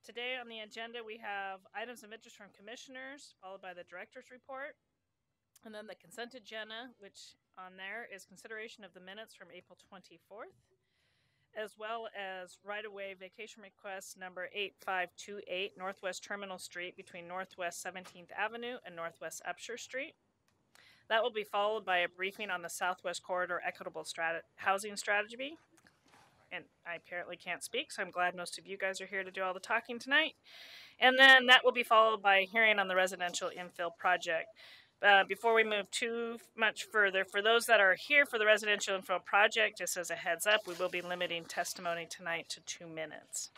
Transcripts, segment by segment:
Today on the agenda, we have items of interest from commissioners, followed by the director's report, and then the consent agenda, which on there is consideration of the minutes from April 24th, as well as right-of-way vacation request number 8528 Northwest Terminal Street between Northwest 17th Avenue and Northwest Upshur Street. That will be followed by a briefing on the Southwest Corridor Equitable Housing Strategy. And I apparently can't speak, so I'm glad most of you guys are here to do all the talking tonight. And then that will be followed by a hearing on the residential infill project. Before we move too much further, for those that are here for the residential infill project, just as a heads up, we will be limiting testimony tonight to 2 minutes.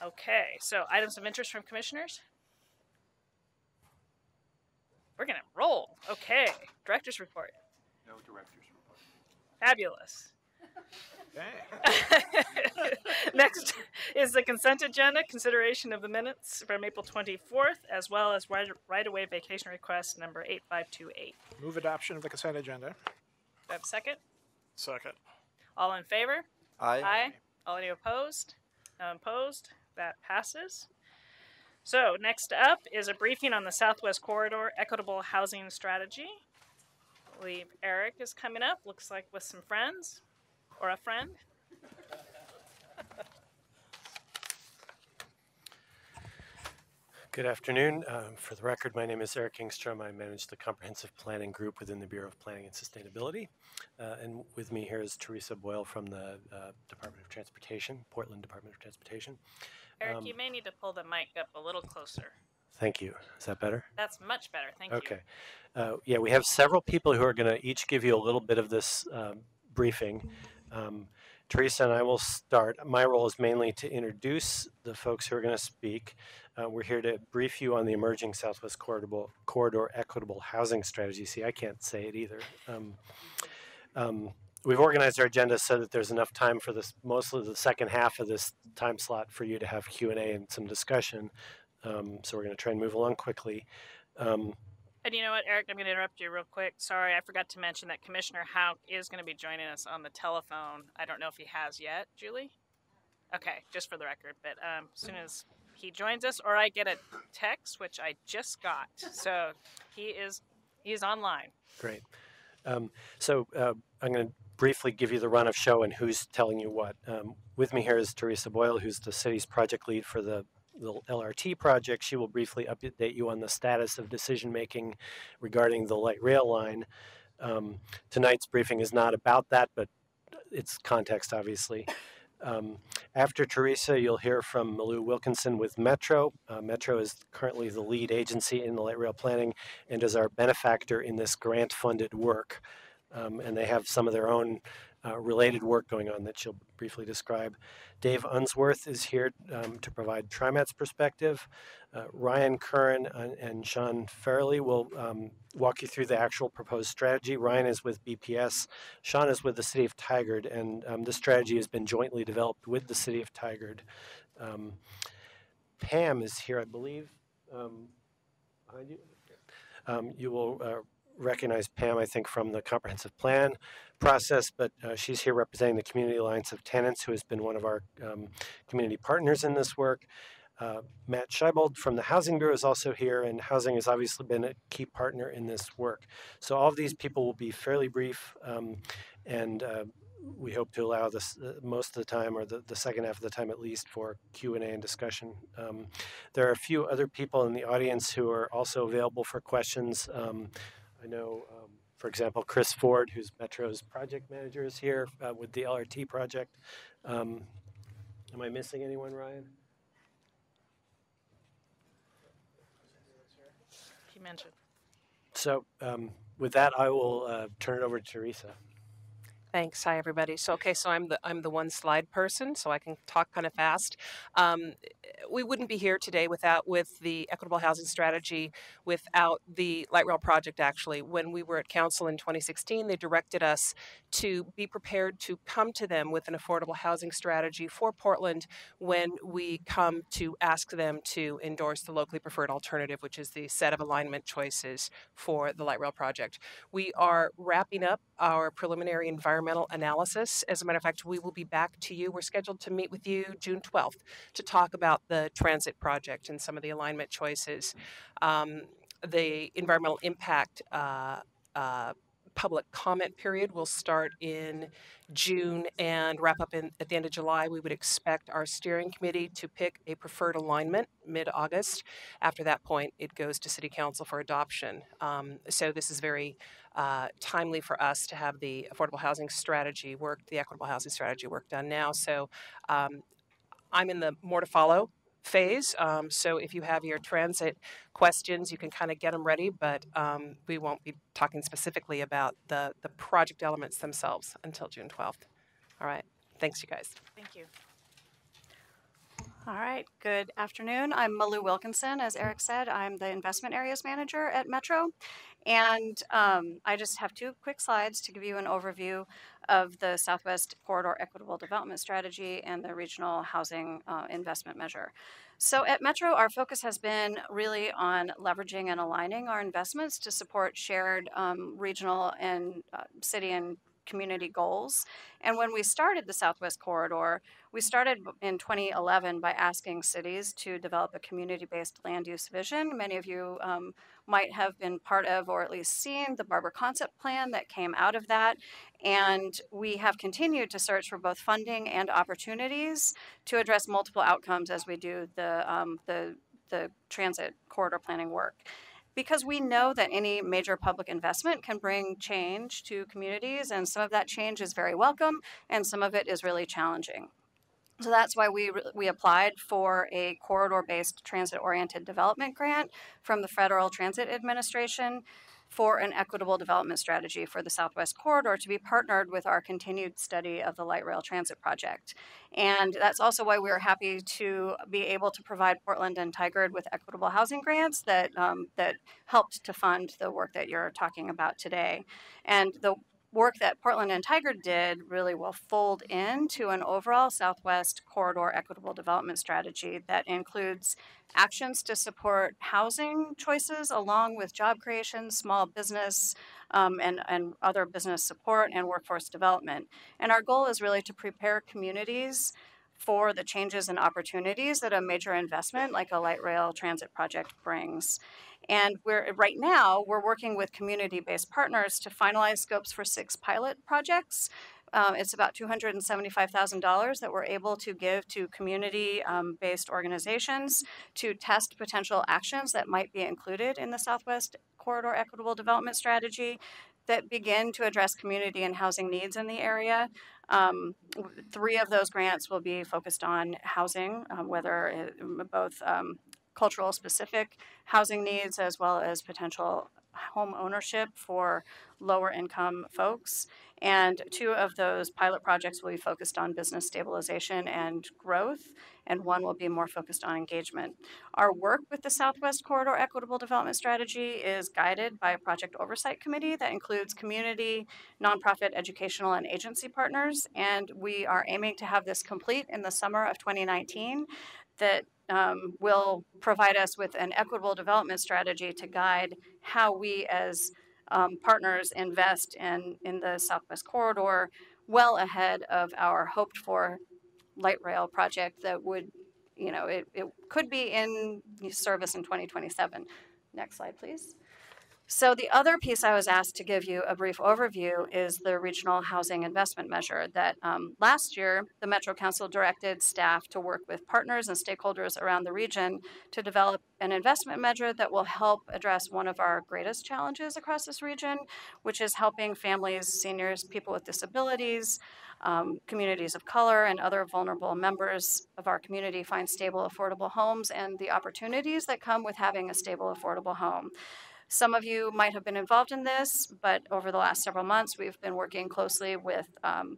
Okay, so items of interest from commissioners? We're gonna roll. Okay, director's report. No director's report. Fabulous. Next is the consent agenda, consideration of the minutes from April 24th, as well as right-of-way vacation request number 8528. Move adoption of the consent agenda. Do I have a second? Second. All in favor? Aye. Aye. All any opposed? No opposed. That passes. So next up is a briefing on the Southwest Corridor Equitable Housing Strategy. I believe Eric is coming up, looks like with some friends. Or a friend? Good afternoon. For the record, my name is Eric Engstrom. I manage the comprehensive planning group within the Bureau of Planning and Sustainability. And with me here is Teresa Boyle from the Department of Transportation, Portland Department of Transportation. Eric, you may need to pull the mic up a little closer. Thank you. Is that better? That's much better. Thank you. Okay. Yeah, we have several people who are going to each give you a little bit of this briefing. Teresa and I will start. My role is mainly to introduce the folks who are going to speak. We're here to brief you on the emerging Southwest Corridor Equitable Housing Strategy. See, I can't say it either. We've organized our agenda so that there's enough time for this, mostly the second half of this time slot, for you to have Q&A and some discussion. So we're going to try and move along quickly. And you know what, Eric, I'm going to interrupt you real quick. Sorry, I forgot to mention that Commissioner Houck is going to be joining us on the telephone. I don't know if he has yet. Julie? Okay, just for the record. But as soon as he joins us, or I get a text, which I just got. So he's online. Great. So I'm going to briefly give you the run of show and who's telling you what. With me here is Teresa Boyle, who's the city's project lead for the LRT project. She will briefly update you on the status of decision-making regarding the light rail line. Tonight's briefing is not about that, but it's context, obviously. After Teresa, you'll hear from Malou Wilkinson with Metro. Metro is currently the lead agency in the light rail planning and is our benefactor in this grant-funded work. And they have some of their own related work going on that she'll briefly describe. Dave Unsworth is here to provide TriMet's perspective. Ryan Curran and Sean Farrelly will walk you through the actual proposed strategy. Ryan is with BPS. Sean is with the City of Tigard, and this strategy has been jointly developed with the City of Tigard. Pam is here, I believe, behind you. You will recognize Pam, I think, from the comprehensive plan process, but she's here representing the Community Alliance of Tenants, who has been one of our community partners in this work. Matt Scheibold from the Housing Bureau is also here, and housing has obviously been a key partner in this work. So all of these people will be fairly brief, and we hope to allow this most of the time, or the second half of the time at least, for Q&A and discussion. There are a few other people in the audience who are also available for questions. I know, for example, Chris Ford, who's Metro's project manager, is here with the LRT project. Am I missing anyone, Ryan? He mentioned. So with that, I will turn it over to Teresa. Thanks. Hi, everybody. So I'm the one slide person, so I can talk kind of fast. We wouldn't be here today with the equitable housing strategy, without the light rail project. Actually, when we were at council in 2016, they directed us to be prepared to come to them with an affordable housing strategy for Portland when we come to ask them to endorse the locally preferred alternative, which is the set of alignment choices for the light rail project. We are wrapping up our preliminary environmental environmental analysis. As a matter of fact, we will be back to you. We're scheduled to meet with you June 12th to talk about the transit project and some of the alignment choices. The environmental impact public comment period will start in June and wrap up at the end of July. We would expect our steering committee to pick a preferred alignment mid-August. After that point, it goes to City Council for adoption. So this is very timely for us to have the affordable housing strategy work, the equitable housing strategy work done now. So I'm in the more to follow phase. So if you have your transit questions, you can kind of get them ready, but we won't be talking specifically about the project elements themselves until June 12th. All right. Thanks, you guys. Thank you. All right, good afternoon. I'm Malou Wilkinson. As Eric said, I'm the investment areas manager at Metro. And I just have 2 quick slides to give you an overview of the Southwest Corridor Equitable Development Strategy and the Regional Housing Investment Measure. So at Metro, our focus has been really on leveraging and aligning our investments to support shared regional and city and community goals. And when we started the Southwest Corridor, we started in 2011 by asking cities to develop a community-based land use vision. Many of you might have been part of or at least seen the Barber Concept Plan that came out of that. And we have continued to search for both funding and opportunities to address multiple outcomes as we do the transit corridor planning work. Because we know that any major public investment can bring change to communities, and some of that change is very welcome, and some of it is really challenging. So that's why we applied for a corridor-based transit-oriented development grant from the Federal Transit Administration for an equitable development strategy for the Southwest Corridor to be partnered with our continued study of the light rail transit project. And that's also why we were happy to be able to provide Portland and Tigard with equitable housing grants that helped to fund the work that you're talking about today. And the work that Portland and Tigard did really will fold into an overall Southwest Corridor equitable development strategy that includes actions to support housing choices along with job creation, small business, and other business support and workforce development. And our goal is really to prepare communities for the changes and opportunities that a major investment like a light rail transit project brings. And right now, we're working with community-based partners to finalize scopes for 6 pilot projects. It's about $275,000 that we're able to give to community-based organizations to test potential actions that might be included in the Southwest Corridor Equitable Development Strategy that begin to address community and housing needs in the area. 3 of those grants will be focused on housing, whether both cultural specific housing needs as well as potential home ownership for lower income folks. And 2 of those pilot projects will be focused on business stabilization and growth, and 1 will be more focused on engagement. Our work with the Southwest Corridor Equitable Development Strategy is guided by a project oversight committee that includes community, nonprofit, educational, and agency partners. And we are aiming to have this complete in the summer of 2019 that will provide us with an equitable development strategy to guide how we as partners invest in the Southwest Corridor well ahead of our hoped for light rail project that would, it could be in service in 2027. Next slide, please. So the other piece I was asked to give you a brief overview is the Regional Housing Investment Measure that last year, the Metro Council directed staff to work with partners and stakeholders around the region to develop an investment measure that will help address one of our greatest challenges across this region, which is helping families, seniors, people with disabilities, communities of color, and other vulnerable members of our community find stable, affordable homes and the opportunities that come with having a stable, affordable home. Some of you might have been involved in this, but over the last several months, we've been working closely with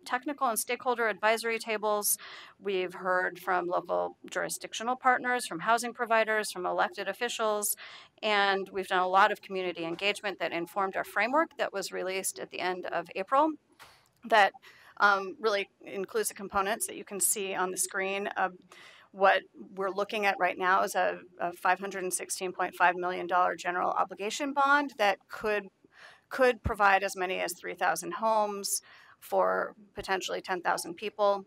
technical and stakeholder advisory tables. We've heard from local jurisdictional partners, from housing providers, from elected officials, and we've done a lot of community engagement that informed our framework that was released at the end of April that really includes the components that you can see on the screen. What we're looking at right now is a $516.5 million general obligation bond that could provide as many as 3,000 homes for potentially 10,000 people.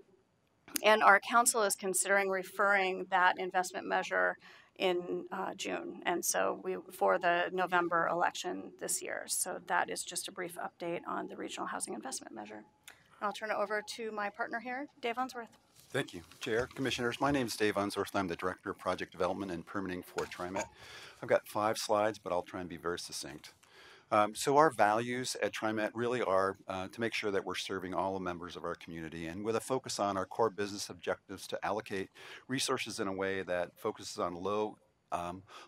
And our council is considering referring that investment measure in June, and so for the November election this year. So that is just a brief update on the regional housing investment measure. I'll turn it over to my partner here, Dave Unsworth. Thank you, Chair, Commissioners. My name is Dave Unsworth. I'm the Director of Project Development and Permitting for TriMet. I've got 5 slides, but I'll try and be very succinct. So our values at TriMet really are to make sure that we're serving all the members of our community, and with a focus on our core business objectives to allocate resources in a way that focuses on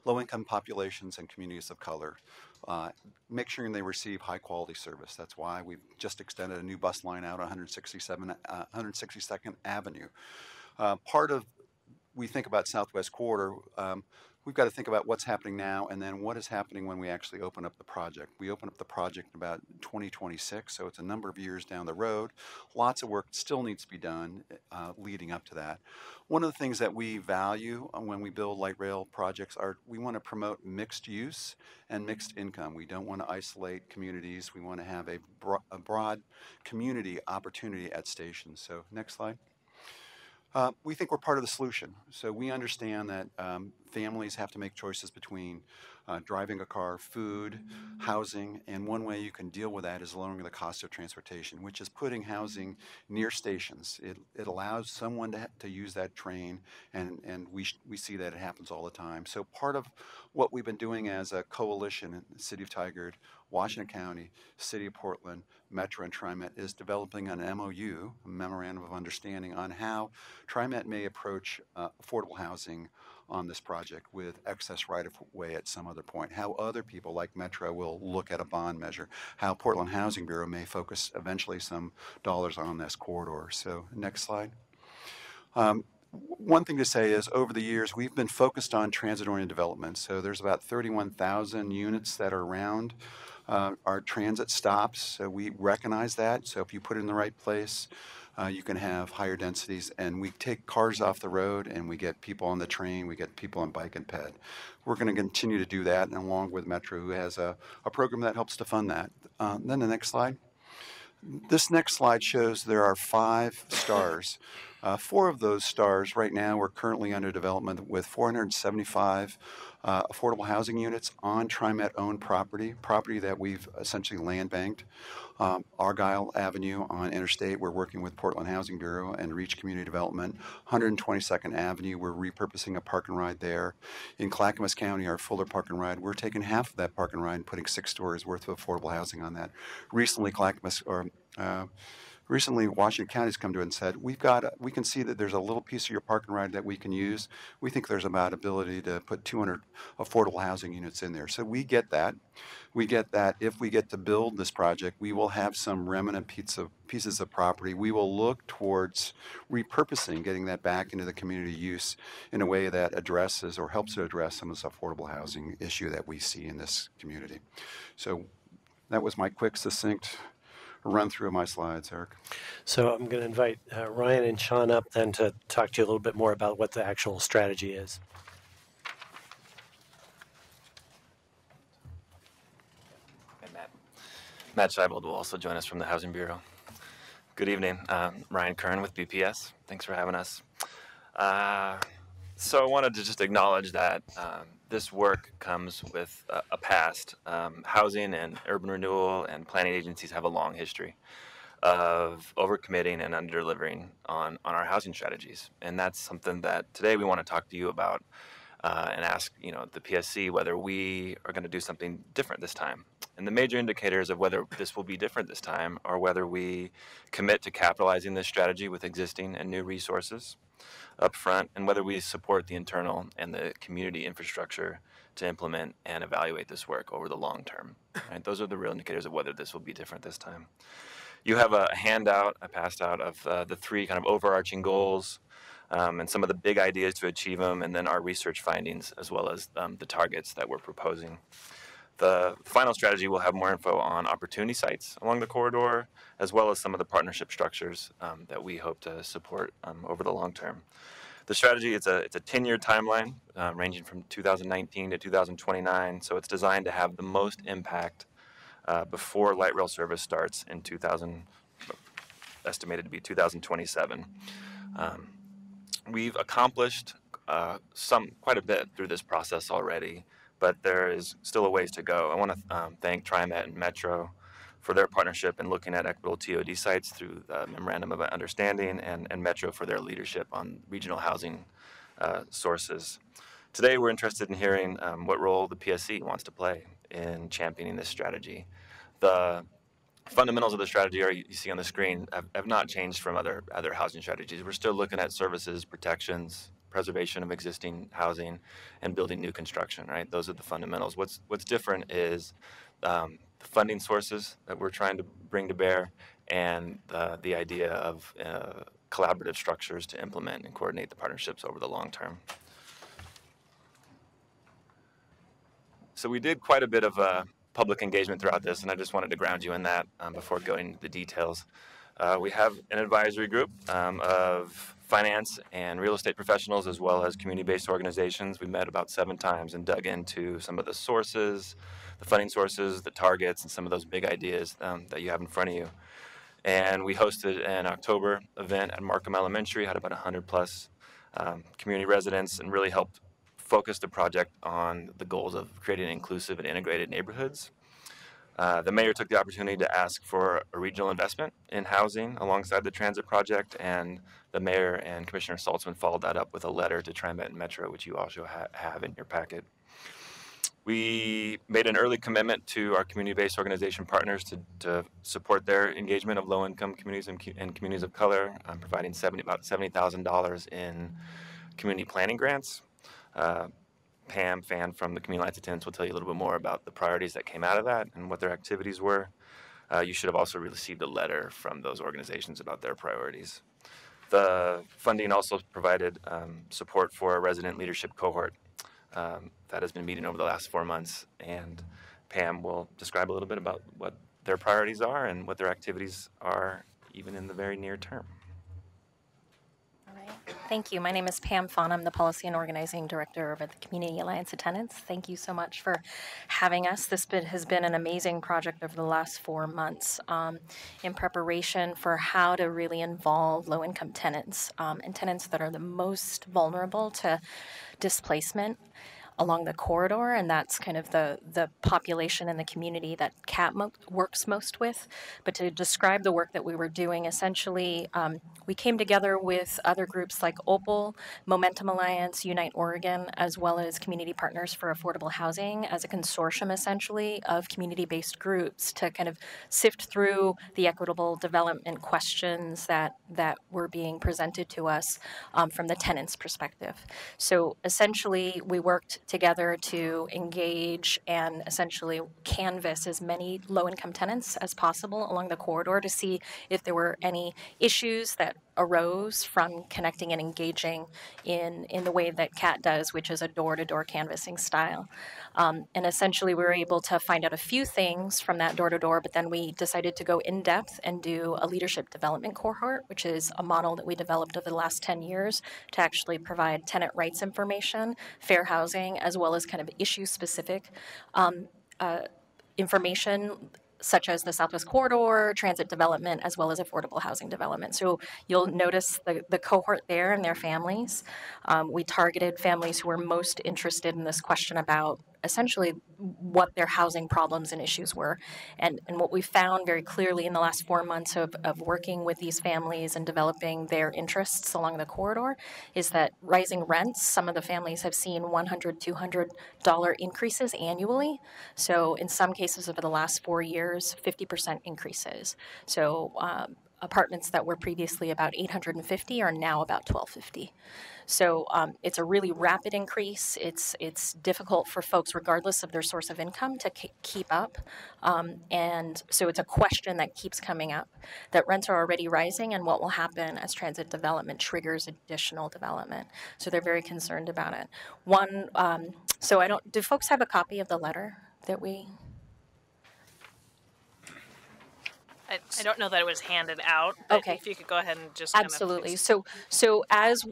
low-income populations and communities of color, make sure they receive high-quality service. That's why we've just extended a new bus line out 162nd Avenue. We think about Southwest Corridor, we've got to think about what's happening now and then what is happening when we actually open up the project. We open up the project in about 2026, so it's a number of years down the road. Lots of work still needs to be done leading up to that. One of the things that we value when we build light rail projects are we want to promote mixed use and mixed income. We don't want to isolate communities. We want to have a broad community opportunity at stations. So next slide. We think we're part of the solution. So we understand that families have to make choices between driving a car, food, housing, and one way you can deal with that is lowering the cost of transportation, which is putting housing near stations. It allows someone to use that train, and we see that it happens all the time. So part of what we've been doing as a coalition in the City of Tigard, Washington County, City of Portland, Metro, and TriMet is developing an MOU, a Memorandum of Understanding, on how TriMet may approach affordable housing on this project with excess right-of-way at some other point, how other people like Metro will look at a bond measure, how Portland Housing Bureau may focus eventually some dollars on this corridor. So next slide. One thing to say is over the years we've been focused on transit-oriented development. So there's about 31,000 units that are around our transit stops. So we recognize that. So if you put it in the right place, you can have higher densities, and we take cars off the road and we get people on the train, we get people on bike and ped. We're going to continue to do that, and along with Metro, who has a program that helps to fund that. Then the next slide. This next slide shows there are 5 stars. 4 of those stars right now are currently under development with 475 affordable housing units on TriMet-owned property that we've essentially land banked. Argyle Avenue on Interstate, we're working with Portland Housing Bureau and Reach Community Development. 122nd Avenue, we're repurposing a park and ride there. In Clackamas County, our Fuller Park and Ride, we're taking half of that park and ride and putting 6 stories worth of affordable housing on that. Recently, Washington County's come to it and said, we can see that there's a little piece of your park and ride that we can use. We think there's about ability to put 200 affordable housing units in there. So we get that. We get that if we get to build this project, we will have some remnant pieces of property. We will look towards repurposing, getting that back into the community use in a way that addresses or helps to address some of this affordable housing issue that we see in this community. So that was my quick, succinct run through my slides, Eric. So I'm going to invite Ryan and Sean up then to talk to you a little bit more about what the actual strategy is. And Matt Scheibold will also join us from the Housing Bureau. Good evening. Ryan Kern with BPS. Thanks for having us. So I wanted to just acknowledge that this work comes with a past. Housing and urban renewal and planning agencies have a long history of overcommitting and under-delivering on our housing strategies. And that's something that today we want to talk to you about and ask the PSC whether we are going to do something different this time. And the major indicators of whether this will be different this time are whether we commit to capitalizing this strategy with existing and new resources up front, and whether we support the internal and the community infrastructure to implement and evaluate this work over the long term. Right? Those are the real indicators of whether this will be different this time. You have a handout I passed out of the 3 kind of overarching goals and some of the big ideas to achieve them, and then our research findings, as well as the targets that we're proposing. The final strategy will have more info on opportunity sites along the corridor, as well as some of the partnership structures that we hope to support over the long term. The strategy, it's a 10-year timeline ranging from 2019 to 2029, so it's designed to have the most impact before light rail service starts in estimated to be 2027. We've accomplished quite a bit through this process already, but there is still a ways to go. I want to thank TriMet and Metro for their partnership in looking at equitable TOD sites through the Memorandum of Understanding, and Metro for their leadership on regional housing sources. Today, we're interested in hearing what role the PSC wants to play in championing this strategy. The fundamentals of the strategy you see on the screen have not changed from other housing strategies. We're still looking at services, protections, preservation of existing housing, and building new construction, right? Those are the fundamentals. What's different is the funding sources that we're trying to bring to bear, and the idea of collaborative structures to implement and coordinate the partnerships over the long term. So we did quite a bit of public engagement throughout this, and I just wanted to ground you in that before going into the details. We have an advisory group of finance and real estate professionals, as well as community-based organizations. We met about 7 times and dug into some of the sources, the funding sources, the targets, and some of those big ideas that you have in front of you. And we hosted an October event at Markham Elementary, had about 100 plus community residents, and really helped focus the project on the goals of creating inclusive and integrated neighborhoods. The mayor took the opportunity to ask for a regional investment in housing alongside the transit project, and the mayor and Commissioner Saltzman followed that up with a letter to TriMet and Metro, which you also have in your packet. We made an early commitment to our community-based organization partners to support their engagement of low-income communities and communities of color, providing about $70,000 in community planning grants. Pam Fan from the Community Alliance Attendants will tell you a little bit more about the priorities that came out of that and what their activities were. You should have also received a letter from those organizations about their priorities. The funding also provided support for a resident leadership cohort that has been meeting over the last 4 months, and Pam will describe a little bit about what their priorities are and what their activities are even in the very near term. Thank you. My name is Pam Fawn. I'm the Policy and Organizing Director over at the Community Alliance Attendants. Thank you so much for having us. This has been an amazing project over the last 4 months in preparation for how to really involve low-income tenants and tenants that are the most vulnerable to displacement along the corridor, and that's kind of the population in the community that CAT works most with. But to describe the work that we were doing, essentially, we came together with other groups like OPAL, Momentum Alliance, Unite Oregon, as well as Community Partners for Affordable Housing as a consortium, essentially, of community-based groups to kind of sift through the equitable development questions that were being presented to us from the tenant's perspective. So essentially, we worked together to engage and essentially canvass as many low-income tenants as possible along the corridor to see if there were any issues that arose from connecting and engaging in the way that CAT does, which is a door-to-door canvassing style. And essentially, we were able to find out a few things from that door-to-door, but then we decided to go in-depth and do a leadership development cohort, which is a model that we developed over the last 10 years to actually provide tenant rights information, fair housing, as well as kind of issue-specific information such as the Southwest Corridor, transit development, as well as affordable housing development. So you'll notice the cohort there and their families. We targeted families who were most interested in this question about essentially what their housing problems and issues were. And what we found very clearly in the last 4 months of working with these families and developing their interests along the corridor is that rising rents, some of the families have seen $100, $200 increases annually. So in some cases over the last 4 years, 50% increases. So apartments that were previously about $850 are now about $1,250. So it's a really rapid increase. It's difficult for folks, regardless of their source of income, to keep up. And so it's a question that keeps coming up, that rents are already rising and what will happen as transit development triggers additional development. So they're very concerned about it. Do folks have a copy of the letter that we... I don't know that it was handed out. Okay. If you could go ahead and just absolutely. So as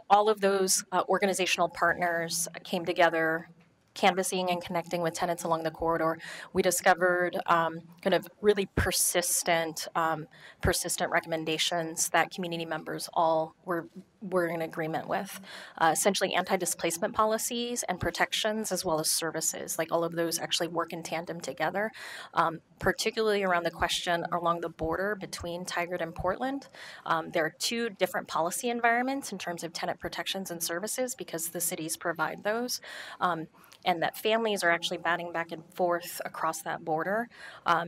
all of those organizational partners came together canvassing and connecting with tenants along the corridor, we discovered kind of really persistent recommendations that community members all were in agreement with. Essentially, anti-displacement policies and protections, as well as services, like all of those actually work in tandem together, particularly around the question along the border between Tigard and Portland. There are two different policy environments in terms of tenant protections and services because the cities provide those. And that families are actually batting back and forth across that border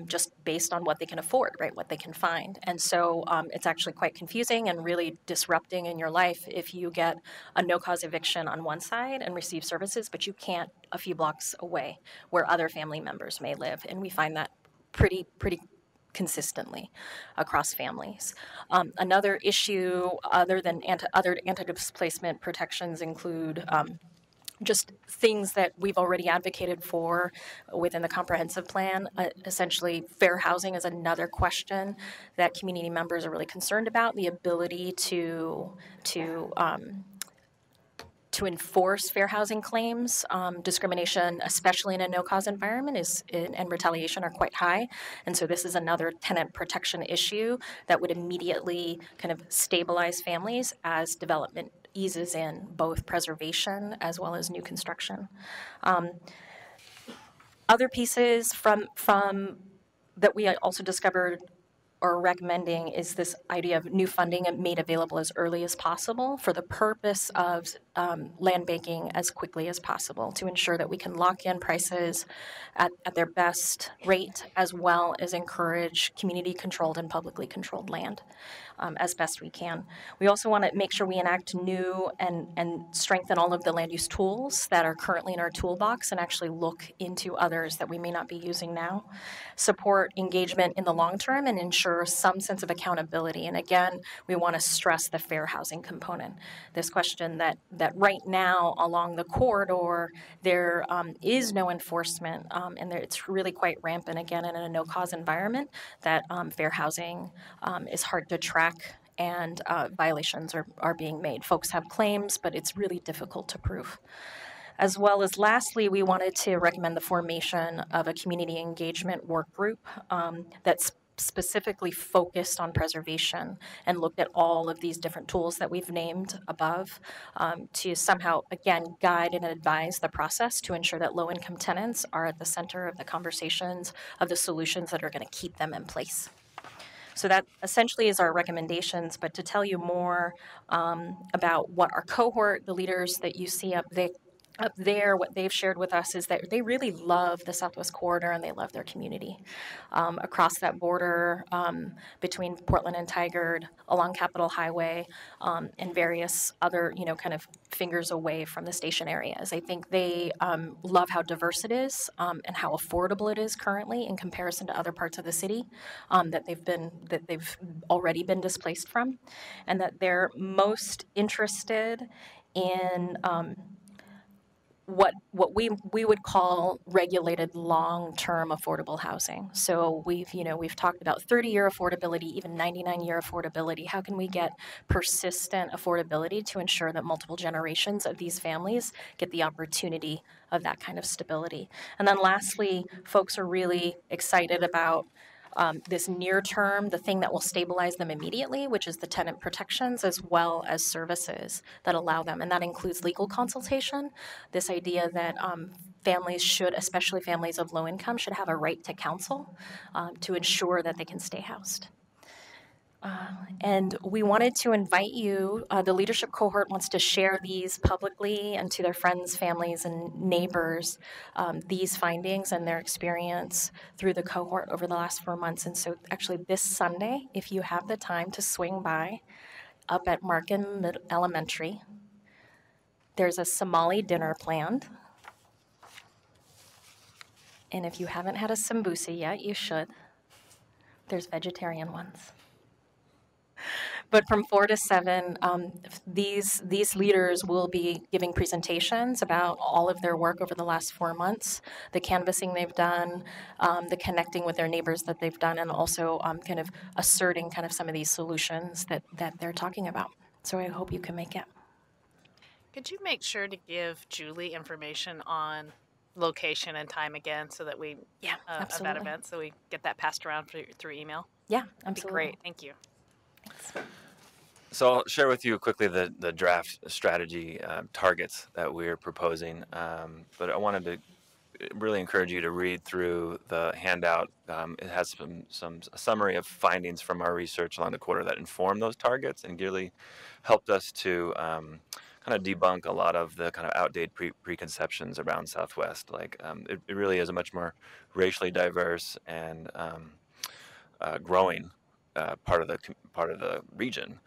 just based on what they can afford, right, what they can find. And so it's actually quite confusing and really disrupting in your life if you get a no-cause eviction on one side and receive services, but you can't a few blocks away where other family members may live. And we find that pretty consistently across families. Another issue other than anti-displacement protections include just things that we've already advocated for within the comprehensive plan. Essentially, fair housing is another question that community members are really concerned about. The ability to enforce fair housing claims, discrimination, especially in a no-cause environment, and retaliation are quite high. And so this is another tenant protection issue that would immediately kind of stabilize families as development eases in both preservation as well as new construction. Other pieces from that we also discovered or recommending is this idea of new funding made available as early as possible for the purpose of land banking as quickly as possible to ensure that we can lock in prices at their best rate, as well as encourage community-controlled and publicly controlled land as best we can. We also want to make sure we enact new and strengthen all of the land use tools that are currently in our toolbox and actually look into others that we may not be using now. Support engagement in the long term and ensure some sense of accountability. And again, we want to stress the fair housing component. This question that right now along the corridor, there is no enforcement and it's really quite rampant again in a no-cause environment that fair housing is hard to track and violations are being made. Folks have claims, but it's really difficult to prove. As well as lastly, we wanted to recommend the formation of a community engagement work group that's specifically focused on preservation and looked at all of these different tools that we've named above to somehow, again, guide and advise the process to ensure that low-income tenants are at the center of the conversations of the solutions that are going to keep them in place. So that essentially is our recommendations, but to tell you more about what our cohort, the leaders that you see up there, what they've shared with us is that they really love the Southwest Corridor and they love their community. Across that border between Portland and Tigard, along Capitol Highway, and various other, kind of fingers away from the station areas. I think they love how diverse it is and how affordable it is currently in comparison to other parts of the city that they've already been displaced from, and that they're most interested in what we would call regulated long-term affordable housing. So we've talked about 30-year affordability, even 99-year affordability. How can we get persistent affordability to ensure that multiple generations of these families get the opportunity of that kind of stability? And then lastly, folks are really excited about this near term, the thing that will stabilize them immediately, which is the tenant protections as well as services that allow them. And that includes legal consultation, this idea that families should, especially families of low income, should have a right to counsel to ensure that they can stay housed. And we wanted to invite you, the leadership cohort wants to share these publicly and to their friends, families, and neighbors, these findings and their experience through the cohort over the last 4 months. And so actually this Sunday, if you have the time to swing by up at Markham Elementary, there's a Somali dinner planned. And if you haven't had a sambusa yet, you should. There's vegetarian ones. But from 4 to 7, these leaders will be giving presentations about all of their work over the last 4 months, the canvassing they've done, the connecting with their neighbors that they've done, and also kind of asserting kind of some of these solutions that they're talking about. So I hope you can make it. Could you make sure to give Julie information on location and time again so that we Yeah, of that absolutely. event, so we get that passed around through email. Yeah, That'd be absolutely. great. Thank you. So I'll share with you quickly the draft strategy targets that we're proposing, but I wanted to really encourage you to read through the handout. It has a summary of findings from our research along the quarter that inform those targets and really helped us to kind of debunk a lot of the kind of outdated preconceptions around Southwest. Like it really is a much more racially diverse and growing part of the region.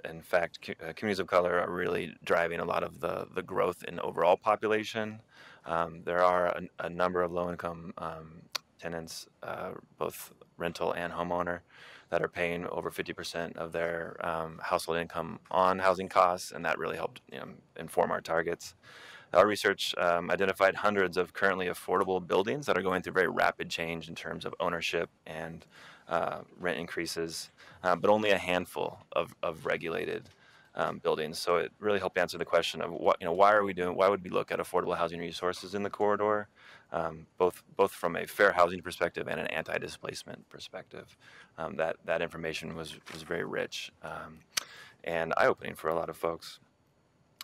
In fact, communities of color are really driving a lot of the growth in overall population. There are a number of low-income tenants, both rental and homeowner, that are paying over 50% of their household income on housing costs, and that really helped inform our targets. Our research identified hundreds of currently affordable buildings that are going through very rapid change in terms of ownership and rent increases, but only a handful of regulated buildings. So it really helped answer the question of why would we look at affordable housing resources in the corridor, both from a fair housing perspective and an anti-displacement perspective. That information was very rich and eye-opening for a lot of folks.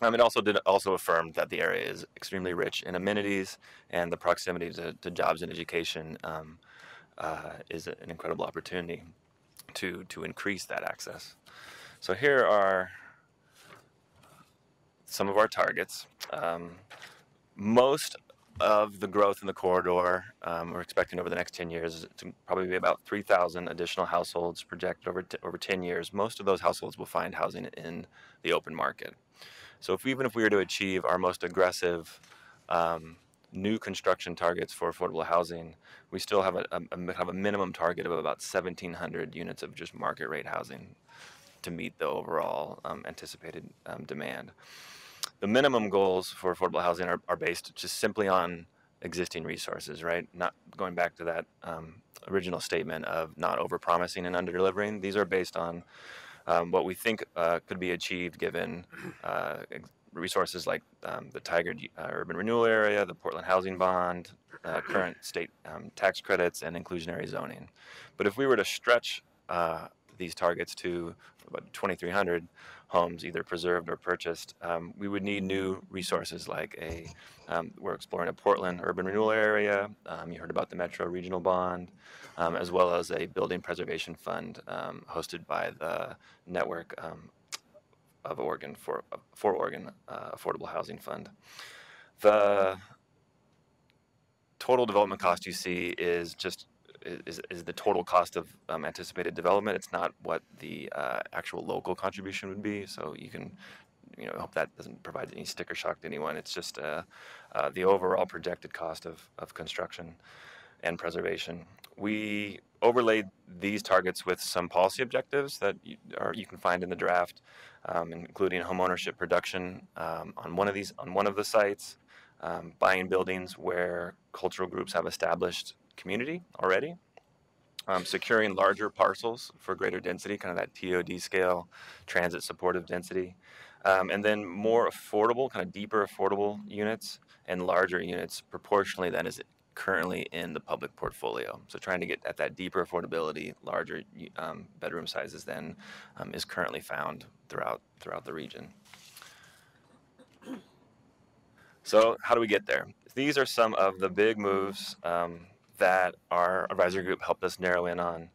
It also affirmed that the area is extremely rich in amenities, and the proximity to jobs and education is an incredible opportunity to increase that access. So here are some of our targets. Most of the growth in the corridor we're expecting over the next 10 years is to probably be about 3,000 additional households projected over 10 years. Most of those households will find housing in the open market. So even if we were to achieve our most aggressive new construction targets for affordable housing, we still have a minimum target of about 1,700 units of just market rate housing to meet the overall anticipated demand. The minimum goals for affordable housing are based just simply on existing resources, right? Not going back to that original statement of not overpromising and underdelivering. These are based on what we think could be achieved given resources like the Tigard Urban Renewal Area, the Portland Housing Bond, current state tax credits, and inclusionary zoning. But if we were to stretch these targets to about 2,300 homes, either preserved or purchased, we would need new resources like we're exploring a Portland Urban Renewal Area. You heard about the Metro Regional Bond, as well as a building preservation fund hosted by the Network of Oregon for Oregon Affordable Housing Fund. The total development cost you see is the total cost of anticipated development. It's not what the actual local contribution would be. So you can, hope that doesn't provide any sticker shock to anyone. It's just the overall projected cost of construction and preservation. We overlaid these targets with some policy objectives that you can find in the draft, including homeownership production on one of the sites, buying buildings where cultural groups have established community already, securing larger parcels for greater density, kind of that TOD scale, transit supportive density, and then more affordable, kind of deeper affordable units and larger units proportionally than is currently in the public portfolio. So trying to get at that deeper affordability, larger bedroom sizes than is currently found throughout the region. So how do we get there? These are some of the big moves that our advisory group helped us narrow in on.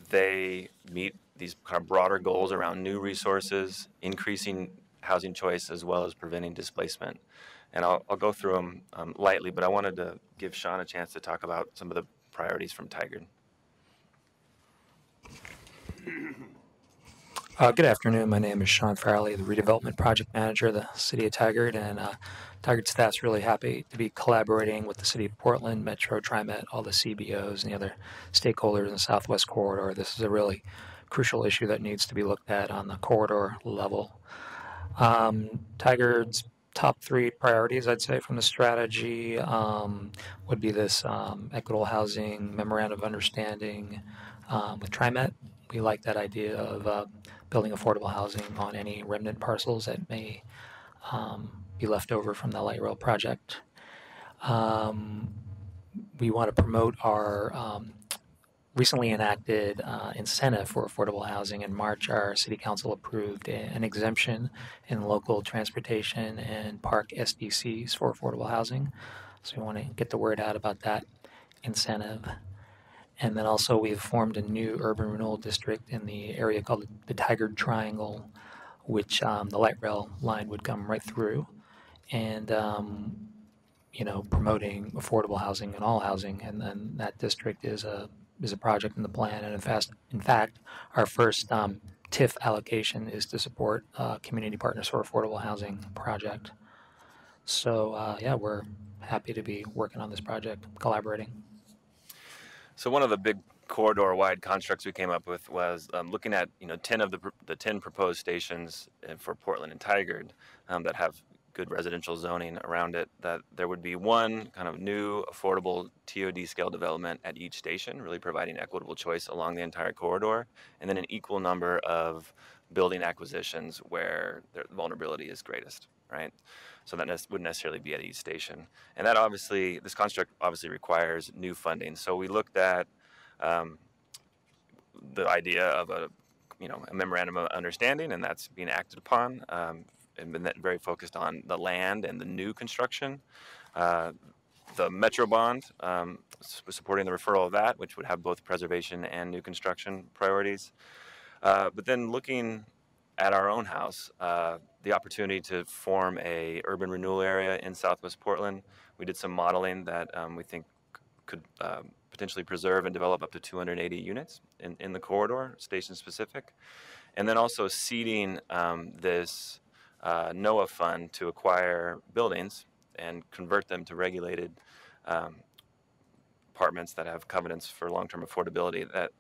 They meet these kind of broader goals around new resources, increasing housing choice, as well as preventing displacement. And I'll go through them lightly, but I wanted to give Sean a chance to talk about some of the priorities from Tigard. Good afternoon. My name is Sean Farley, the Redevelopment Project Manager of the City of Tigard, and Tigard staff's really happy to be collaborating with the City of Portland, Metro, TriMet, all the CBOs, and the other stakeholders in the Southwest Corridor. This is a really crucial issue that needs to be looked at on the corridor level. Tigard's top three priorities, I'd say, from the strategy would be this equitable housing memorandum of understanding with TriMet. We like that idea of building affordable housing on any remnant parcels that may be left over from the light rail project. We want to promote our recently enacted incentive for affordable housing. In March, our City Council approved an exemption in local transportation and park SDCs for affordable housing. So we want to get the word out about that incentive. And then also we've formed a new urban renewal district in the area called the Tigard Triangle, which the light rail line would come right through. And promoting affordable housing and all housing, and then that district is a project in the plan. And in fact, our first TIF allocation is to support Community Partners for Affordable Housing project. So we're happy to be working on this project, collaborating. So one of the big corridor-wide constructs we came up with was looking at 10 of the 10 proposed stations for Portland and Tigard that have good residential zoning around it, that there would be one kind of new affordable TOD scale development at each station, really providing equitable choice along the entire corridor, and then an equal number of building acquisitions where the vulnerability is greatest, right? So that wouldn't necessarily be at each station. And that this construct obviously requires new funding. So we looked at the idea of a memorandum of understanding, and that's being acted upon. And been very focused on the land and the new construction. The Metro bond, supporting the referral of that, which would have both preservation and new construction priorities. But then looking at our own house, the opportunity to form a urban renewal area in Southwest Portland. We did some modeling that we think could potentially preserve and develop up to 280 units in the corridor, station specific. And then also seeding this NOAA fund to acquire buildings and convert them to regulated apartments that have covenants for long-term affordability. That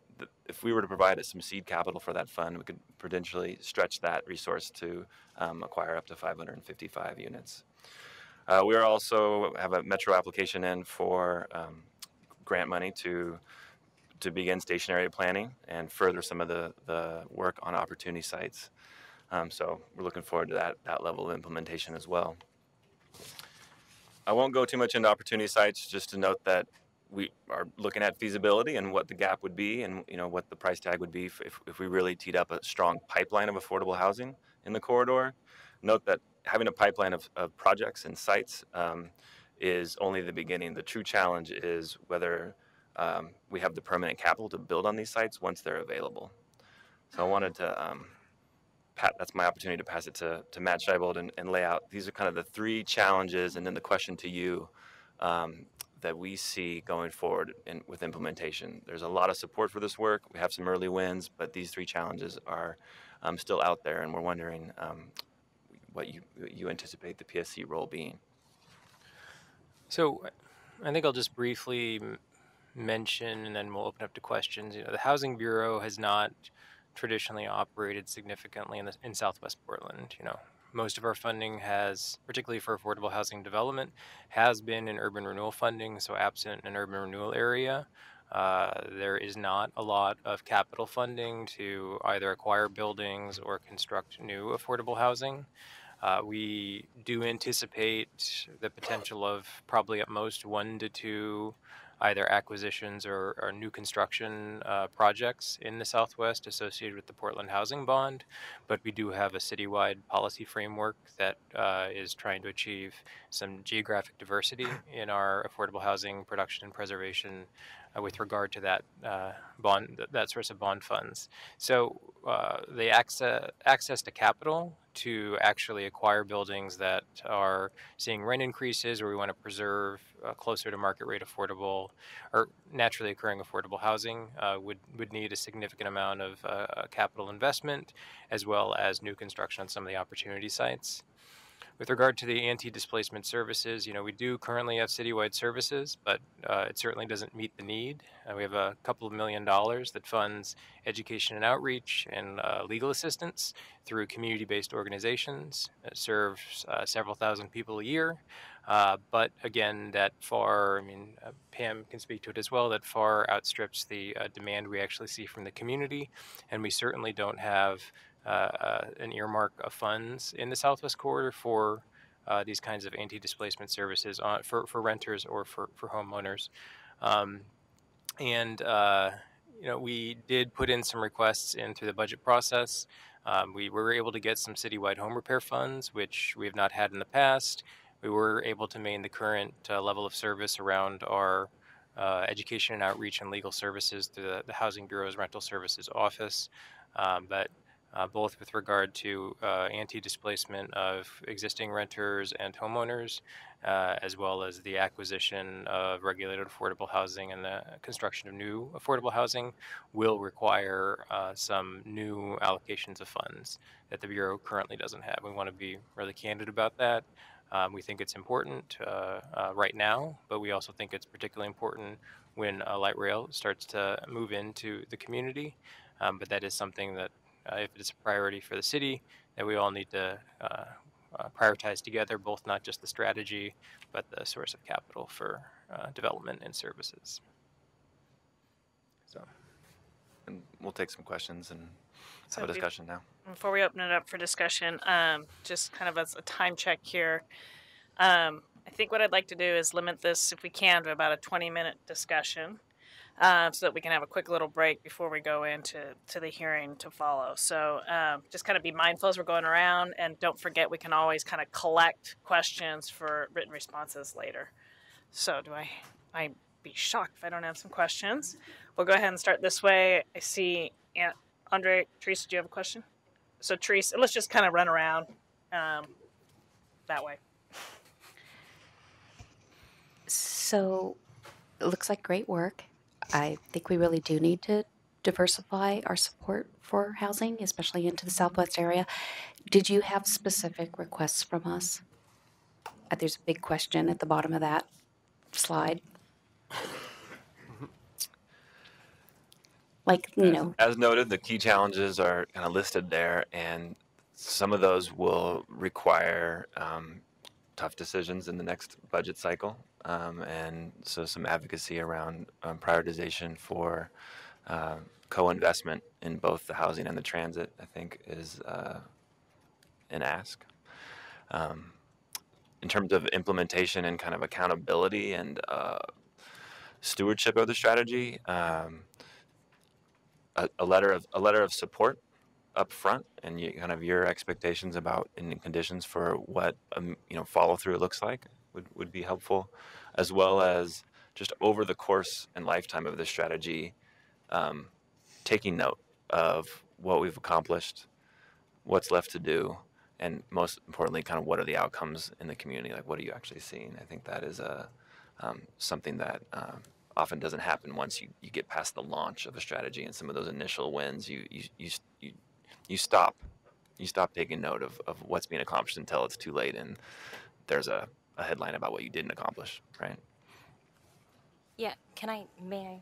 if we were to provide some seed capital for that fund, we could potentially stretch that resource to acquire up to 555 units. We are also have a Metro application in for grant money to begin station area planning and further some of the work on opportunity sites. So we're looking forward to that level of implementation as well. I won't go too much into opportunity sites, just to note that we are looking at feasibility and what the gap would be, and what the price tag would be if we really teed up a strong pipeline of affordable housing in the corridor. Note that having a pipeline of projects and sites is only the beginning. The true challenge is whether we have the permanent capital to build on these sites once they're available. So I wanted to that's my opportunity to pass it to Matt Scheibold and lay out. These are kind of the three challenges, and then the question to you that we see going forward with implementation. There's a lot of support for this work. We have some early wins, but these three challenges are still out there, and we're wondering what you anticipate the PSC role being. So I think I'll just briefly mention, and then we'll open up to questions. The Housing Bureau has not traditionally operated significantly in Southwest Portland. Most of our funding has, particularly for affordable housing development, has been in urban renewal funding. So absent an urban renewal area, there is not a lot of capital funding to either acquire buildings or construct new affordable housing. We do anticipate the potential of probably at most 1 to 2 either acquisitions or new construction projects in the Southwest associated with the Portland Housing Bond, but we do have a citywide policy framework that is trying to achieve some geographic diversity in our affordable housing production and preservation with regard to that that source of bond funds. So the access to capital to actually acquire buildings that are seeing rent increases, or we want to preserve closer to market rate affordable or naturally occurring affordable housing would need a significant amount of capital investment, as well as new construction on some of the opportunity sites. With regard to the anti-displacement services, we do currently have citywide services, but it certainly doesn't meet the need. We have a couple of $1 million that funds education and outreach and legal assistance through community-based organizations that serves several thousand people a year. But again, that far, Pam can speak to it as well, that far outstrips the demand we actually see from the community. And we certainly don't have an earmark of funds in the Southwest Corridor for these kinds of anti-displacement services for renters or for homeowners. We did put in some requests in through the budget process. We were able to get some citywide home repair funds, which we have not had in the past. We were able to maintain the current level of service around our education and outreach and legal services through the Housing Bureau's Rental Services Office. But both with regard to anti-displacement of existing renters and homeowners, as well as the acquisition of regulated affordable housing and the construction of new affordable housing, will require some new allocations of funds that the Bureau currently doesn't have. We want to be really candid about that. We think it's important right now, but we also think it's particularly important when light rail starts to move into the community. But that is something that, if it's a priority for the city, that we all need to prioritize together, both not just the strategy, but the source of capital for development and services. So, and we'll take some questions and have a discussion now. Before we open it up for discussion, just kind of as a time check here, I think what I'd like to do is limit this, if we can, to about a 20-minute discussion, so that we can have a quick little break before we go into the hearing to follow. So just kind of be mindful as we're going around, and don't forget we can always kind of collect questions for written responses later. So I'd be shocked if I don't have some questions. We'll go ahead and start this way. I see Andre, Teresa, do you have a question? So Teresa, let's just kind of run around that way. So it looks like great work. I think we really do need to diversify our support for housing, especially into the Southwest area. Did you have specific requests from us? There's a big question at the bottom of that slide. Like, you know. As noted, the key challenges are kind of listed there, and some of those will require tough decisions in the next budget cycle. And so some advocacy around prioritization for co-investment in both the housing and the transit, I think, is an ask. In terms of implementation and kind of accountability and stewardship of the strategy, a letter of support up front, and kind of your expectations about and conditions for what follow through looks like would be helpful, as well as just over the course and lifetime of the strategy, taking note of what we've accomplished, what's left to do, and most importantly, kind of what are the outcomes in the community? Like, what are you actually seeing? I think that is something that often doesn't happen once you get past the launch of a strategy and some of those initial wins. You stop taking note of what's being accomplished until it's too late and there's a headline about what you didn't accomplish, right? Yeah, may I?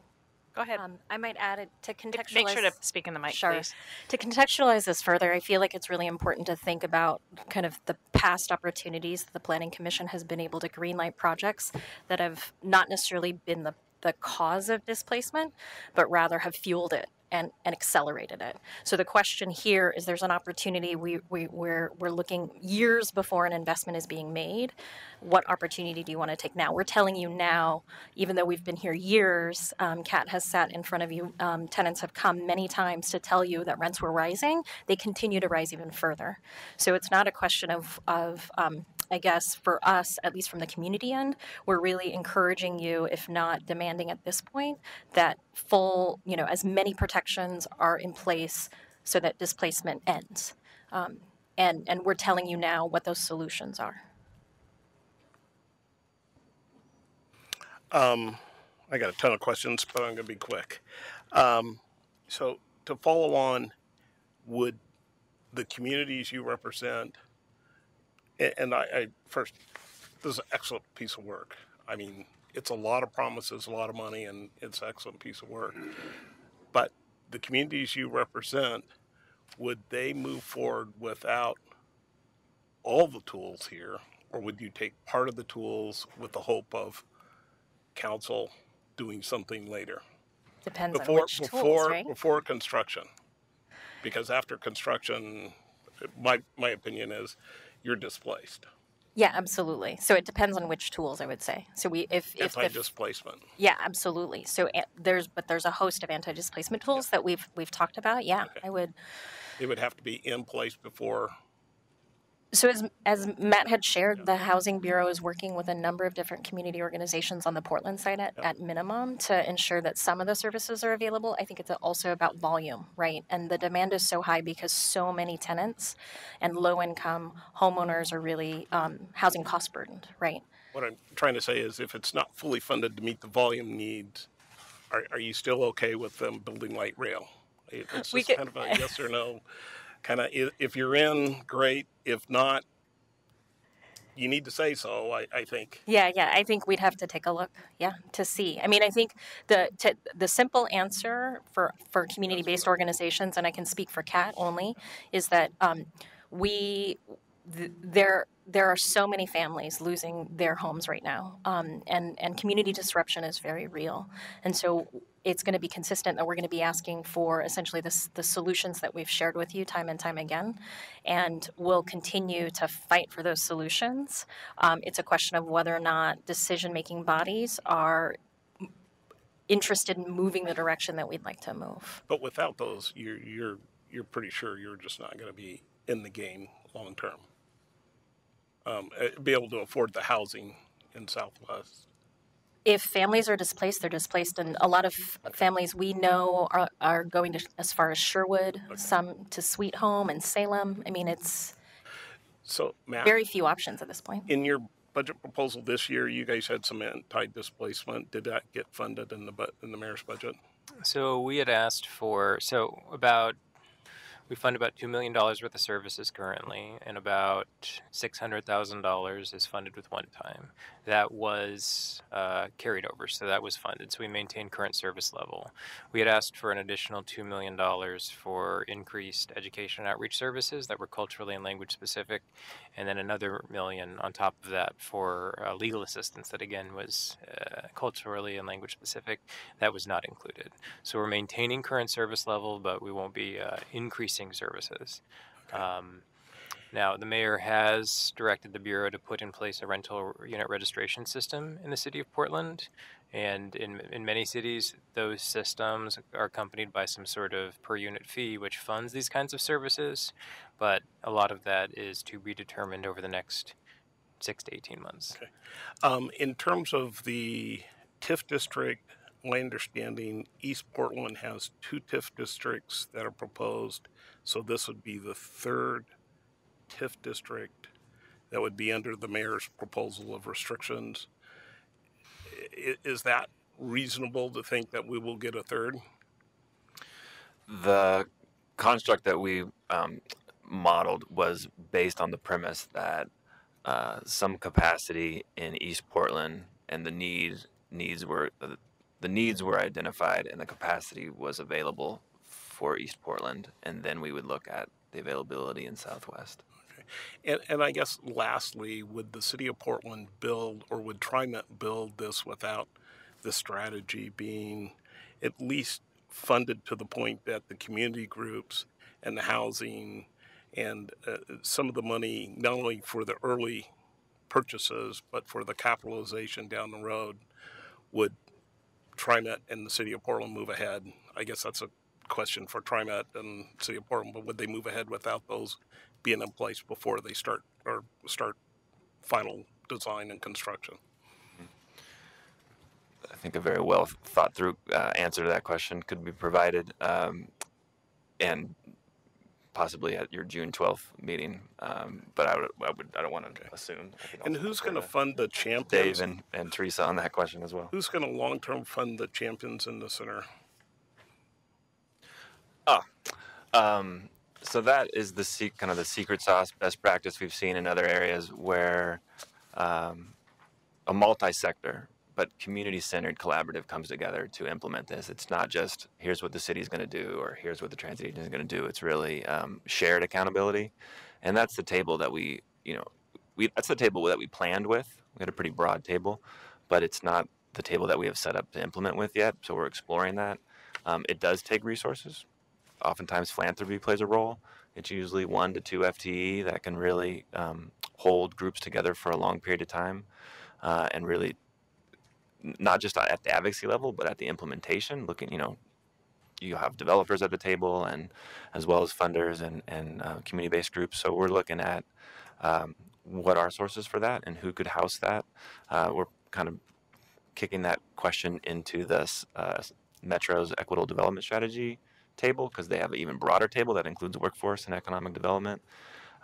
Go ahead. I might add it to contextualize. Make sure to speak in the mic, sure. Please. To contextualize this further, I feel like it's really important to think about kind of the past opportunities that the Planning Commission has been able to greenlight projects that have not necessarily been the cause of displacement, but rather have fueled it and accelerated it. So the question here is, there's an opportunity. We're looking years before an investment is being made. What opportunity do you want to take now? We're telling you now, even though we've been here years, Kat has sat in front of you, tenants have come many times to tell you that rents were rising. They continue to rise even further. So it's not a question of I guess for us, at least from the community end, we're really encouraging you, if not demanding at this point, that full, as many protections are in place so that displacement ends. And we're telling you now what those solutions are. I got a ton of questions, but I'm going to be quick. So to follow on, would the communities you represent, and I first, this is an excellent piece of work. I mean, it's a lot of promises, a lot of money, and it's an excellent piece of work. But the communities you represent, would they move forward without all the tools here, or would you take part of the tools with the hope of council doing something later? Depends on which tools, right? Before construction. Because after construction, my opinion is you're displaced. Yeah, absolutely. So it depends on which tools, I would say. So if the Anti-displacement. yeah, absolutely. So there's a host of anti-displacement tools that we've talked about. Yeah, Okay. I would. They would have to be in place before. So as Matt had shared, the Housing Bureau is working with a number of different community organizations on the Portland side at minimum to ensure that some of the services are available. I think it's also about volume, right? And the demand is so high because so many tenants and low-income homeowners are really housing cost burdened, right? What I'm trying to say is if it's not fully funded to meet the volume needs, are you still okay with them building light rail? It's just kind of a yes or no. Kind of, if you're in, great. If not, you need to say so, I think. Yeah, I think we'd have to take a look, to see. I mean, I think the simple answer for community-based organizations, and I can speak for CAT only, is that there are so many families losing their homes right now, and community disruption is very real. And so it's going to be consistent that we're going to be asking for essentially the solutions that we've shared with you time and time again, and we'll continue to fight for those solutions. It's a question of whether or not decision-making bodies are interested in moving the direction that we'd like to move. But without those, you're pretty sure you're just not going to be in the game long term. Be able to afford the housing in Southwest. If families are displaced, they're displaced, and a lot of families we know are going to as far as Sherwood, some to Sweet Home and Salem. I mean, it's so Matt, very few options at this point. In your budget proposal this year, you guys had some anti-displacement. Did that get funded in the mayor's budget? So we had asked for we fund about $2 million worth of services currently, and about $600,000 is funded with one time. That was carried over, so that was funded. So we maintain current service level. We had asked for an additional $2 million for increased education and outreach services that were culturally and language specific, and then another $1 million on top of that for legal assistance that again was culturally and language specific. That was not included. So we're maintaining current service level, but we won't be increasing services. Now, the mayor has directed the Bureau to put in place a rental unit registration system in the city of Portland. And in many cities, those systems are accompanied by some sort of per unit fee, which funds these kinds of services. But a lot of that is to be determined over the next 6 to 18 months. Okay. In terms of the TIF district, my understanding, East Portland has 2 TIF districts that are proposed. So this would be the 3rd TIF district that would be under the mayor's proposal of restrictions. Is that reasonable to think that we will get a 3rd? The construct that we modeled was based on the premise that some capacity in East Portland and the needs were identified and the capacity was available for East Portland, and then we would look at the availability in Southwest. Okay. And I guess lastly, would the city of Portland build, or would TriMet build this without the strategy being at least funded to the point that the community groups and the housing and some of the money, not only for the early purchases, but for the capitalization down the road, would TriMet and the city of Portland move ahead? I guess that's a question for TriMet and city of Portland, but would they move ahead without those being in place before they start final design and construction? I think a very well thought through answer to that question could be provided, and possibly at your June 12th meeting. But I don't want to assume. And who's going to fund the champions? Dave and Teresa on that question as well. Who's going to long-term fund the champions in the center? So that is kind of the secret sauce, best practice we've seen in other areas where a multi-sector but community-centered collaborative comes together to implement this. It's not just here's what the city is going to do or here's what the transit agency is going to do. It's really shared accountability, and that's the table that that's the table that we planned with. We had a pretty broad table, but it's not the table that we have set up to implement with yet. So we're exploring that. It does take resources. oftentimes philanthropy plays a role. It's usually 1 to 2 FTE that can really hold groups together for a long period of time, and really not just at the advocacy level, but at the implementation. Looking, you have developers at the table, and as well as funders and community-based groups. So we're looking at what are sources for that and who could house that. We're kind of kicking that question into this Metro's Equitable Development Strategy table, because they have an even broader table that includes workforce and economic development.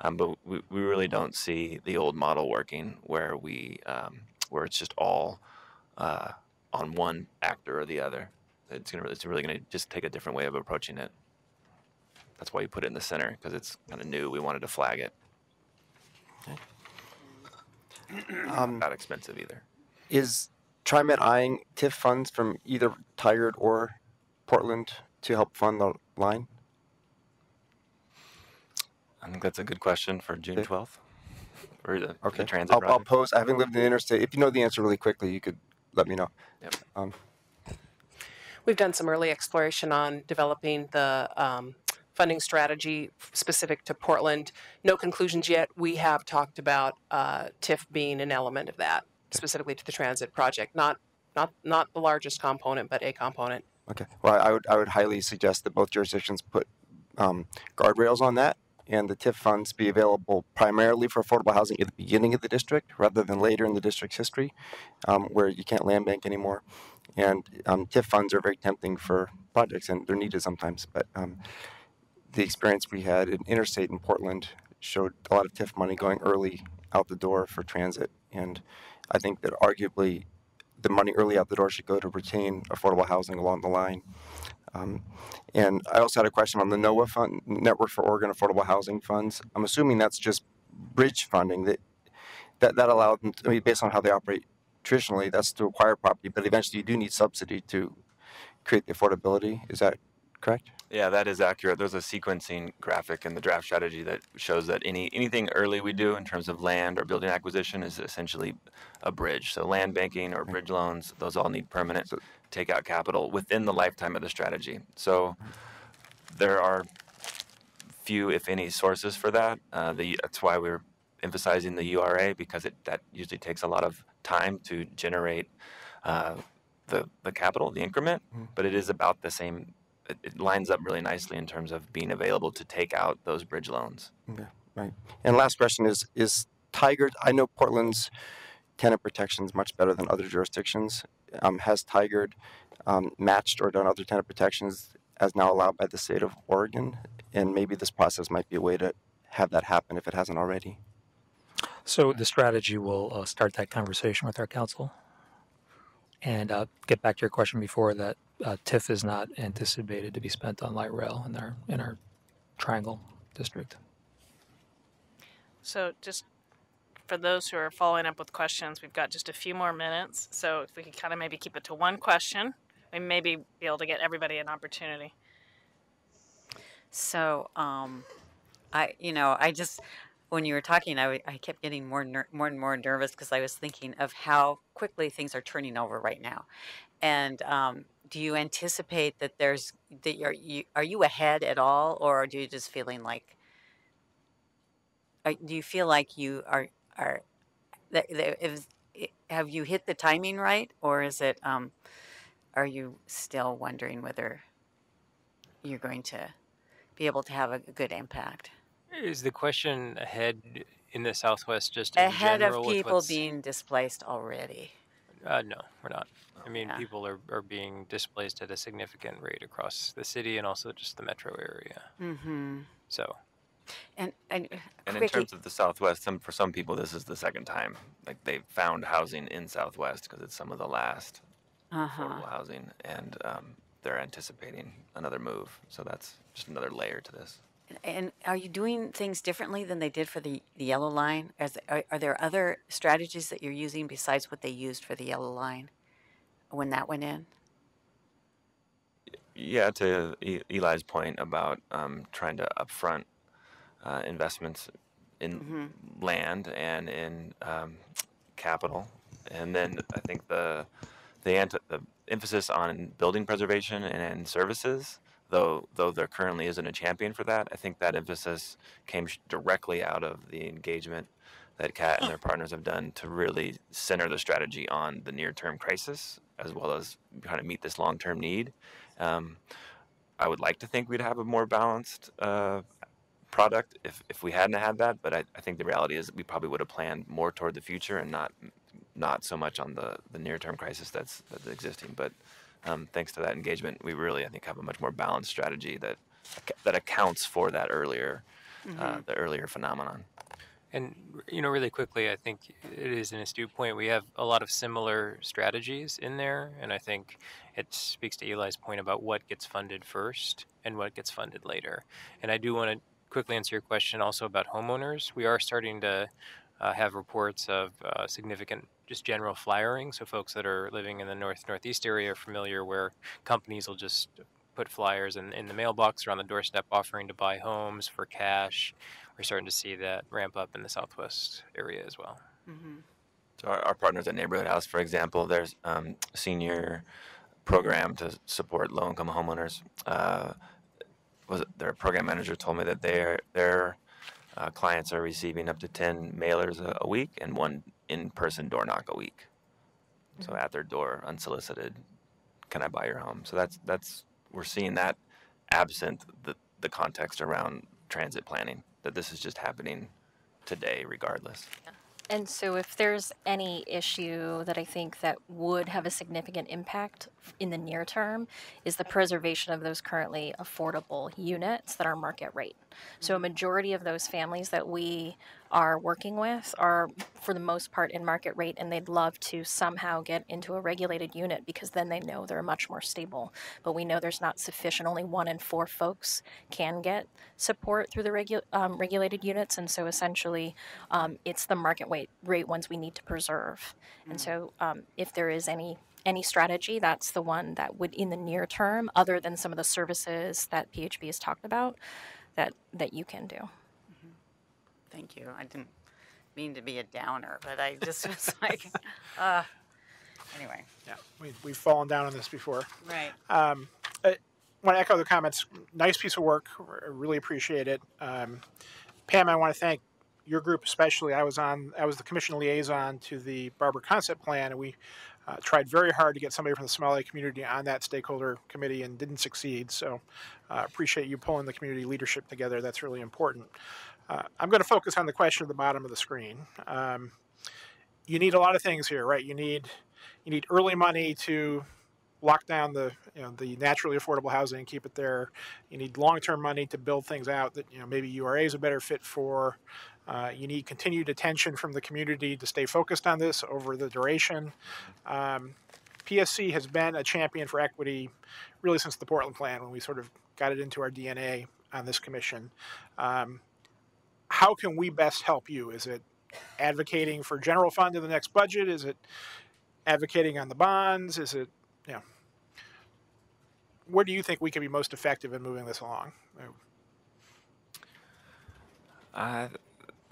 But we really don't see the old model working, where where it's just all on one actor or the other. It's really going to just take a different way of approaching it. That's why you put it in the center, because it's kind of new. We wanted to flag it. Not expensive either. Is TriMet eyeing TIF funds from either Tigard or Portland to help fund the line? I think that's a good question for June 12th. Or the transit I'll project. pose. I haven't lived in the interstate. If you know the answer really quickly, you could let me know. Yep. We've done some early exploration on developing the funding strategy specific to Portland. No conclusions yet. We have talked about TIF being an element of that, specifically to the transit project. Not the largest component, but a component. Okay. Well, I would highly suggest that both jurisdictions put guardrails on that, and the TIF funds be available primarily for affordable housing at the beginning of the district rather than later in the district's history, where you can't land bank anymore. And TIF funds are very tempting for projects, and they're needed sometimes. But the experience we had in interstate in Portland showed a lot of TIF money going early out the door for transit. And I think that arguably the money early out the door should go to retain affordable housing along the line. And I also had a question on the NOAA fund, Network for Oregon Affordable Housing Funds. I'm assuming that's just bridge funding that allowed them, based on how they operate traditionally, that's to acquire property, but eventually you do need subsidy to create the affordability. Is that correct? Yeah, that is accurate. There's a sequencing graphic in the draft strategy that shows that anything early we do in terms of land or building acquisition is essentially a bridge. So land banking or bridge loans, those all need permanent takeout capital within the lifetime of the strategy. So there are few, if any, sources for that. That's why we're emphasizing the URA, because that usually takes a lot of time to generate the capital, the increment, but it is about the same. It lines up really nicely in terms of being available to take out those bridge loans. Okay, right. And last question is Tigard, I know Portland's tenant protection is much better than other jurisdictions. Has Tigard matched or done other tenant protections as now allowed by the state of Oregon? And maybe this process might be a way to have that happen if it hasn't already. So the strategy will start that conversation with our council. And get back to your question before that, TIF is not anticipated to be spent on light rail in our Triangle district. So just for those who are following up with questions, we've got just a few more minutes. So if we could kind of maybe keep it to one question, we may be able to get everybody an opportunity. So, when you were talking, I kept getting more and more nervous because I was thinking of how quickly things are turning over right now. And do you anticipate that are you ahead at all, or do you just feeling like? Do you feel like you are? Have you hit the timing right, or is it? Are you still wondering whether you're going to be able to have a good impact? Is the question ahead in the Southwest just in ahead general of people being displaced already? No, we're not. I mean, people are being displaced at a significant rate across the city and also just the metro area. Mm-hmm. So. And in terms of the Southwest, for some people, this is the second time. Like, they found housing in Southwest because it's some of the last affordable housing, and they're anticipating another move. So that's just another layer to this. And are you doing things differently than they did for the Yellow Line? Are there other strategies that you're using besides what they used for the Yellow Line when that went in? Yeah, to Eli's point about trying to upfront investments in land and in capital, and then I think the emphasis on building preservation and services. though there currently isn't a champion for that. I think that emphasis came directly out of the engagement that CAT and their partners have done to really center the strategy on the near-term crisis as well as kind of meet this long-term need. I would like to think we'd have a more balanced product if we hadn't had that, but I think the reality is that we probably would have planned more toward the future and not so much on the near-term crisis that's existing. But thanks to that engagement, we really, I think, have a much more balanced strategy that accounts for that earlier the earlier phenomenon. And, really quickly, I think it is an astute point. We have a lot of similar strategies in there, and I think it speaks to Eli's point about what gets funded first and what gets funded later. And I do want to quickly answer your question also about homeowners. We are starting to have reports of significant just general flyering. So folks that are living in the northeast area are familiar where companies will just put flyers in the mailbox or on the doorstep offering to buy homes for cash. We're starting to see that ramp up in the southwest area as well. Mm-hmm. So our partners at Neighborhood House, for example, there's a senior program to support low-income homeowners. Their program manager told me that their clients are receiving up to 10 mailers a week and 1 in-person door knock a week. So at their door, unsolicited, can I buy your home? So that's we're seeing that absent the context around transit planning, that this is just happening today regardless. And so if there's any issue that I think that would have a significant impact in the near term is the preservation of those currently affordable units that are market rate. So a majority of those families that we are working with are for the most part in market rate, and they'd love to somehow get into a regulated unit because then they know they're much more stable. But we know there's not sufficient. Only 1 in 4 folks can get support through the regulated units, and so essentially it's the market rate ones we need to preserve. And so if there is any strategy, that's the one that would, in the near term, other than some of the services that PHB has talked about, that you can do. Thank you. I didn't mean to be a downer, but I just was like, anyway. Yeah, we've fallen down on this before. Right. I want to echo the comments. Nice piece of work. I really appreciate it. Pam, I want to thank your group especially. I was the commission liaison to the Barber Concept Plan, and we tried very hard to get somebody from the Somali community on that stakeholder committee and didn't succeed. So appreciate you pulling the community leadership together. That's really important. I'm going to focus on the question at the bottom of the screen. You need a lot of things here, right? You need early money to lock down the naturally affordable housing and keep it there. You need long-term money to build things out that maybe URA is a better fit for. You need continued attention from the community to stay focused on this over the duration. PSC has been a champion for equity really since the Portland Plan, when we sort of got it into our DNA on this commission. How can we best help you? Is it advocating for general fund in the next budget? Is it advocating on the bonds? Is it, where do you think we can be most effective in moving this along?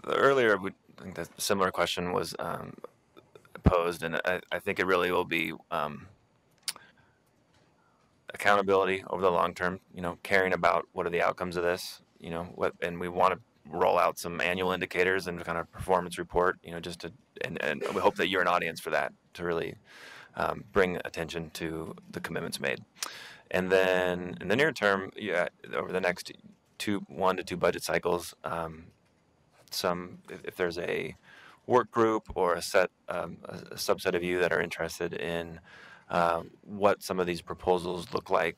Earlier, I think the similar question was posed, and I think it really will be accountability over the long term. Caring about what are the outcomes of this. And we want to roll out some annual indicators and kind of performance report. Just to and we hope that you're an audience for that to really bring attention to the commitments made. And then in the near term, over the next 1 to 2 budget cycles. If there's a work group or a subset of you that are interested in what some of these proposals look like,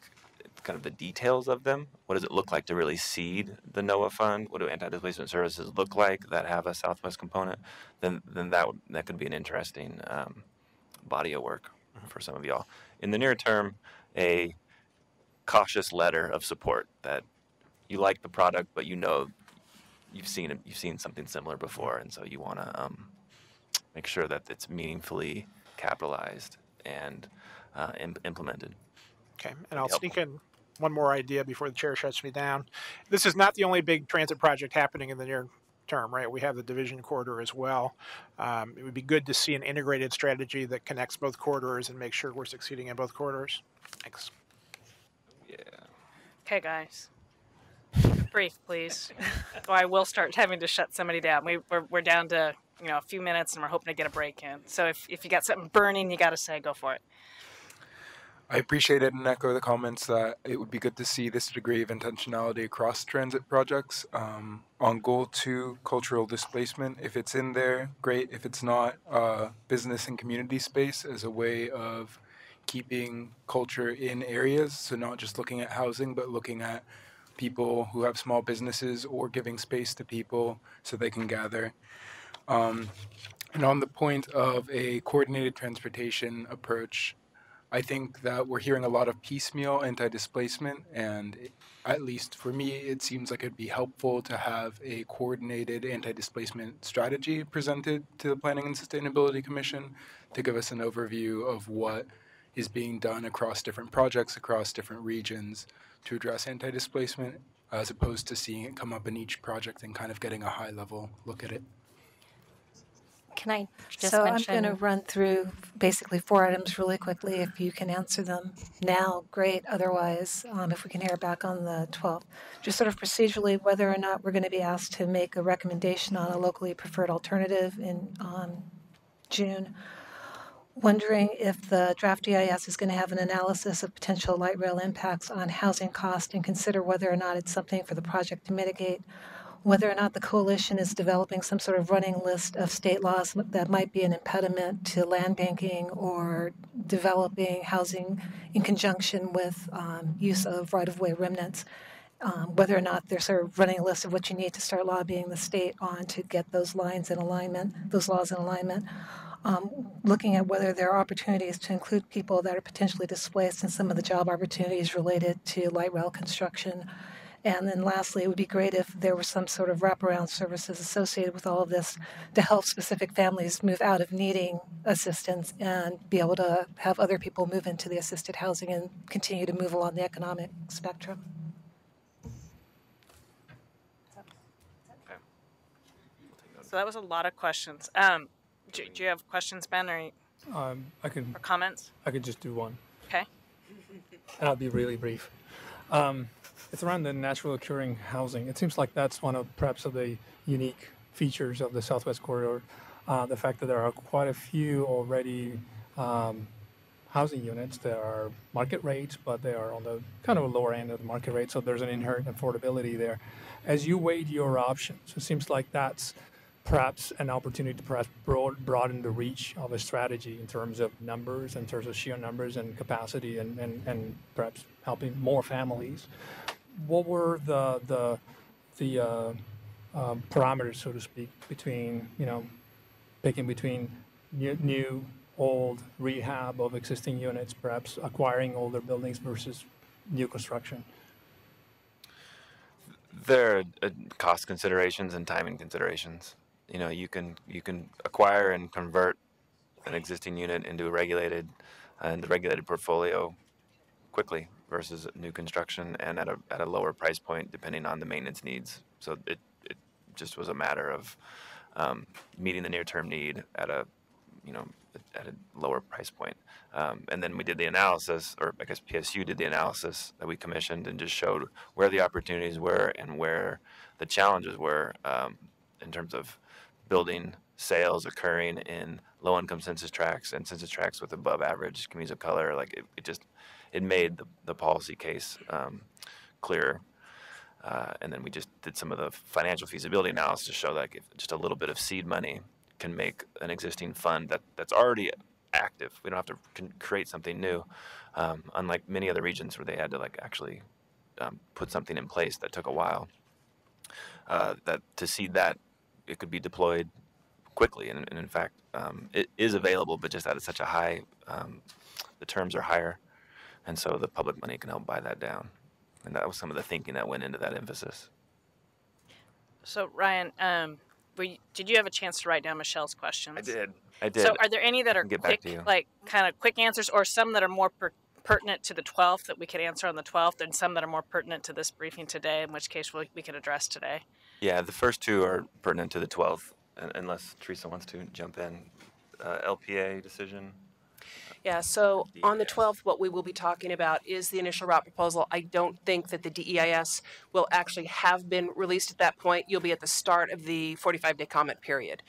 kind of the details of them. What does it look like to really seed the NOAA fund? What do anti-displacement services look like that have a Southwest component? Then that could be an interesting body of work for some of y'all. In the near term, a cautious letter of support that you like the product, but you've seen something similar before, and so you want to make sure that it's meaningfully capitalized and implemented. Okay, and I'll sneak in one more idea before the chair shuts me down. This is not the only big transit project happening in the near term, right? We have the Division Corridor as well. It would be good to see an integrated strategy that connects both corridors and make sure we're succeeding in both corridors. Thanks. Okay, guys. Brief, please. Or I will start having to shut somebody down. We're down to a few minutes, and we're hoping to get a break in. So if you got something burning, you got to say, go for it. I appreciate it and echo the comments that it would be good to see this degree of intentionality across transit projects. On goal 2, cultural displacement, if it's in there, great. If it's not, business and community space as a way of keeping culture in areas. So not just looking at housing, but looking at people who have small businesses or giving space to people so they can gather. And on the point of a coordinated transportation approach, I think that we're hearing a lot of piecemeal anti-displacement, and at least for me, it seems like it'd be helpful to have a coordinated anti-displacement strategy presented to the Planning and Sustainability Commission to give us an overview of what is being done across different projects, across different regions to address anti-displacement, as opposed to seeing it come up in each project and kind of getting a high-level look at it. Can I just So mention? I'm going to run through basically 4 items really quickly. If you can answer them now, great. Otherwise, if we can hear back on the 12th. Just sort of procedurally, whether or not we're going to be asked to make a recommendation on a locally preferred alternative in June. Wondering if the draft EIS is going to have an analysis of potential light rail impacts on housing cost and consider whether or not it's something for the project to mitigate. Whether or not the coalition is developing some sort of running list of state laws that might be an impediment to land banking or developing housing in conjunction with use of right-of-way remnants. Whether or not they're sort of running a list of what you need to start lobbying the state on to get those lines in alignment, those laws in alignment. Looking at whether there are opportunities to include people that are potentially displaced in some of the job opportunities related to light rail construction. And then lastly, it would be great if there were some sort of wraparound services associated with all of this to help specific families move out of needing assistance and be able to have other people move into the assisted housing and continue to move along the economic spectrum. So that was a lot of questions. Do you have questions, Ben, or or comments? I could just do one. Okay. And I'll be really brief. It's around the natural occurring housing. It seems like that's one of perhaps of the unique features of the Southwest Corridor. The fact that there are quite a few already housing units that are market rates, but they are on the kind of lower end of the market rate. So there's an inherent affordability there. As you weigh your options, it seems like that's perhaps an opportunity to perhaps broaden the reach of a strategy in terms of numbers, in terms of sheer numbers and capacity, and perhaps helping more families. What were the parameters, so to speak, between picking between new, old, rehab of existing units, perhaps acquiring older buildings versus new construction? There are cost considerations and timing considerations. You can acquire and convert an existing unit into a regulated portfolio quickly versus new construction and at a lower price point depending on the maintenance needs. So it just was a matter of meeting the near-term need at a lower price point. And then we did the analysis, or I guess PSU did the analysis that we commissioned and just showed where the opportunities were and where the challenges were in terms of building sales occurring in low-income census tracts and census tracts with above-average communities of color. Like it made the policy case clearer. And then we just did some of the financial feasibility analysis to show that if just a little bit of seed money can make an existing fund that's already active. We don't have to create something new, unlike many other regions where they had to actually put something in place that took a while. That to seed that it could be deployed quickly, and in fact, it is available, but just at such a high, the terms are higher, and so the public money can help buy that down. And that was some of the thinking that went into that emphasis. So Ryan, did you have a chance to write down Michelle's questions? I did. So are there any that are quick, kind of quick answers, or some that are more pertinent to the 12th that we could answer on the 12th, and some that are more pertinent to this briefing today, in which case we could address today? Yeah, the first two are pertinent to the 12th, unless Teresa wants to jump in. LPA decision. Yeah, so on the 12th, what we will be talking about is the initial route proposal. I don't think that the DEIS will actually have been released at that point. You'll be at the start of the 45-day comment period.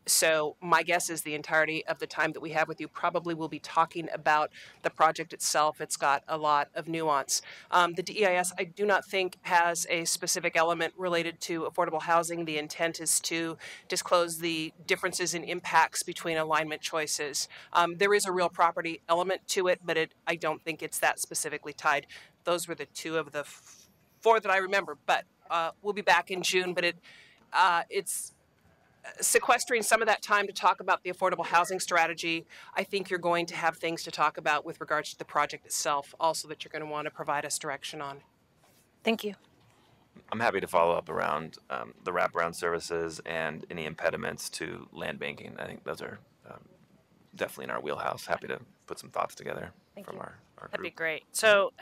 So my guess is the entirety of the time that we have with you probably will be talking about the project itself. It's got a lot of nuance. The DEIS, I do not think, has a specific element related to affordable housing. The intent is to disclose the differences in impacts between alignment choices. There is a real property element to it, but I don't think it's that specifically tied. Those were the two of the four that I remember, but we'll be back in June, but it's sequestering some of that time to talk about the affordable housing strategy. I think you're going to have things to talk about with regards to the project itself also that you're going to want to provide us direction on. Thank you. I'm happy to follow up around the wraparound services and any impediments to land banking. I think those are definitely in our wheelhouse. Happy to put some thoughts together from our group. That'd be great. So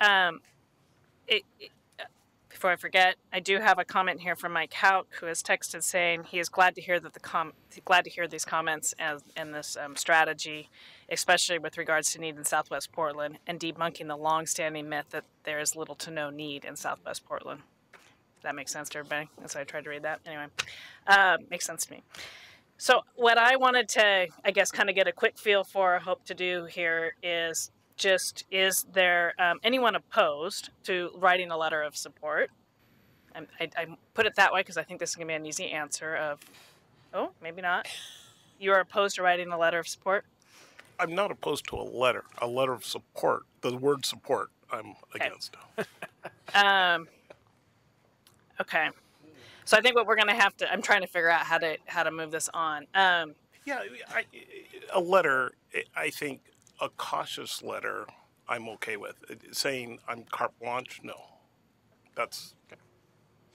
before I forget, I do have a comment here from Mike Hauk, who has texted saying he is glad to hear that these comments and this strategy, especially with regards to need in Southwest Portland and debunking the long-standing myth that there is little to no need in Southwest Portland. Does that make sense to everybody? As I tried to read that. Anyway, makes sense to me. So what I wanted to, I guess, kind of get a quick feel for, hope to do here is is there anyone opposed to writing a letter of support? I put it that way because I think this is going to be an easy answer of, oh, maybe not. You are opposed to writing a letter of support? I'm not opposed to a letter of support. The word support, I'm against. Okay. So I think what we're going to have to, I'm trying to figure out how to move this on. Yeah, a letter, I think a cautious letter, I'm okay with. Saying I'm carte blanche, no. That's okay.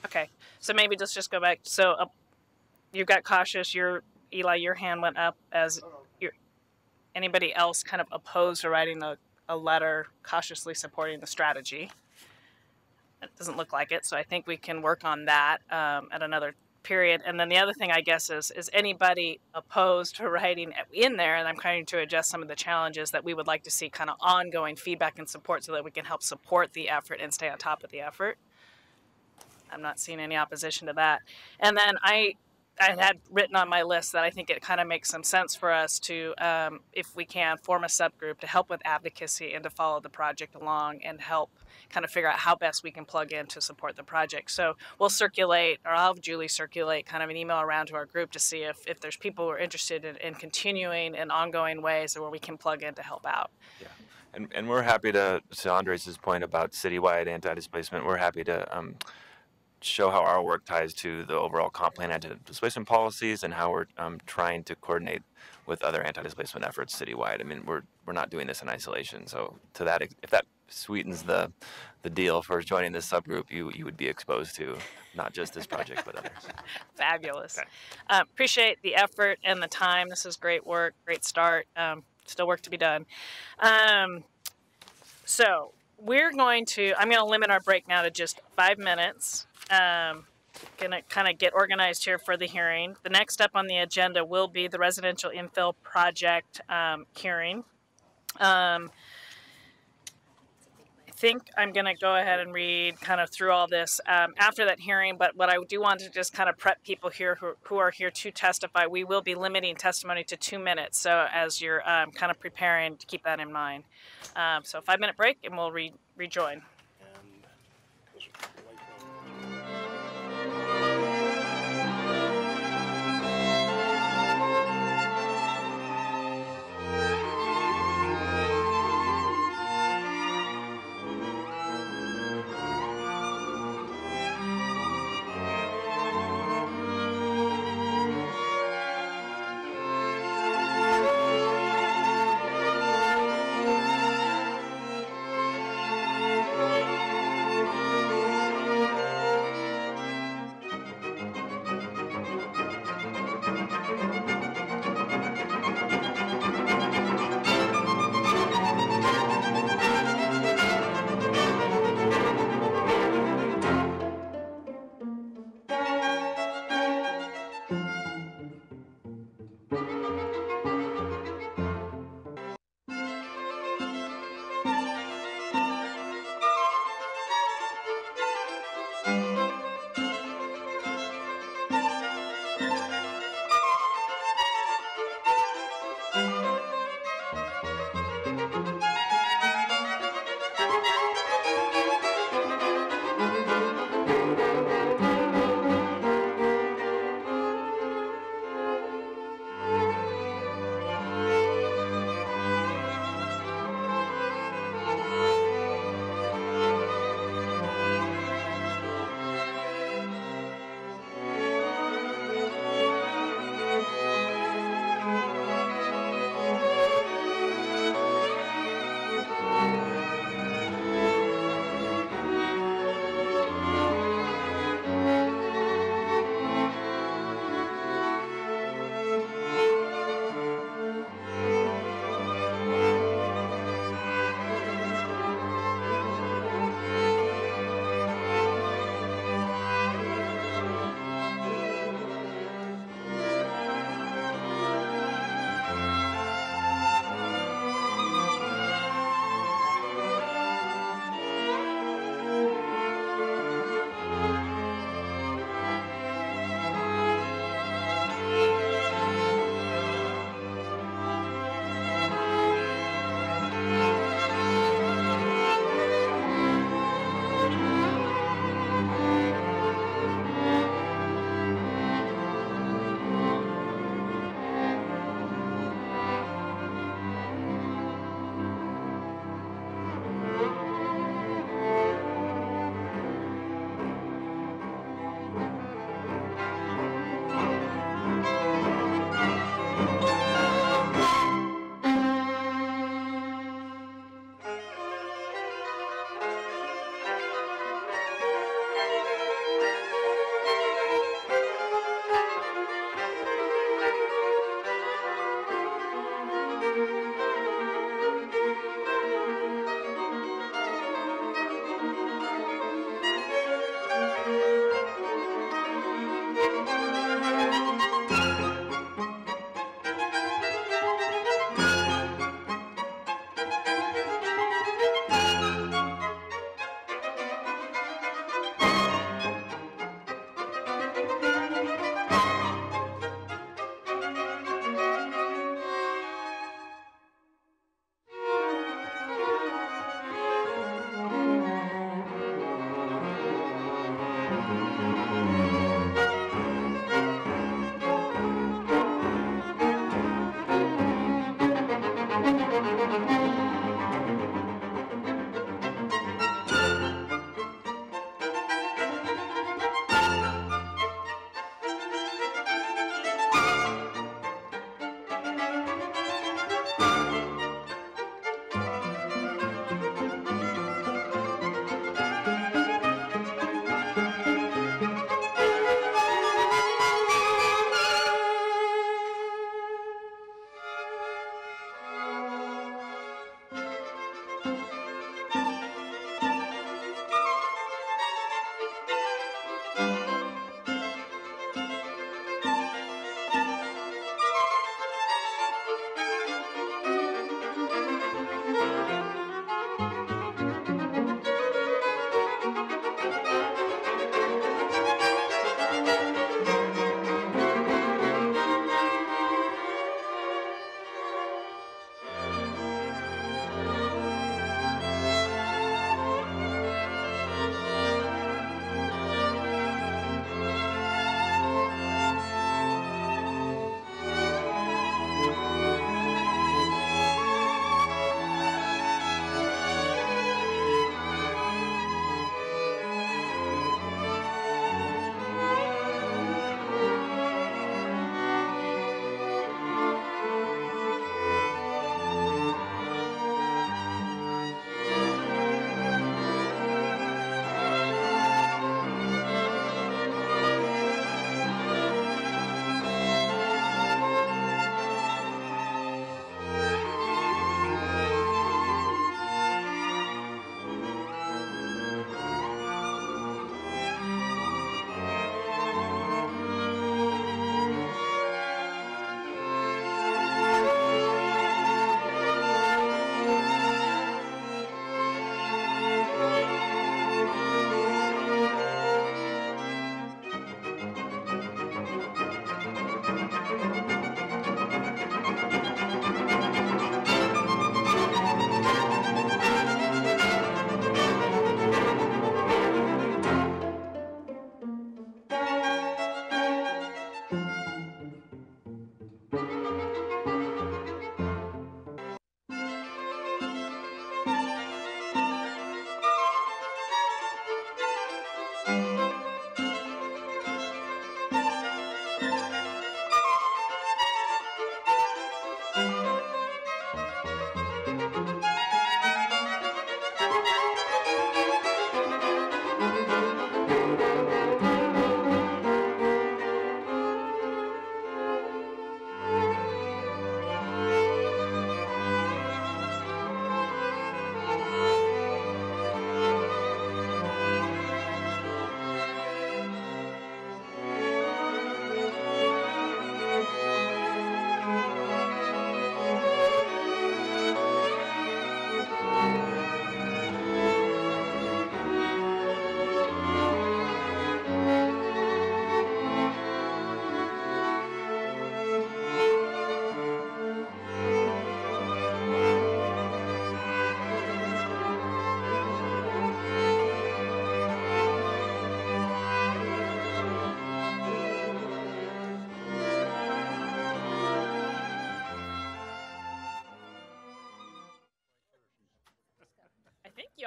Okay. So maybe just go back. So you've got cautious. Eli, your hand went up as anybody else kind of opposed to writing a letter cautiously supporting the strategy? It doesn't look like it, so I think we can work on that at another period. And then the other thing, I guess, is anybody opposed to writing in there, and I'm trying to adjust some of the challenges that we would like to see kind of ongoing feedback and support so that we can help support the effort and stay on top of the effort. I'm not seeing any opposition to that. And then I had written on my list that I think it kind of makes some sense for us to, if we can, form a subgroup to help with advocacy and to follow the project along and help kind of figure out how best we can plug in to support the project. So we'll circulate, or I'll have Julie circulate kind of an email around to our group to see if there's people who are interested in continuing in ongoing ways where we can plug in to help out. Yeah, and we're happy to Andres' point about citywide anti-displacement, we're happy to show how our work ties to the overall comp plan anti-displacement policies and how we're trying to coordinate with other anti-displacement efforts citywide. I mean, we're not doing this in isolation. So to that, if that sweetens the deal for joining this subgroup, you would be exposed to not just this project but others. Fabulous. Okay. Appreciate the effort and the time. This is great work, great start. Still work to be done. So I'm going to limit our break now to just 5 minutes. Gonna kind of get organized here for the hearing. The next step on the agenda will be the residential infill project hearing. I think I'm going to go ahead and read kind of through all this after that hearing, but what I do want to just kind of prep people here who are here to testify, we will be limiting testimony to 2 minutes, so as you're kind of preparing to keep that in mind. So 5-minute break and we'll rejoin.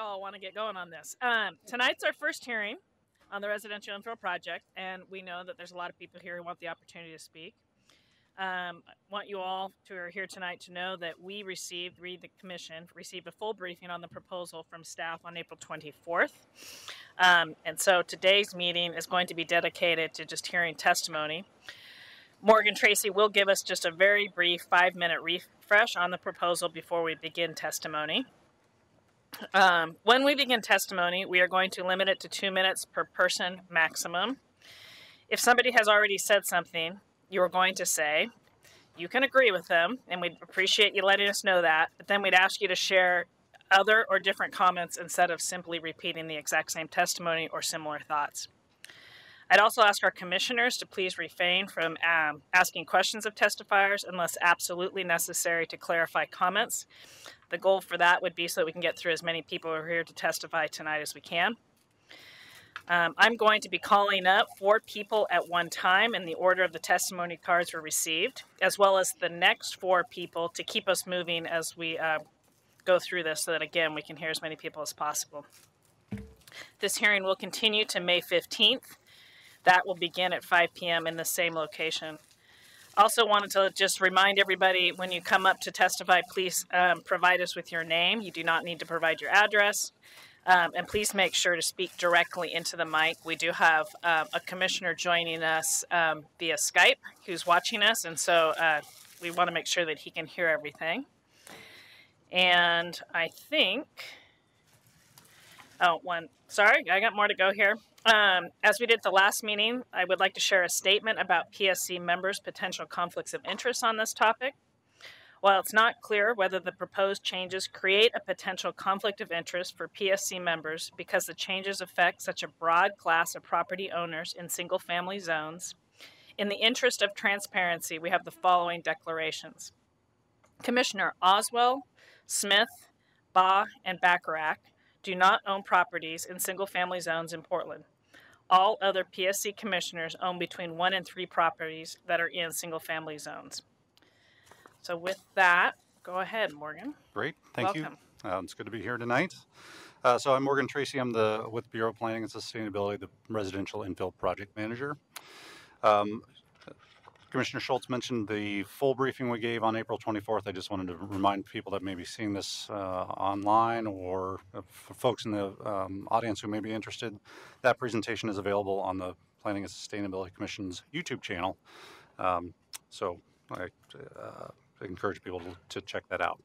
y'all want to get going on this. Tonight's our first hearing on the residential infill project, and we know that there's a lot of people here who want the opportunity to speak. I want you all who are here tonight to know that we the commission received a full briefing on the proposal from staff on April 24th. And so today's meeting is going to be dedicated to just hearing testimony. Morgan Tracy will give us just a very brief 5-minute refresh on the proposal before we begin testimony. When we begin testimony, we are going to limit it to 2 minutes per person maximum. If somebody has already said something, you're going to say, you can agree with them, and we'd appreciate you letting us know that, but then we'd ask you to share other or different comments instead of simply repeating the exact same testimony or similar thoughts. I'd also ask our commissioners to please refrain from asking questions of testifiers unless absolutely necessary to clarify comments. The goal for that would be so that we can get through as many people who are here to testify tonight as we can. I'm going to be calling up 4 people at one time in the order of the testimony cards were received, as well as the next 4 people to keep us moving as we go through this so that, again, we can hear as many people as possible. This hearing will continue to May 15th. That will begin at 5 p.m. in the same location. Also wanted to just remind everybody, when you come up to testify, please provide us with your name. You do not need to provide your address. And please make sure to speak directly into the mic. We do have a commissioner joining us via Skype who's watching us, and so we want to make sure that he can hear everything. And I think, sorry, I got more to go here. As we did the last meeting, I would like to share a statement about PSC members' potential conflicts of interest on this topic. While it's not clear whether the proposed changes create a potential conflict of interest for PSC members because the changes affect such a broad class of property owners in single-family zones, in the interest of transparency, we have the following declarations. Commissioner Oswell, Smith, Baugh, and Bacharach do not own properties in single-family zones in Portland. All other PSC commissioners own between 1 and 3 properties that are in single-family zones. So with that, go ahead, Morgan. Great, thank Welcome. you. It's good to be here tonight. So I'm Morgan Tracy. I'm with Bureau of Planning and Sustainability, the Residential Infill Project Manager. Commissioner Schultz mentioned the full briefing we gave on April 24th. I just wanted to remind people that may be seeing this online, or for folks in the audience who may be interested, that presentation is available on the Planning and Sustainability Commission's YouTube channel. So I encourage people to check that out.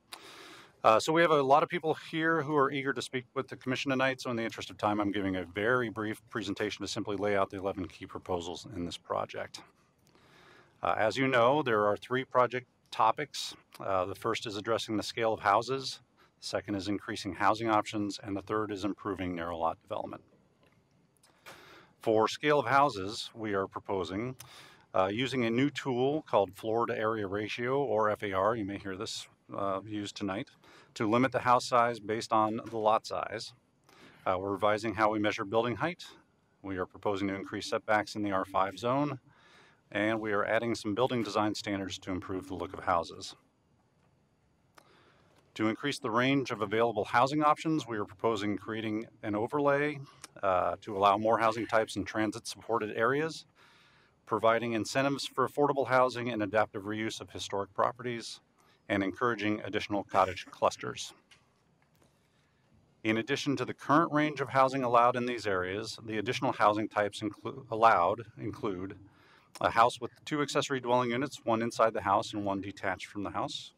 So we have a lot of people here who are eager to speak with the Commission tonight. So in the interest of time, I'm giving a very brief presentation to simply lay out the 11 key proposals in this project. As you know, there are 3 project topics. The first is addressing the scale of houses. The second is increasing housing options. And the third is improving narrow lot development. For scale of houses, we are proposing using a new tool called floor to area ratio, or FAR. You may hear this used tonight, to limit the house size based on the lot size. We're revising how we measure building height. We are proposing to increase setbacks in the R5 zone. And we are adding some building design standards to improve the look of houses. To increase the range of available housing options, we are proposing creating an overlay to allow more housing types in transit-supported areas, providing incentives for affordable housing and adaptive reuse of historic properties, and encouraging additional cottage clusters. In addition to the current range of housing allowed in these areas, the additional housing types include a house with 2 accessory dwelling units, 1 inside the house and 1 detached from the house,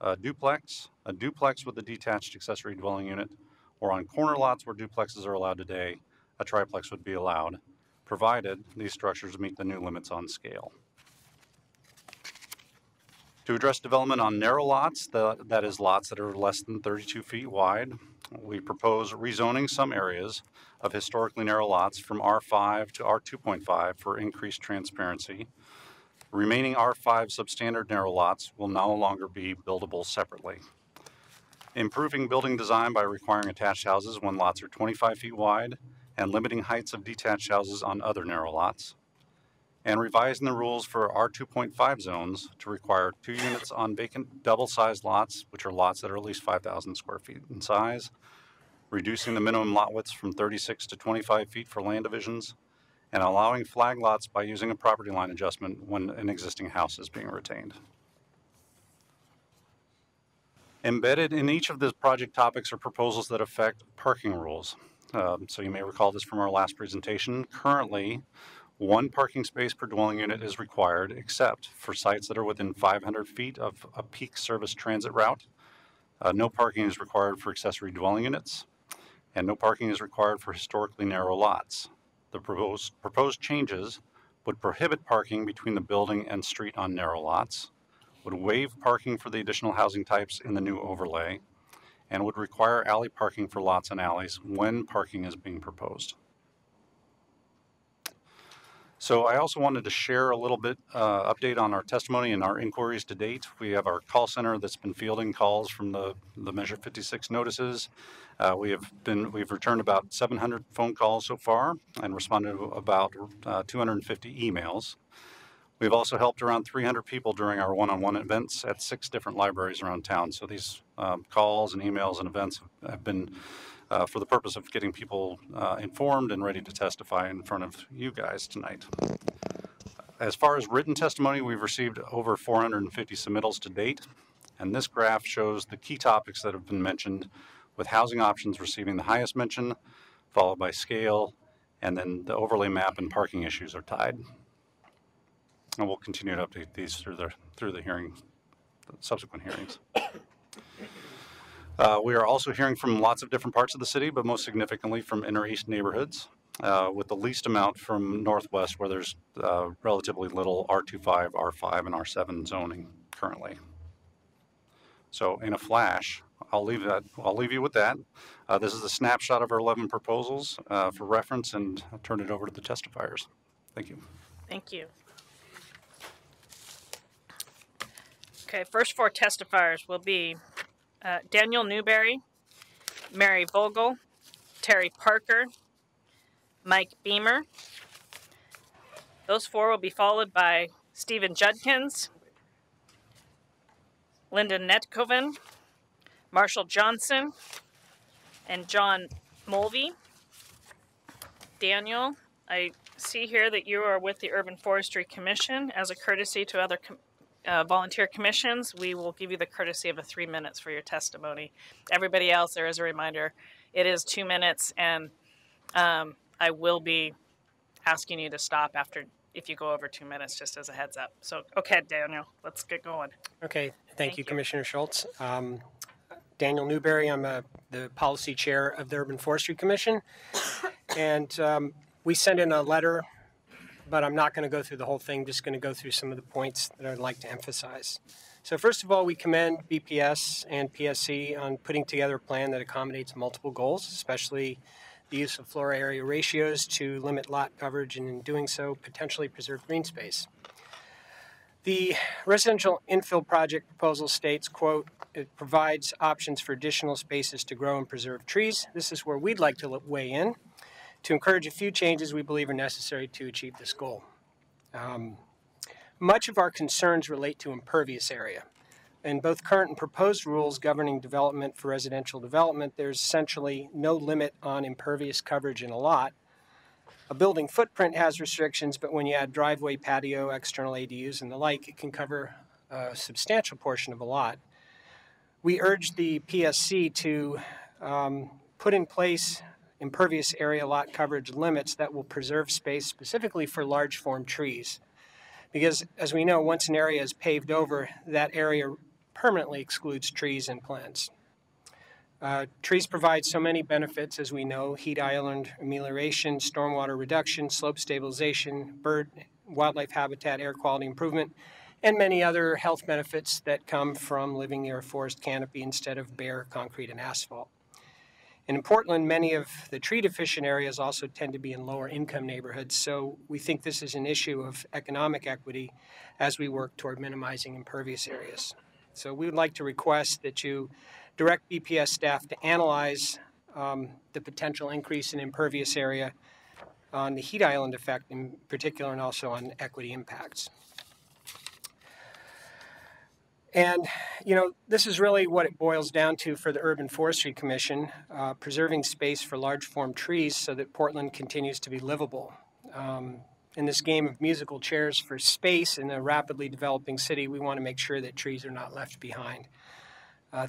a duplex with a detached accessory dwelling unit, or on corner lots where duplexes are allowed today, a triplex would be allowed, provided these structures meet the new limits on scale. To address development on narrow lots, that is lots that are less than 32 feet wide, we propose rezoning some areas of historically narrow lots from R5 to R2.5 for increased transparency. Remaining R5 substandard narrow lots will no longer be buildable separately. Improving building design by requiring attached houses when lots are 25 feet wide and limiting heights of detached houses on other narrow lots. And revising the rules for R2.5 zones to require 2 units on vacant double-sized lots, which are lots that are at least 5,000 square feet in size, reducing the minimum lot widths from 36 to 25 feet for land divisions, and allowing flag lots by using a property line adjustment when an existing house is being retained. Embedded in each of the project topics are proposals that affect parking rules. So you may recall this from our last presentation. Currently, 1 parking space per dwelling unit is required, except for sites that are within 500 feet of a peak service transit route. No parking is required for accessory dwelling units, and no parking is required for historically narrow lots. The proposed changes would prohibit parking between the building and street on narrow lots, would waive parking for the additional housing types in the new overlay, and would require alley parking for lots and alleys when parking is being proposed. So I also wanted to share a little bit update on our testimony and our inquiries to date. We have our call center that's been fielding calls from the Measure 56 notices. We've returned about 700 phone calls so far and responded to about 250 emails. We've also helped around 300 people during our one-on-one events at 6 different libraries around town. So these calls and emails and events have been for the purpose of getting people informed and ready to testify in front of you guys tonight. As far as written testimony, we've received over 450 submittals to date, and this graph shows the key topics that have been mentioned, with housing options receiving the highest mention, followed by scale, and then the overlay map and parking issues are tied. And we'll continue to update these through the hearing, the subsequent hearings. We are also hearing from lots of different parts of the city, but most significantly from inner east neighborhoods, with the least amount from northwest, where there's relatively little R25, R5, and R7 zoning currently. So in a flash, I'll leave you with that. This is a snapshot of our 11 proposals for reference, and I'll turn it over to the testifiers. Thank you. Thank you. Okay, first 4 testifiers will be Daniel Newberry, Mary Vogel, Terry Parker, Mike Beamer. Those 4 will be followed by Stephen Judkins, Linda Netkoven, Marshall Johnson, and John Mulvey. Daniel, I see here that you are with the Urban Forestry Commission. As a courtesy to other volunteer commissions, we will give you the courtesy of 3 minutes for your testimony. Everybody else, there is a reminder, it is 2 minutes, and I will be asking you to stop if you go over 2 minutes, just as a heads up. So, okay, Daniel, let's get going. Okay, thank you, Commissioner Schultz. Daniel Newberry, I'm the policy chair of the Urban Forestry Commission, and we sent in a letter, but I'm not going to go through the whole thing, just going to go through some of the points that I'd like to emphasize. So first of all, we commend BPS and PSC on putting together a plan that accommodates multiple goals, especially the use of floor area ratios to limit lot coverage, and in doing so, potentially preserve green space. The residential infill project proposal states, quote, it provides options for additional spaces to grow and preserve trees. This is where we'd like to weigh in to encourage a few changes we believe are necessary to achieve this goal. Much of our concerns relate to impervious area. In both current and proposed rules governing development for residential development, there's essentially no limit on impervious coverage in a lot. A building footprint has restrictions, but when you add driveway, patio, external ADUs, and the like, it can cover a substantial portion of a lot. We urge the PSC to put in place impervious area lot coverage limits that will preserve space specifically for large form trees. Because as we know, once an area is paved over, that area permanently excludes trees and plants. Trees provide so many benefits, as we know: heat island amelioration, stormwater reduction, slope stabilization, bird, wildlife habitat, air quality improvement, and many other health benefits that come from living near a forest canopy instead of bare concrete and asphalt. And in Portland, many of the tree-deficient areas also tend to be in lower-income neighborhoods, so we think this is an issue of economic equity as we work toward minimizing impervious areas. So we would like to request that you direct BPS staff to analyze the potential increase in impervious area on the heat island effect in particular, and also on equity impacts. And, you know, this is really what it boils down to for the Urban Forestry Commission, preserving space for large form trees so that Portland continues to be livable. In this game of musical chairs for space in a rapidly developing city, we want to make sure that trees are not left behind.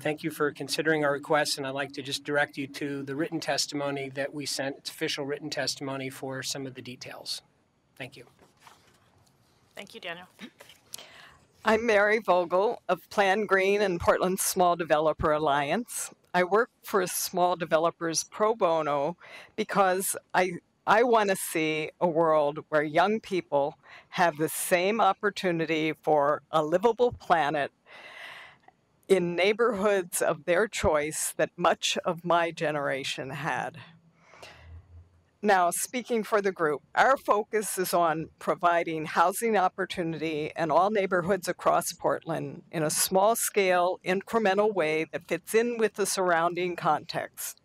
Thank you for considering our request, and I'd like to just direct you to the written testimony that we sent. It's official written testimony for some of the details. Thank you. Thank you, Daniel. I'm Mary Vogel of Plan Green and Portland Small Developer Alliance. I work for small developers pro bono because I want to see a world where young people have the same opportunity for a livable planet in neighborhoods of their choice that much of my generation had. Now, speaking for the group, our focus is on providing housing opportunity in all neighborhoods across Portland in a small-scale, incremental way that fits in with the surrounding context.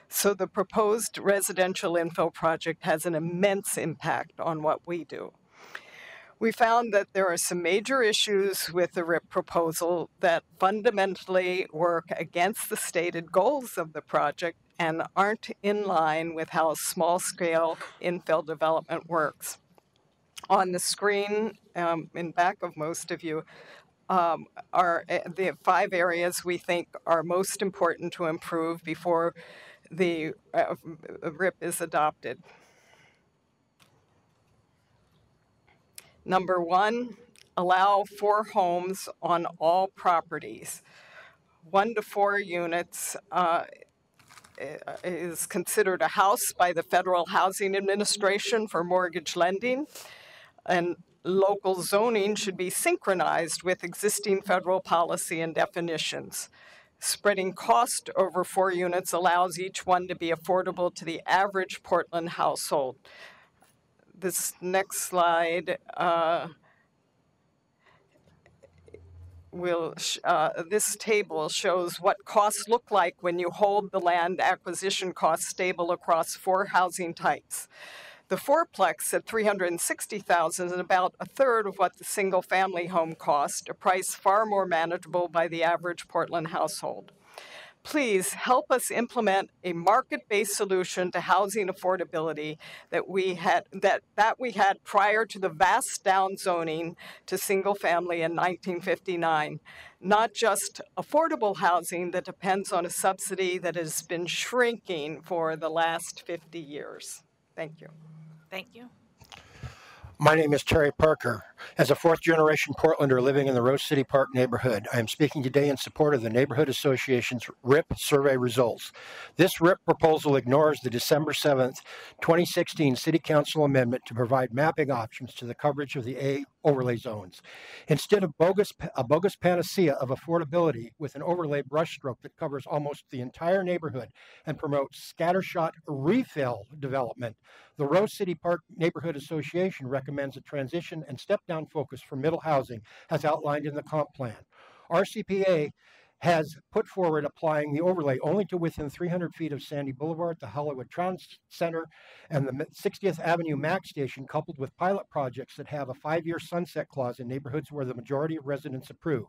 So the proposed residential infill project has an immense impact on what we do. We found that there are some major issues with the RIP proposal that fundamentally work against the stated goals of the project and aren't in line with how small-scale infill development works. On the screen, in back of most of you, are the 5 areas we think are most important to improve before the RIP is adopted. Number 1, allow 4 homes on all properties. 1 to 4 units is considered a house by the Federal Housing Administration for mortgage lending, and local zoning should be synchronized with existing federal policy and definitions. Spreading cost over 4 units allows each one to be affordable to the average Portland household. This next slide this table shows what costs look like when you hold the land acquisition costs stable across 4 housing types. The fourplex at $360,000 is about a third of what the single-family home cost, a price far more manageable by the average Portland household. Please help us implement a market-based solution to housing affordability that we had prior to the vast downzoning to single-family in 1959. Not just affordable housing that depends on a subsidy that has been shrinking for the last 50 years. Thank you. Thank you. My name is Terry Parker. As a 4th-generation Portlander living in the Rose City Park neighborhood, I am speaking today in support of the Neighborhood Association's RIP survey results. This RIP proposal ignores the December 7th, 2016 City Council amendment to provide mapping options to the coverage of the A overlay zones. Instead of a bogus panacea of affordability with an overlay brushstroke that covers almost the entire neighborhood and promotes scattershot refill development, the Rose City Park Neighborhood Association recommends a transition and step-down focus for middle housing as outlined in the comp plan. RCPA has put forward applying the overlay only to within 300 feet of Sandy Boulevard, the Hollywood Town Center, and the 60th Avenue MAC station, coupled with pilot projects that have a 5-year sunset clause in neighborhoods where the majority of residents approve.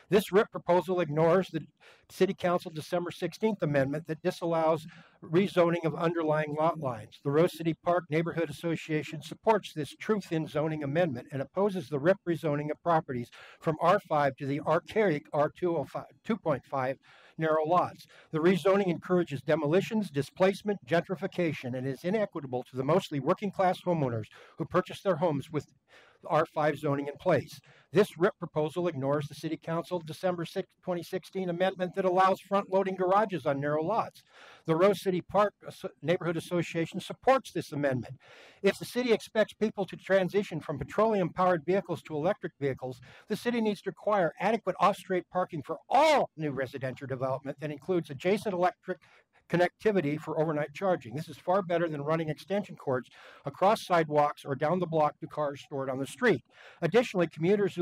This RIP proposal ignores the City Council December 16th amendment that disallows rezoning of underlying lot lines. The Rose City Park Neighborhood Association supports this truth-in zoning amendment and opposes the RIP rezoning of properties from R5 to the archaic R2.5 narrow lots. The rezoning encourages demolitions, displacement, gentrification, and is inequitable to the mostly working-class homeowners who purchase their homes with R5 zoning in place. This RIP proposal ignores the City Council December 6, 2016 amendment that allows front-loading garages on narrow lots. The Rose City Park Neighborhood Association supports this amendment. If the city expects people to transition from petroleum-powered vehicles to electric vehicles, the city needs to require adequate off-street parking for all new residential development that includes adjacent electric connectivity for overnight charging. This is far better than running extension cords across sidewalks or down the block to cars stored on the street. Additionally, commuters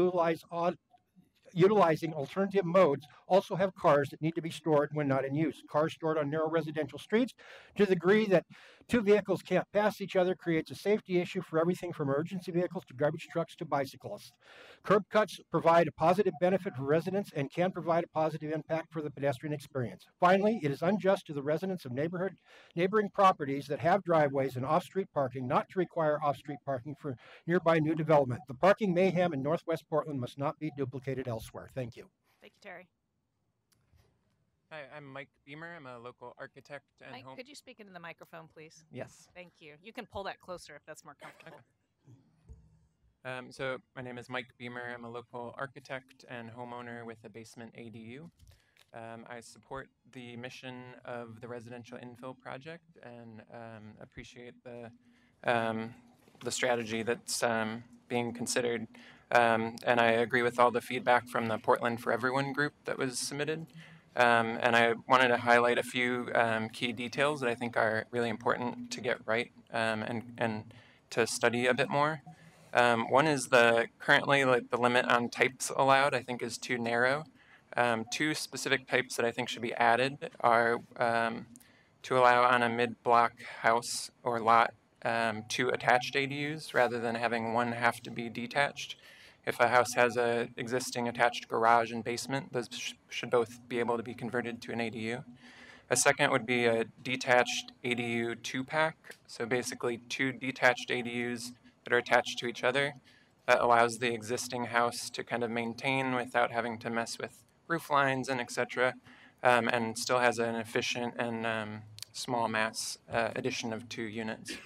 utilizing alternative modes also have cars that need to be stored when not in use. Cars stored on narrow residential streets to the degree that two vehicles can't pass each other creates a safety issue for everything from emergency vehicles to garbage trucks to bicyclists. Curb cuts provide a positive benefit for residents and can provide a positive impact for the pedestrian experience. Finally, it is unjust to the residents of neighboring properties that have driveways and off-street parking not to require off-street parking for nearby new development. The parking mayhem in Northwest Portland must not be duplicated elsewhere. Thank you. Thank you, Terry. Hi, I'm Mike Beamer. I'm a local architect and Mike, could you speak into the microphone, please? Yes. Thank you. You can pull that closer if that's more comfortable. So my name is Mike Beamer. I'm a local architect and homeowner with a basement ADU. I support the mission of the residential infill project and appreciate the strategy that's being considered. And I agree with all the feedback from the Portland for Everyone group that was submitted. And I wanted to highlight a few key details that I think are really important to get right and to study a bit more. One is currently the limit on types allowed I think is too narrow. Two specific types that I think should be added are to allow on a mid-block house or lot 2 attached ADUs rather than having one have to be detached. If a house has a existing attached garage and basement, those should both be able to be converted to an ADU. A second would be a detached ADU 2-pack. So basically 2 detached ADUs that are attached to each other. That allows the existing house to kind of maintain without having to mess with roof lines and etc. And still has an efficient and small mass addition of 2 units.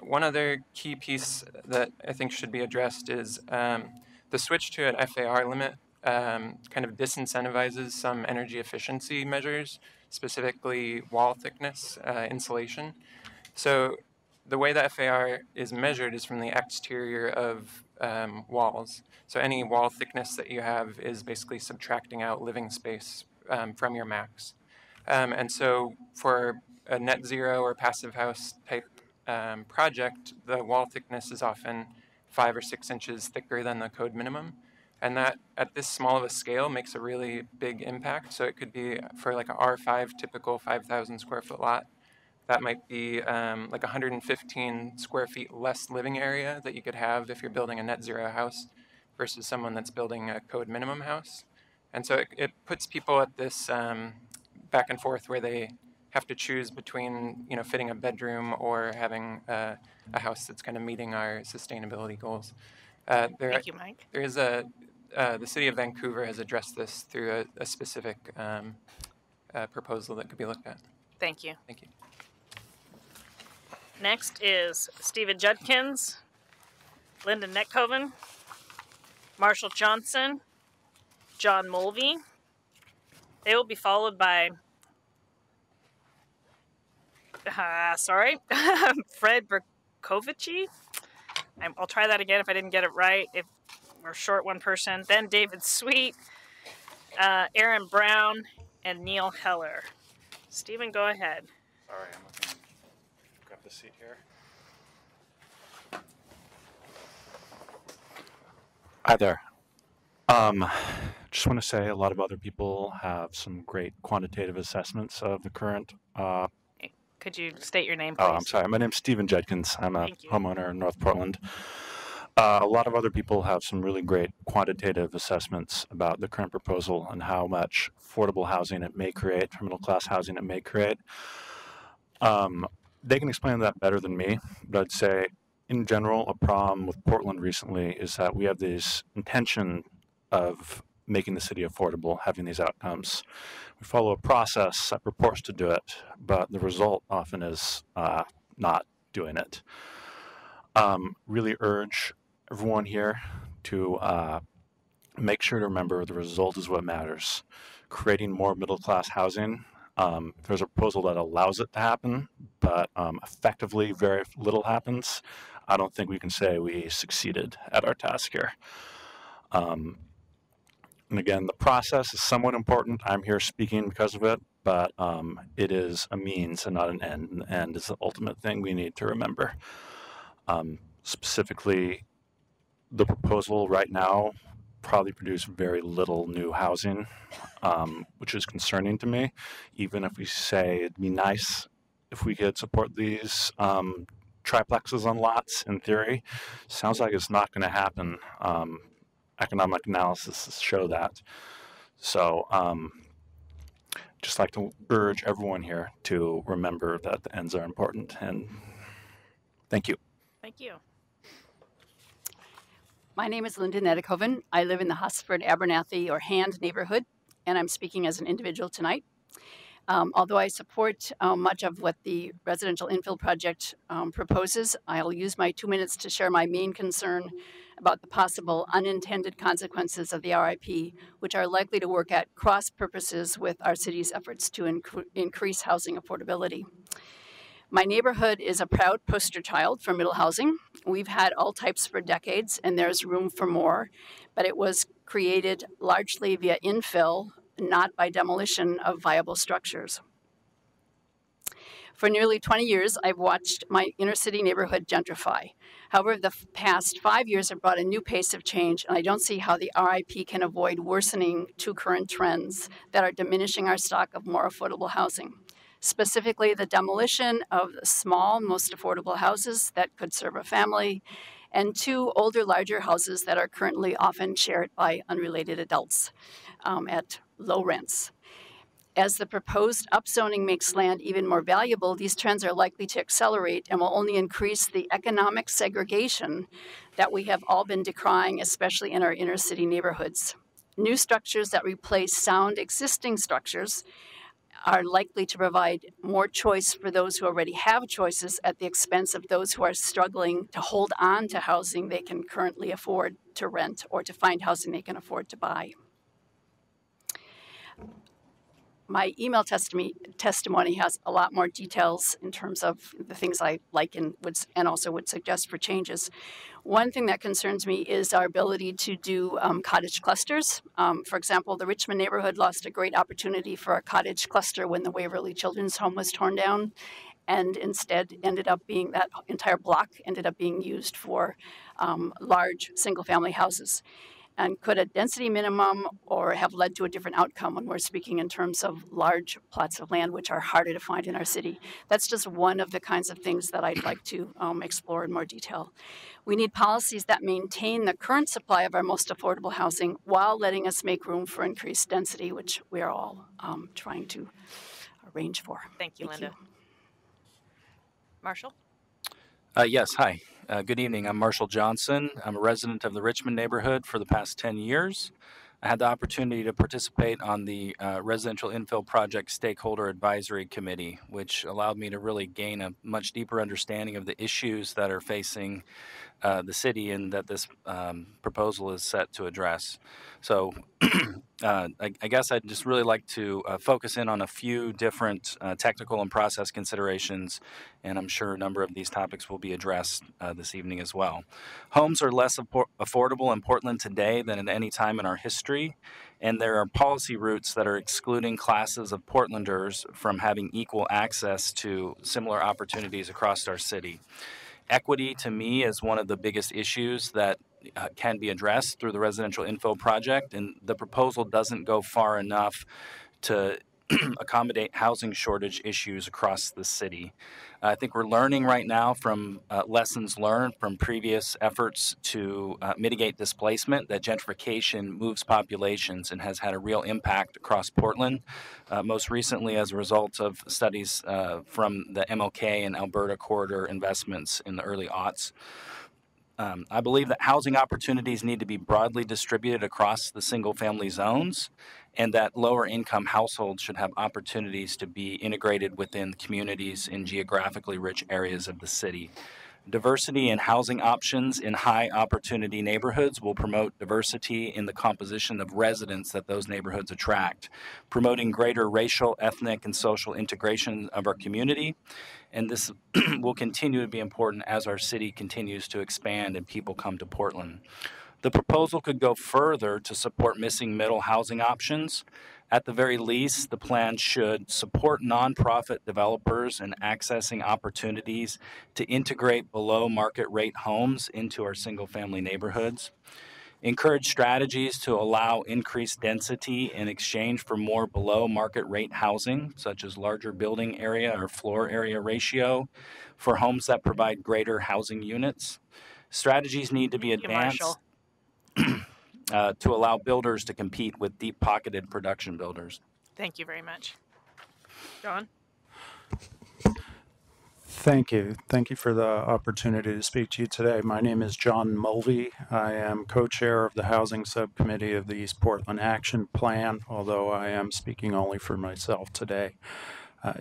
One other key piece that I think should be addressed is the switch to an FAR limit kind of disincentivizes some energy efficiency measures, specifically wall thickness, insulation. So the way that FAR is measured is from the exterior of walls. So any wall thickness that you have is basically subtracting out living space from your max. And so for a net zero or passive house type project, the wall thickness is often 5 or 6 inches thicker than the code minimum. And that, at this small of a scale, makes a really big impact. So it could be for like a R5 typical 5,000 square foot lot, that might be like 115 square feet less living area that you could have if you're building a net zero house versus someone that's building a code minimum house. And so it puts people at this back and forth where they have to choose between, fitting a bedroom or having a house that's kind of meeting our sustainability goals. Thank you, Mike. There is the city of Vancouver has addressed this through a specific proposal that could be looked at. Thank you. Thank you. Next is Stephen Judkins, Lyndon Netkoven, Marshall Johnson, John Mulvey. They will be followed by Fred Berkovici. I'll try that again if I didn't get it right. If we're short one person. Then David Sweet, Aaron Brown, and Neil Heller. Stephen, go ahead. Sorry, I'm looking. Grab the seat here. Hi there. Just want to say a lot of other people have some great quantitative assessments of the current Could you state your name, please? Oh, I'm sorry. My name's Stephen Judkins. I'm a homeowner in North Portland. A lot of other people have some really great quantitative assessments about the current proposal and how much affordable housing it may create, middle-class housing it may create. They can explain that better than me, but I'd say, in general, a problem with Portland recently is that we have this intention of making the city affordable, having these outcomes. We follow a process that purports to do it, but the result often is not doing it. Really urge everyone here to make sure to remember the result is what matters. Creating more middle-class housing. There's a proposal that allows it to happen, but effectively very little happens. I don't think we can say we succeeded at our task here. And again, the process is somewhat important. I'm here speaking because of it, but it is a means and not an end. And the end is the ultimate thing we need to remember. Specifically, the proposal right now probably produce very little new housing, which is concerning to me. Even if we say it'd be nice if we could support these triplexes on lots, in theory, sounds like it's not going to happen. Economic analysis show that. So just like to urge everyone here to remember that the ends are important, and thank you. Thank you. My name is Linda Nedekoven. I live in the Hosford, Abernathy, or Hand neighborhood, and I'm speaking as an individual tonight. Although I support much of what the residential infill project proposes, I'll use my 2 minutes to share my main concern about the possible unintended consequences of the RIP, which are likely to work at cross purposes with our city's efforts to increase housing affordability. My neighborhood is a proud poster child for middle housing. We've had all types for decades, and there's room for more, but it was created largely via infill, not by demolition of viable structures. For nearly 20 years, I've watched my inner city neighborhood gentrify. However, the past 5 years have brought a new pace of change, and I don't see how the RIP can avoid worsening two current trends that are diminishing our stock of more affordable housing. Specifically, the demolition of the small, most affordable houses that could serve a family, and two older, larger houses that are currently often shared by unrelated adults at low rents. As the proposed upzoning makes land even more valuable, these trends are likely to accelerate and will only increase the economic segregation that we have all been decrying, especially in our inner city neighborhoods. New structures that replace sound existing structures are likely to provide more choice for those who already have choices at the expense of those who are struggling to hold on to housing they can currently afford to rent or to find housing they can afford to buy. My email testimony has a lot more details in terms of the things I like and also would suggest for changes. One thing that concerns me is our ability to do cottage clusters. For example, the Richmond neighborhood lost a great opportunity for a cottage cluster when the Waverly Children's Home was torn down, and instead ended up being, that entire block ended up being used for large single-family houses. And could a density minimum or have led to a different outcome when we're speaking in terms of large plots of land, which are harder to find in our city? That's just one of the kinds of things that I'd like to explore in more detail. We need policies that maintain the current supply of our most affordable housing while letting us make room for increased density, which we are all trying to arrange for. Thank you, Linda. Marshall? Yes, hi. Good evening. I'm Marshall Johnson. I'm a resident of the Richmond neighborhood for the past 10 years. I had the opportunity to participate on the Residential Infill Project Stakeholder Advisory Committee, which allowed me to really gain a much deeper understanding of the issues that are facing the city and that this proposal is set to address. So I guess I'd just really like to focus in on a few different technical and process considerations, and I'm sure a number of these topics will be addressed this evening as well. Homes are less affordable in Portland today than at any time in our history, and there are policy routes that are excluding classes of Portlanders from having equal access to similar opportunities across our city. Equity, to me, is one of the biggest issues that can be addressed through the Residential Infill Project, and the proposal doesn't go far enough to accommodate housing shortage issues across the city. I think we're learning right now from lessons learned from previous efforts to mitigate displacement that gentrification moves populations and has had a real impact across Portland, most recently as a result of studies from the MLK and Alberta corridor investments in the early aughts. I believe that housing opportunities need to be broadly distributed across the single-family zones, and that lower-income households should have opportunities to be integrated within communities in geographically rich areas of the city. Diversity in housing options in high-opportunity neighborhoods will promote diversity in the composition of residents that those neighborhoods attract, promoting greater racial, ethnic, and social integration of our community. And this will continue to be important as our city continues to expand and people come to Portland. The proposal could go further to support missing middle housing options. At the very least, the plan should support nonprofit developers in accessing opportunities to integrate below market rate homes into our single family neighborhoods. encourage strategies to allow increased density in exchange for more below market rate housing, such as larger building area or floor area ratio for homes that provide greater housing units. Strategies need to be advanced to allow builders to compete with deep-pocketed production builders. Thank you very much. John? Thank you. Thank you for the opportunity to speak to you today. My name is John Mulvey. I am co-chair of the Housing Subcommittee of the East Portland Action Plan, although I am speaking only for myself today.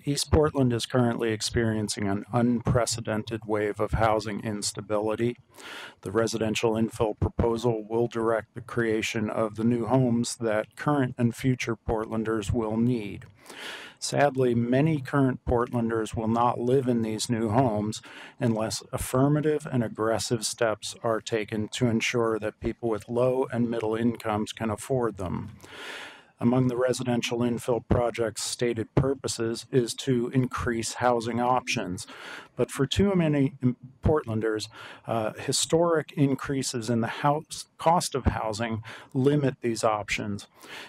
East Portland is currently experiencing an unprecedented wave of housing instability. The residential infill proposal will direct the creation of the new homes that current and future Portlanders will need. Sadly, many current Portlanders will not live in these new homes unless affirmative and aggressive steps are taken to ensure that people with low and middle incomes can afford them. Among the residential infill project's stated purposes is to increase housing options. But for too many Portlanders, historic increases in the cost of housing limit these options.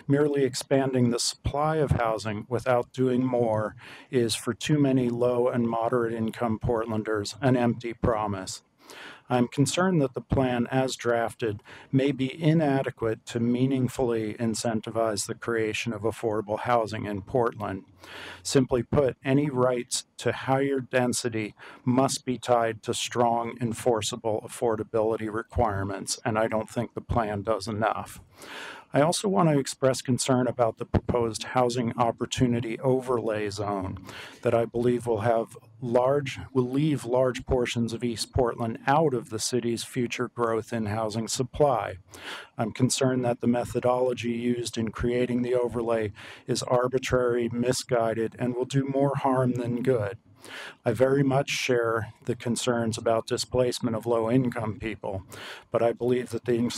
Merely expanding the supply of housing without doing more is for too many low and moderate income Portlanders an empty promise. I'm concerned that the plan as drafted may be inadequate to meaningfully incentivize the creation of affordable housing in Portland. Simply put, any rights to higher density must be tied to strong enforceable affordability requirements, and I don't think the plan does enough. I also want to express concern about the proposed housing opportunity overlay zone that I believe will leave large portions of East Portland out of the city's future growth in housing supply. I'm concerned that the methodology used in creating the overlay is arbitrary, misguided, and will do more harm than good. I very much share the concerns about displacement of low-income people, but I believe that the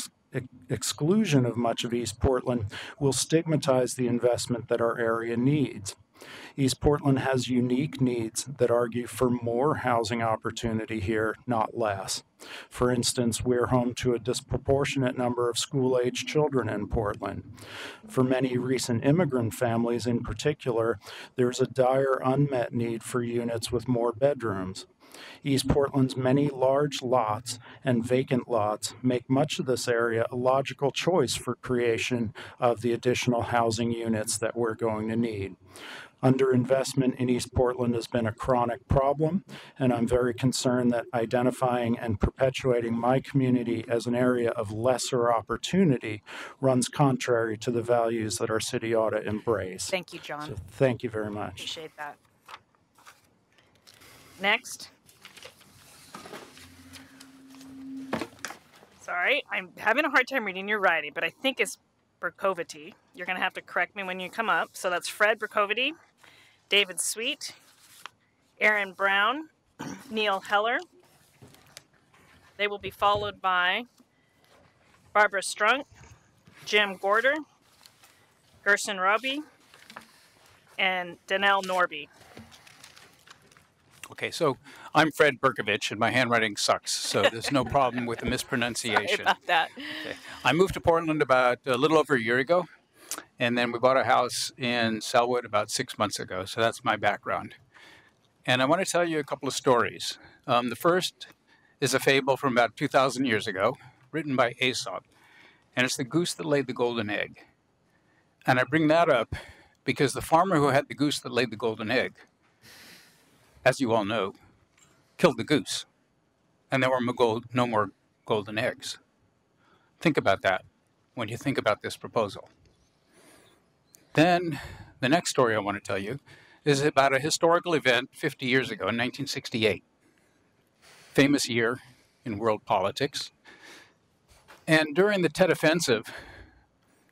exclusion of much of East Portland will stigmatize the investment that our area needs. East Portland has unique needs that argue for more housing opportunity here, not less. For instance, we're home to a disproportionate number of school-aged children in Portland. For many recent immigrant families in particular, there's a dire unmet need for units with more bedrooms. East Portland's many large lots and vacant lots make much of this area a logical choice for creation of the additional housing units that we're going to need. Underinvestment in East Portland has been a chronic problem, and I'm very concerned that identifying and perpetuating my community as an area of lesser opportunity runs contrary to the values that our city ought to embrace. Thank you, John. So thank you very much. Appreciate that. Next. Sorry, I'm having a hard time reading your writing, but I think it's Berkovity. You're going to have to correct me when you come up. So that's Fred Berkovity, David Sweet, Aaron Brown, Neil Heller. They will be followed by Barbara Strunk, Jim Gorder, Gerson Robbie, and Danelle Norby. Okay, so I'm Fred Berkovich, and my handwriting sucks, so there's no problem with the mispronunciation. Sorry about that. Okay. I moved to Portland about a little over a year ago, and then we bought a house in Selwood about 6 months ago, so that's my background. And I want to tell you a couple of stories. The first is a fable from about 2,000 years ago, written by Aesop, and it's the goose that laid the golden egg. And I bring that up because the farmer who had the goose that laid the golden egg, as you all know, killed the goose, and there were no more golden eggs. Think about that when you think about this proposal. Then the next story I want to tell you is about a historical event 50 years ago in 1968. Famous year in world politics. And during the Tet Offensive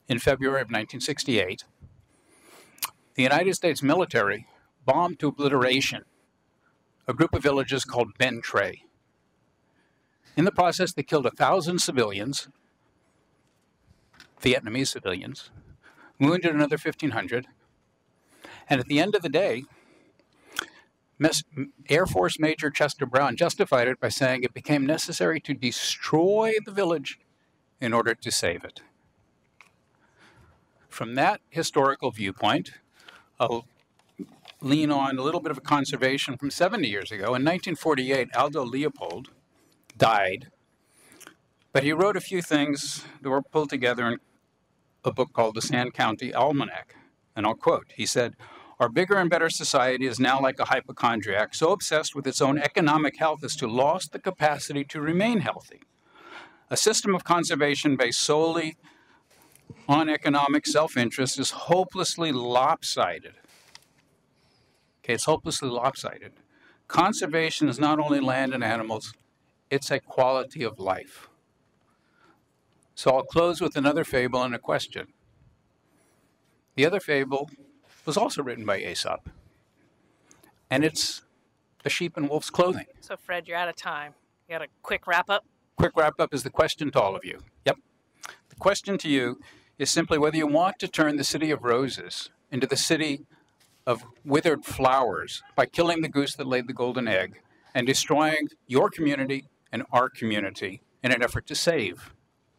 in February of 1968, the United States military bombed to obliteration a group of villages called Ben Tre. In the process, they killed 1,000 civilians, Vietnamese civilians, wounded another 1,500, and at the end of the day, Air Force Major Chester Brown justified it by saying it became necessary to destroy the village in order to save it. From that historical viewpoint, I'll lean on a little bit of a conservation from 70 years ago. In 1948, Aldo Leopold died, but he wrote a few things that were pulled together in a book called The Sand County Almanac. And I'll quote, he said, "Our bigger and better society is now like a hypochondriac, so obsessed with its own economic health as to lost the capacity to remain healthy. A system of conservation based solely on economic self-interest is hopelessly lopsided." Okay, it's hopelessly lopsided. Conservation is not only land and animals, it's a quality of life. So I'll close with another fable and a question. The other fable was also written by Aesop, and it's The Sheep in Wolf's Clothing. So, Fred, you're out of time. You got a quick wrap up? Quick wrap up is the question to all of you. Yep. The question to you is simply whether you want to turn the city of roses into the city of withered flowers by killing the goose that laid the golden egg and destroying your community and our community in an effort to save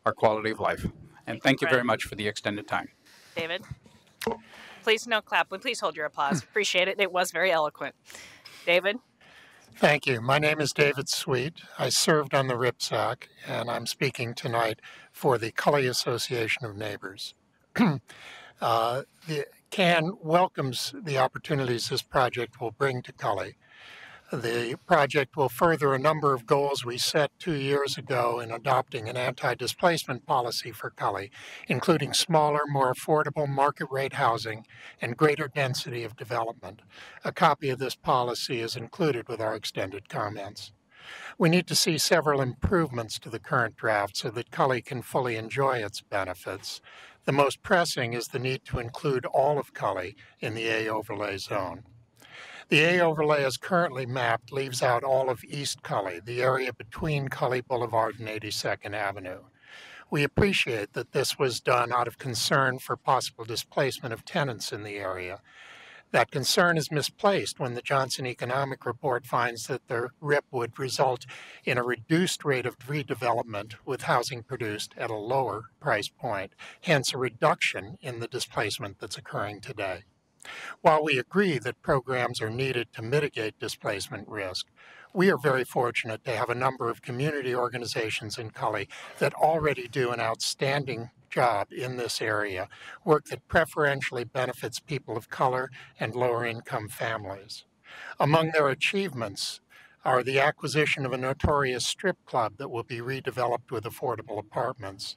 our quality of life. And thank you very much for the extended time. David? Please, no clap. Please hold your applause. Appreciate it. It was very eloquent. David? Thank you. My name is David Sweet. I served on the RIPSAC, and I'm speaking tonight for the Cully Association of Neighbors. The CAN welcomes the opportunities this project will bring to Cully. The project will further a number of goals we set 2 years ago in adopting an anti-displacement policy for Cully, including smaller, more affordable market-rate housing and greater density of development. A copy of this policy is included with our extended comments. We need to see several improvements to the current draft so that Cully can fully enjoy its benefits. The most pressing is the need to include all of Cully in the A overlay zone. The A overlay as currently mapped leaves out all of East Cully, the area between Cully Boulevard and 82nd Avenue. We appreciate that this was done out of concern for possible displacement of tenants in the area. That concern is misplaced when the Johnson Economic Report finds that the RIP would result in a reduced rate of redevelopment with housing produced at a lower price point, hence a reduction in the displacement that's occurring today. While we agree that programs are needed to mitigate displacement risk, we are very fortunate to have a number of community organizations in Cully that already do an outstanding job in this area, work that preferentially benefits people of color and lower-income families. Among their achievements are the acquisition of a notorious strip club that will be redeveloped with affordable apartments,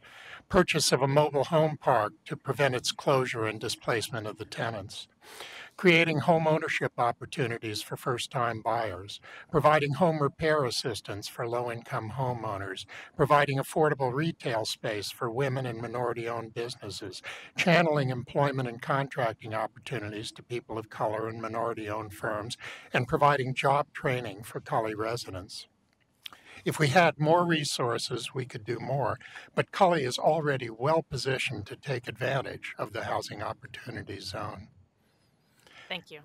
purchase of a mobile home park to prevent its closure and displacement of the tenants, creating home ownership opportunities for first-time buyers, providing home repair assistance for low-income homeowners, providing affordable retail space for women and minority-owned businesses, channeling employment and contracting opportunities to people of color and minority-owned firms, and providing job training for Cully residents. If we had more resources, we could do more, but Cully is already well positioned to take advantage of the Housing Opportunity Zone. Thank you.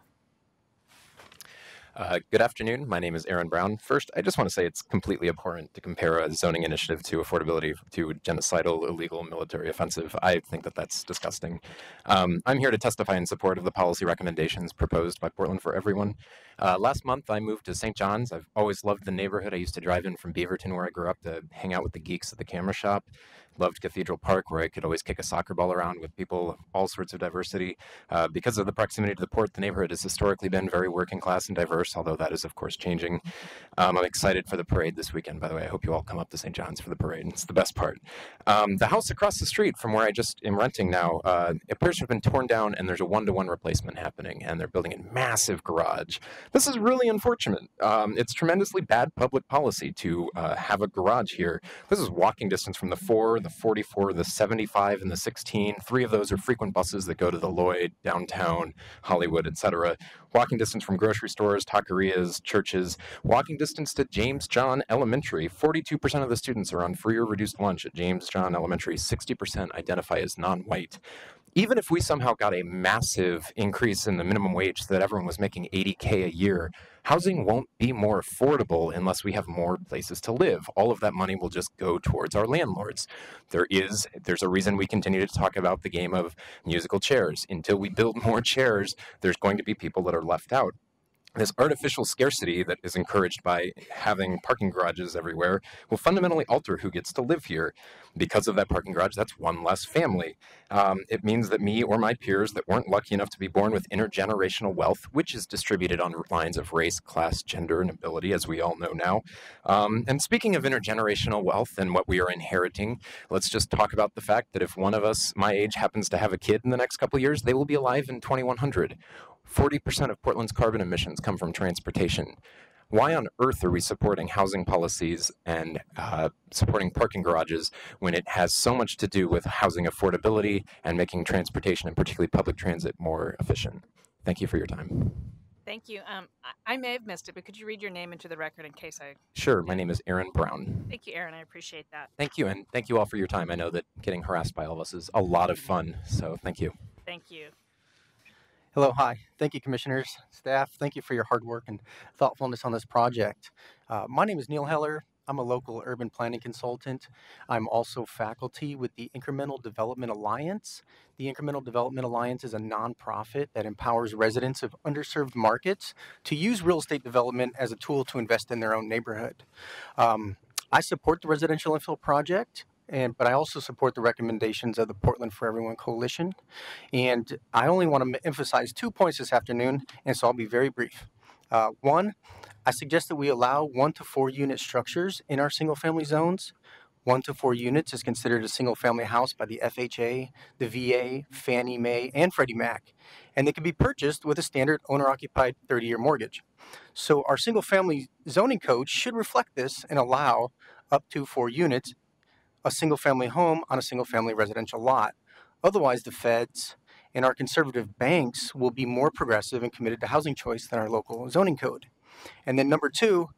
Good afternoon. My name is Aaron Brown. First, I just want to say it's completely abhorrent to compare a zoning initiative to affordability to genocidal, illegal, military offensive. I think that that's disgusting. I'm here to testify in support of the policy recommendations proposed by Portland for Everyone. Last month, I moved to St. John's. I've always loved the neighborhood. I used to drive in from Beaverton, where I grew up, to hang out with the geeks at the camera shop. Loved Cathedral Park, where I could always kick a soccer ball around with people of all sorts of diversity. Because of the proximity to the port, the neighborhood has historically been very working class and diverse, although that is, of course, changing. I'm excited for the parade this weekend, by the way. I hope you all come up to St. John's for the parade. It's the best part. The house across the street from where I just am renting now appears to have been torn down, and there's a one-to-one replacement happening, and they're building a massive garage. This is really unfortunate. It's tremendously bad public policy to have a garage here. This is walking distance from the 4, the 44, the 75, and the 16. 3 of those are frequent buses that go to the Lloyd, downtown, Hollywood, etc. Walking distance from grocery stores, taquerias, churches. Walking distance to James John Elementary. 42% of the students are on free or reduced lunch at James John Elementary. 60% identify as non-white. Even if we somehow got a massive increase in the minimum wage so that everyone was making $80K a year, housing won't be more affordable unless we have more places to live. All of that money will just go towards our landlords. There's a reason we continue to talk about the game of musical chairs. Until we build more chairs, there's going to be people that are left out. This artificial scarcity that is encouraged by having parking garages everywhere will fundamentally alter who gets to live here. Because of that parking garage, that's one less family. It means that me or my peers that weren't lucky enough to be born with intergenerational wealth, which is distributed on lines of race, class, gender, and ability, as we all know now. And speaking of intergenerational wealth and what we are inheriting, let's just talk about the fact that if one of us, my age, happens to have a kid in the next couple of years, they will be alive in 2100. 40% of Portland's carbon emissions come from transportation. Why on earth are we supporting housing policies and supporting parking garages when it has so much to do with housing affordability and making transportation, and particularly public transit, more efficient? Thank you for your time. Thank you. I may have missed it, but could you read your name into the record in case I... Sure. My name is Aaron Brown. Thank you, Aaron. I appreciate that. Thank you, and thank you all for your time. I know that getting harassed by all of us is a lot of fun, so thank you. Thank you. Hello, hi. Thank you, commissioners, staff. Thank you for your hard work and thoughtfulness on this project. My name is Neil Heller. I'm a local urban planning consultant. I'm also faculty with the Incremental Development Alliance. The Incremental Development Alliance is a nonprofit that empowers residents of underserved markets to use real estate development as a tool to invest in their own neighborhood. I support the residential infill project, but I also support the recommendations of the Portland for Everyone Coalition. And I only want to emphasize 2 points this afternoon, and so I'll be very brief. One, I suggest that we allow 1 to 4 unit structures in our single family zones. 1 to 4 units is considered a single family house by the FHA, the VA, Fannie Mae, and Freddie Mac. And they can be purchased with a standard owner-occupied 30-year mortgage. So our single family zoning code should reflect this and allow up to 4 units, a single-family home on a single-family residential lot. Otherwise, the feds and our conservative banks will be more progressive and committed to housing choice than our local zoning code. And then number 2,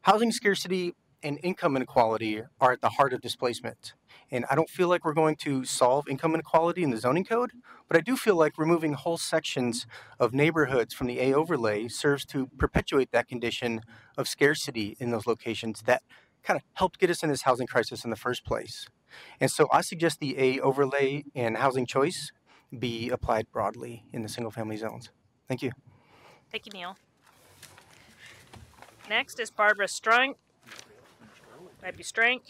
housing scarcity and income inequality are at the heart of displacement. And I don't feel like we're going to solve income inequality in the zoning code, but I do feel like removing whole sections of neighborhoods from the A overlay serves to perpetuate that condition of scarcity in those locations that kind of helped get us in this housing crisis in the first place. And so I suggest the A overlay and housing choice be applied broadly in the single family zones. Thank you. Thank you, Neil. Next is Barbara Strunk. Might be Strank.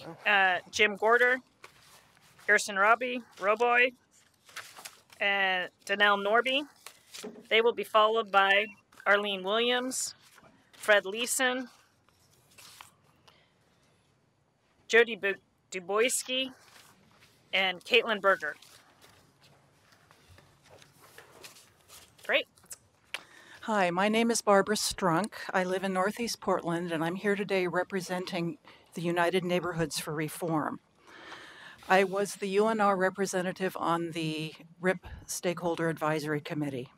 Jim Gorder, Gerson Roboy, and Danelle Norby. They will be followed by Arlene Williams, Fred Leeson, Jody Duboisky, and Caitlin Berger. Great. Hi, my name is Barbara Strunk. I live in Northeast Portland, and I'm here today representing the United Neighborhoods for Reform. I was the UNR representative on the RIP Stakeholder Advisory Committee.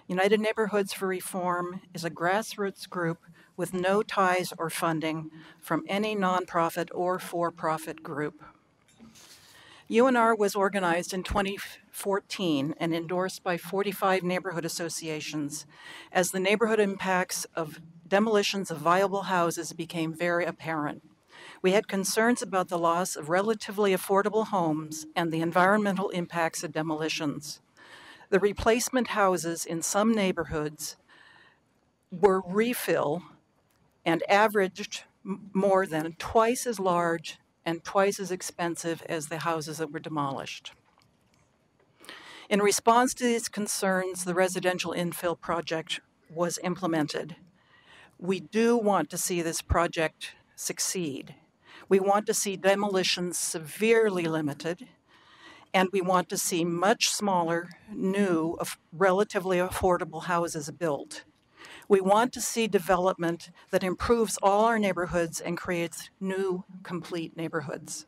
United Neighborhoods for Reform is a grassroots group with no ties or funding from any nonprofit or for-profit group. UNR was organized in 2014 and endorsed by 45 neighborhood associations as the neighborhood impacts of demolitions of viable houses became very apparent. We had concerns about the loss of relatively affordable homes and the environmental impacts of demolitions. The replacement houses in some neighborhoods were refill and averaged more than twice as large and twice as expensive as the houses that were demolished. In response to these concerns, the residential infill project was implemented. We do want to see this project succeed. We want to see demolitions severely limited, and we want to see much smaller, new, relatively affordable houses built. We want to see development that improves all our neighborhoods and creates new, complete neighborhoods.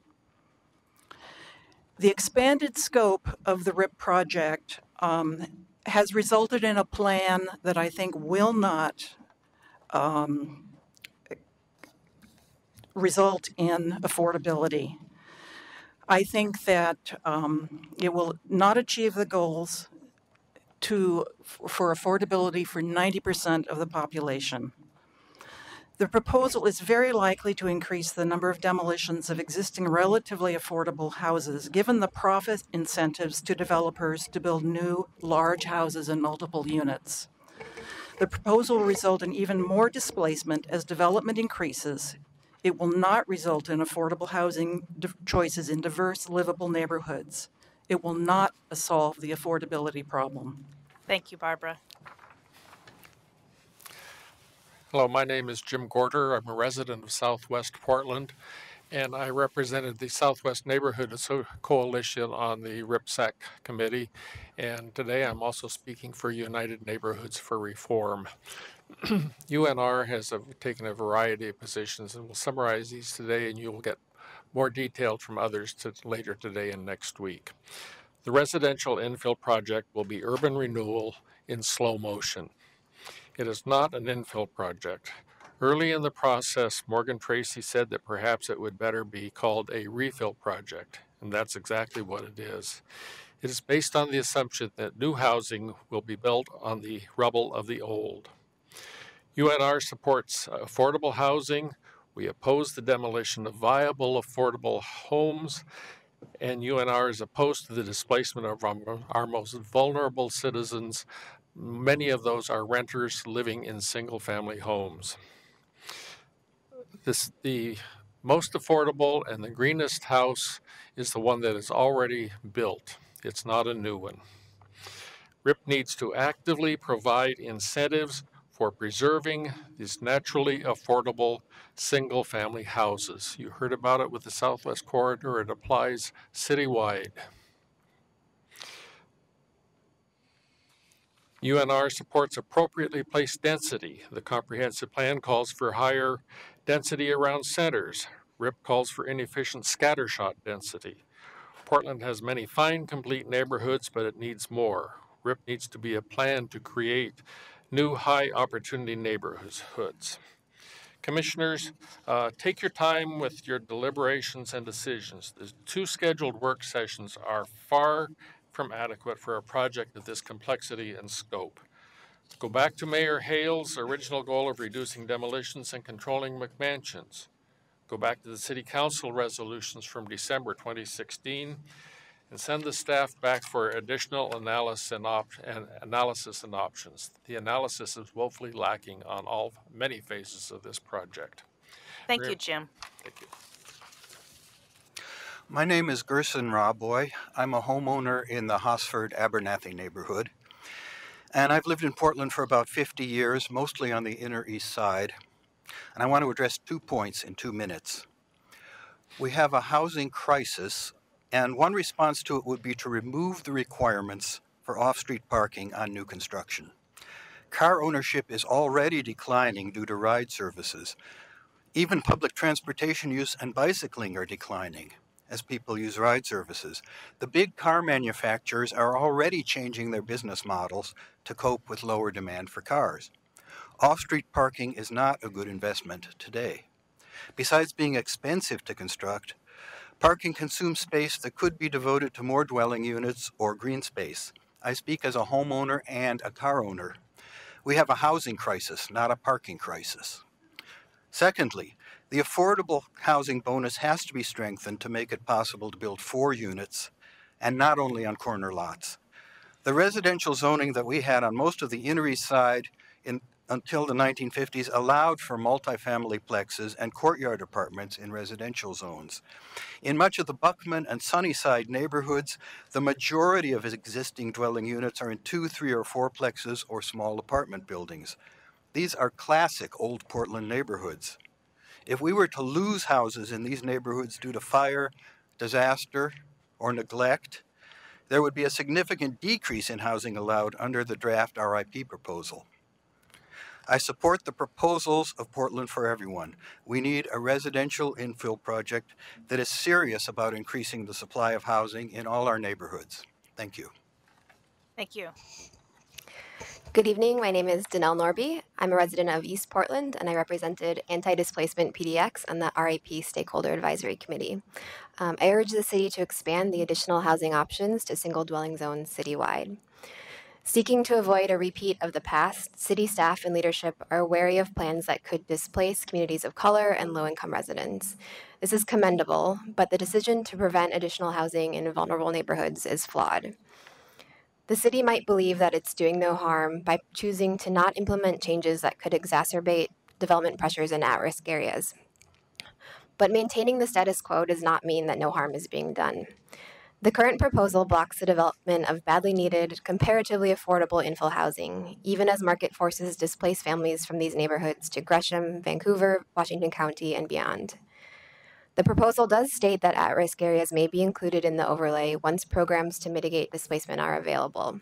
The expanded scope of the RIP project has resulted in a plan that I think will not result in affordability. I think that it will not achieve the goals for affordability for 90% of the population. The proposal is very likely to increase the number of demolitions of existing relatively affordable houses, given the profit incentives to developers to build new, large houses in multiple units. The proposal will result in even more displacement as development increases. It will not result in affordable housing choices in diverse, livable neighborhoods. It will not solve the affordability problem. Thank you, Barbara. Hello, my name is Jim Gorder. I'm a resident of Southwest Portland, and I represented the Southwest Neighborhood Coalition on the RIPSAC committee, and today I'm also speaking for United Neighborhoods for Reform. UNR has taken a variety of positions, and we'll summarize these today, and you will get more detailed from others later today and next week. The residential infill project will be urban renewal in slow motion. It is not an infill project. Early in the process, Morgan Tracy said that perhaps it would better be called a refill project, and that's exactly what it is. It is based on the assumption that new housing will be built on the rubble of the old. UNR supports affordable housing. We oppose the demolition of viable, affordable homes, and UNR is opposed to the displacement of our most vulnerable citizens. Many of those are renters living in single-family homes. The most affordable and the greenest house is the one that is already built. It's not a new one. RIP needs to actively provide incentives for preserving these naturally affordable single-family houses. You heard about it with the Southwest Corridor. It applies citywide. UNR supports appropriately placed density. The comprehensive plan calls for higher density around centers. RIP calls for inefficient scattershot density. Portland has many fine, complete neighborhoods, but it needs more. RIP needs to be a plan to create new high-opportunity neighborhoods. Commissioners, take your time with your deliberations and decisions. The 2 scheduled work sessions are far from adequate for a project of this complexity and scope. Go back to Mayor Hale's original goal of reducing demolitions and controlling McMansions. Go back to the City Council resolutions from December 2016 and send the staff back for additional analysis and options. The analysis is woefully lacking on many phases of this project. Thank you, Jim. Thank you. My name is Gerson Rawboy. I'm a homeowner in the Hosford Abernathy neighborhood. And I've lived in Portland for about 50 years, mostly on the Inner East Side. And I want to address 2 points in 2 minutes. We have a housing crisis, and one response to it would be to remove the requirements for off-street parking on new construction. Car ownership is already declining due to ride services. Even public transportation use and bicycling are declining as people use ride services. The big car manufacturers are already changing their business models to cope with lower demand for cars. Off-street parking is not a good investment today. Besides being expensive to construct, parking consumes space that could be devoted to more dwelling units or green space. I speak as a homeowner and a car owner. We have a housing crisis, not a parking crisis. Secondly, the affordable housing bonus has to be strengthened to make it possible to build 4 units, and not only on corner lots. The residential zoning that we had on most of the Inner East Side until the 1950s allowed for multifamily plexes and courtyard apartments in residential zones. In much of the Buckman and Sunnyside neighborhoods, the majority of existing dwelling units are in 2, 3, or 4 plexes or small apartment buildings. These are classic old Portland neighborhoods. If we were to lose houses in these neighborhoods due to fire, disaster, or neglect, there would be a significant decrease in housing allowed under the draft RIP proposal. I support the proposals of Portland for Everyone. We need a residential infill project that is serious about increasing the supply of housing in all our neighborhoods. Thank you. Thank you. Good evening. My name is Danelle Norby. I'm a resident of East Portland, and I represented Anti-Displacement PDX on the RAP Stakeholder Advisory Committee. I urge the city to expand the additional housing options to single dwelling zones citywide. Seeking to avoid a repeat of the past, city staff and leadership are wary of plans that could displace communities of color and low-income residents. This is commendable, but the decision to prevent additional housing in vulnerable neighborhoods is flawed. The city might believe that it's doing no harm by choosing to not implement changes that could exacerbate development pressures in at-risk areas. But maintaining the status quo does not mean that no harm is being done. The current proposal blocks the development of badly needed, comparatively affordable infill housing, even as market forces displace families from these neighborhoods to Gresham, Vancouver, Washington County, and beyond. The proposal does state that at-risk areas may be included in the overlay once programs to mitigate displacement are available.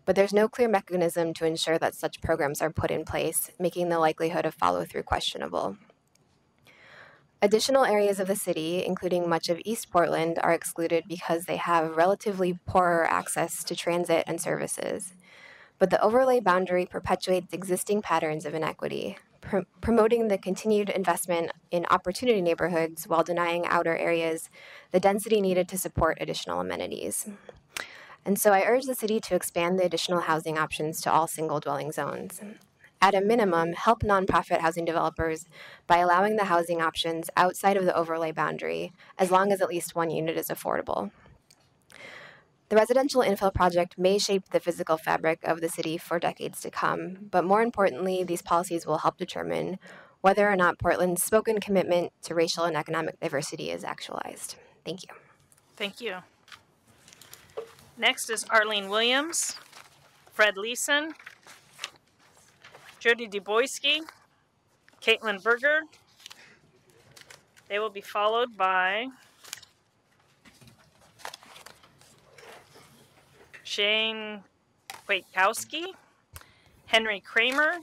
But there's no clear mechanism to ensure that such programs are put in place, making the likelihood of follow-through questionable. Additional areas of the city, including much of East Portland, are excluded because they have relatively poorer access to transit and services. But the overlay boundary perpetuates existing patterns of inequity, promoting the continued investment in opportunity neighborhoods while denying outer areas the density needed to support additional amenities. And so I urge the city to expand the additional housing options to all single dwelling zones. At a minimum, help nonprofit housing developers by allowing the housing options outside of the overlay boundary, as long as at least one unit is affordable. The residential infill project may shape the physical fabric of the city for decades to come, but more importantly, these policies will help determine whether or not Portland's spoken commitment to racial and economic diversity is actualized. Thank you. Thank you. Next is Arlene Williams, Fred Leeson, Jody Duboisky, Caitlin Berger. They will be followed by Shane Kwiatkowski, Henry Kramer,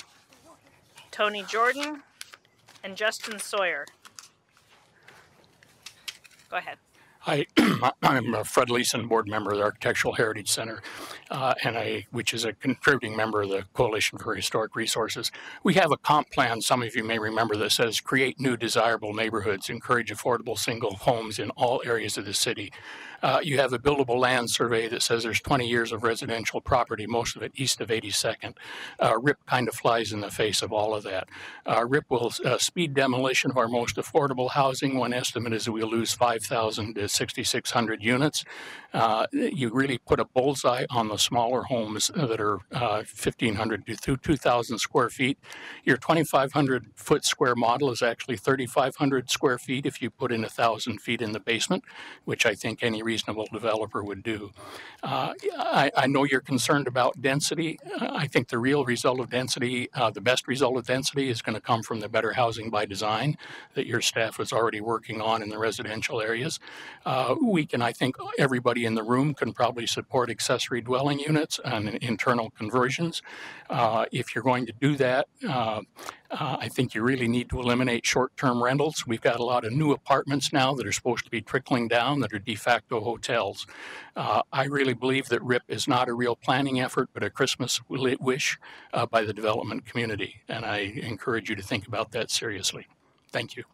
Tony Jordan, and Justin Sawyer. Go ahead. Hi, I'm Fred Leeson, board member of the Architectural Heritage Center, which is a contributing member of the Coalition for Historic Resources. We have a comp plan, some of you may remember, that says create new desirable neighborhoods, encourage affordable single homes in all areas of the city. You have a buildable land survey that says there's 20 years of residential property, most of it east of 82nd. RIP kind of flies in the face of all of that. RIP will speed demolition of our most affordable housing. One estimate is that we'll lose 5,000 to 6,600 units. You really put a bullseye on the smaller homes that are 1,500 to 2,000 square feet. Your 2,500 foot square model is actually 3,500 square feet if you put in 1,000 feet in the basement, which I think any reasonable developer would do. I know you're concerned about density. I think the real result of density, the best result of density is going to come from the better housing by design that your staff was already working on in the residential areas. I think everybody in the room can probably support accessory dwelling units and internal conversions. If you're going to do that, I think you really need to eliminate short-term rentals. We've got a lot of new apartments now that are supposed to be trickling down that are de facto hotels. I really believe that RIP is not a real planning effort, but a Christmas wish by the development community. And I encourage you to think about that seriously. Thank you.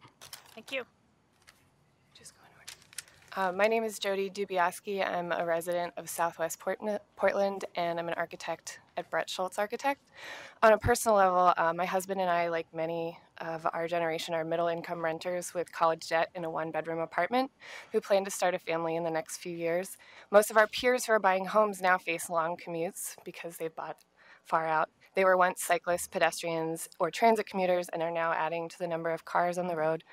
Thank you. My name is Jody Dubiaski. I'm a resident of Southwest Portland, and I'm an architect at Brett Schultz Architect. On a personal level, my husband and I, like many of our generation, are middle-income renters with college debt in a one-bedroom apartment who plan to start a family in the next few years. Most of our peers who are buying homes now face long commutes because they've bought far out. They were once cyclists, pedestrians, or transit commuters and are now adding to the number of cars on the road.